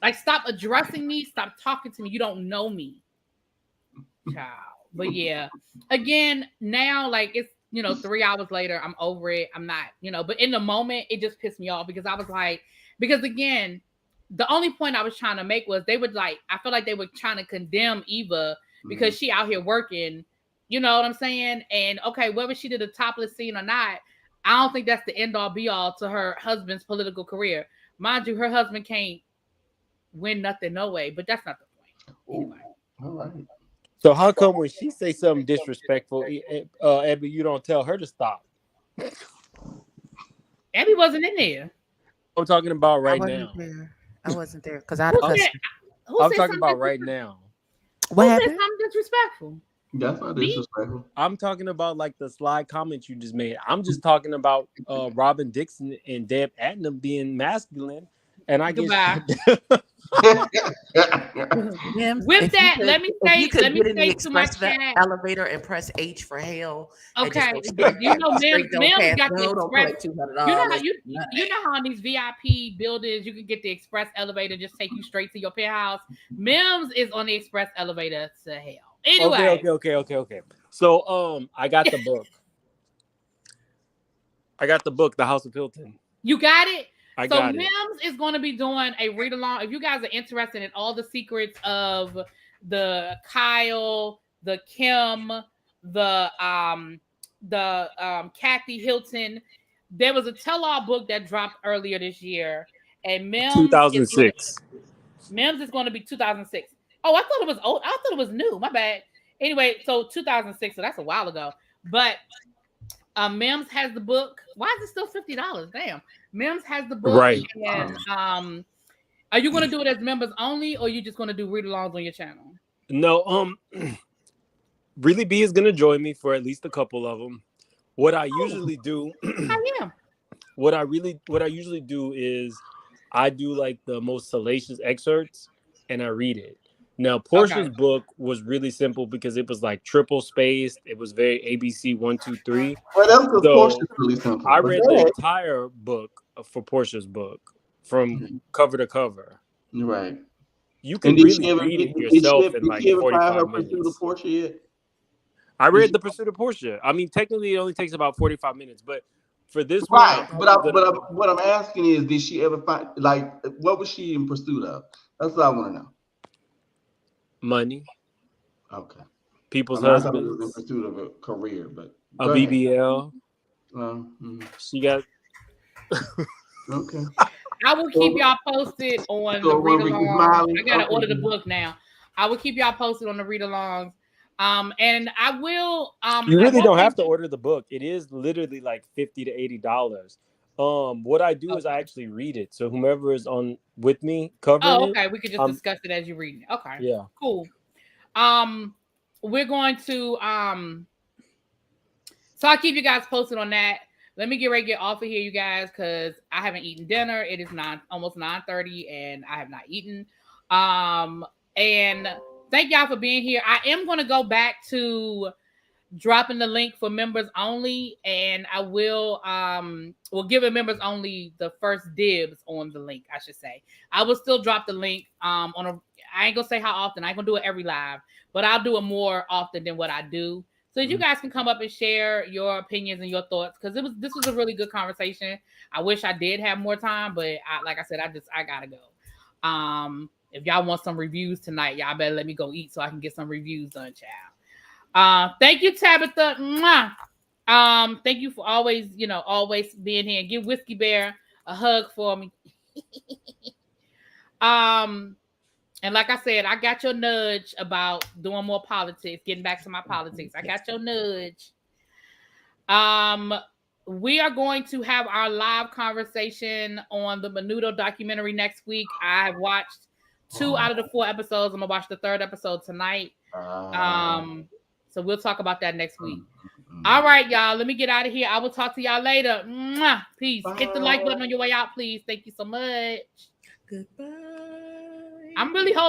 A: Like, stop addressing me. Stop talking to me. You don't know me. Child. But yeah, again, now, like, it's, 3 hours later, I'm over it. I'm not, but in the moment, it just pissed me off because I was like, because again, the only point I was trying to make was I feel like they were trying to condemn Eva because she out here working, you know what I'm saying? And okay, whether she did a topless scene or not, I don't think that's the end all be all to her husband's political career. Mind you, her husband can't win nothing no way, but that's not the point. Anyway.
D: All right.
C: So how come when she say something disrespectful, Abby, you don't tell her to stop?
A: Abby wasn't in there.
C: I'm talking about right now.
F: I wasn't there because I'm
C: talking about right now.
F: What
A: Who
F: happened?
A: said something disrespectful?
D: That's not disrespectful.
C: I'm talking about like the slide comment you just made. I'm just talking about Robin Dixon and Deb Adnam being masculine, and I
A: Goodbye.
C: guess
F: Mims,
A: With that, let me say
F: get in the
A: to my
F: express
A: chat.
F: elevator and press H for hell.
A: Okay,
F: And just go
A: you know, Mims
F: don't
A: got the
F: don't
A: express.
F: collect
A: You know how
F: $200.
A: you know how in these VIP buildings you can get the express elevator just take you straight to your penthouse. Mims is on the express elevator to hell. Anyway,
C: Okay. So I got the book. The House of Hilton.
A: you got it.
C: I got it.
A: Mims is going to be doing a read along. If you guys are interested in all the secrets of the Kyle, the Kim, the Kathy Hilton, there was a tell-all book that dropped earlier this year, and Mims
C: 2006.
A: Mims is going to be 2006. Oh, I thought it was old. I thought it was new. My bad. Anyway, so 2006. So that's a while ago. But Mims has the book. Why is it still $50? Damn. Mims has the book.
C: Right.
A: And are you going to do it as members only, or are you just going to do read-alongs on your channel?
C: No. Really B is going to join me for at least a couple of them. What I usually do. What I usually do is I do like the most salacious excerpts and I read it. Now, Portia's book was really simple because it was like triple spaced. It was very ABC 1, 2, 3.
D: Well, that's because
C: So
D: Portia's really simple.
C: I read the entire book for Portia's book from cover to cover.
D: Right.
C: You can really read it yourself in like 45 minutes.
D: Portia yet?
C: I read The Pursuit of Portia. I mean, technically, it only takes about 45 minutes, but for this
D: right.
C: one,
D: what I'm asking is, did she ever find what was she in pursuit of? That's what I want to know.
C: Money.
D: Okay.
C: People's
D: husbands.
C: husbands.
D: I was in pursuit of a career, but
C: a BBL. She got.
D: Okay.
A: I will keep y'all posted on the read-alongs. I gotta order the book now. I will keep y'all posted on the read-alongs. And I will.
C: You really don't have to order the book. It is literally like $50 to $80. What I do is I actually read it. So whomever is on with me covering
A: okay. We could just discuss it as you read it. Okay.
C: Yeah.
A: Cool. We're going to so I'll keep you guys posted on that. Let me get ready to get off of here, you guys, because I haven't eaten dinner. It is almost 9:30, and I have not eaten. And thank y'all for being here. I am going to go back to dropping the link for members only, and I will give it members only the first dibs on the link, I should say. I will still drop the link I ain't gonna say how often. I ain't gonna do it every live, but I'll do it more often than what I do. So you guys can come up and share your opinions and your thoughts, because this was a really good conversation. I wish I did have more time, but like I said, I gotta go. If y'all want some reviews tonight, y'all better let me go eat so I can get some reviews done, child. Thank you, Tabitha. Mwah. Thank you for always being here. Give Whiskey Bear a hug for me. And like I said, I got your nudge about doing more politics, getting back to my politics. I got your nudge. We are going to have our live conversation on the Menudo documentary next week. I have watched 2 out of the 4 episodes. I'm gonna watch the 3rd episode tonight. So we'll talk about that next week. All right, y'all. Let me get out of here. I will talk to y'all later. Mwah. Peace. Hit the like button on your way out, please. Thank you so much.
F: Goodbye.
A: I'm really holding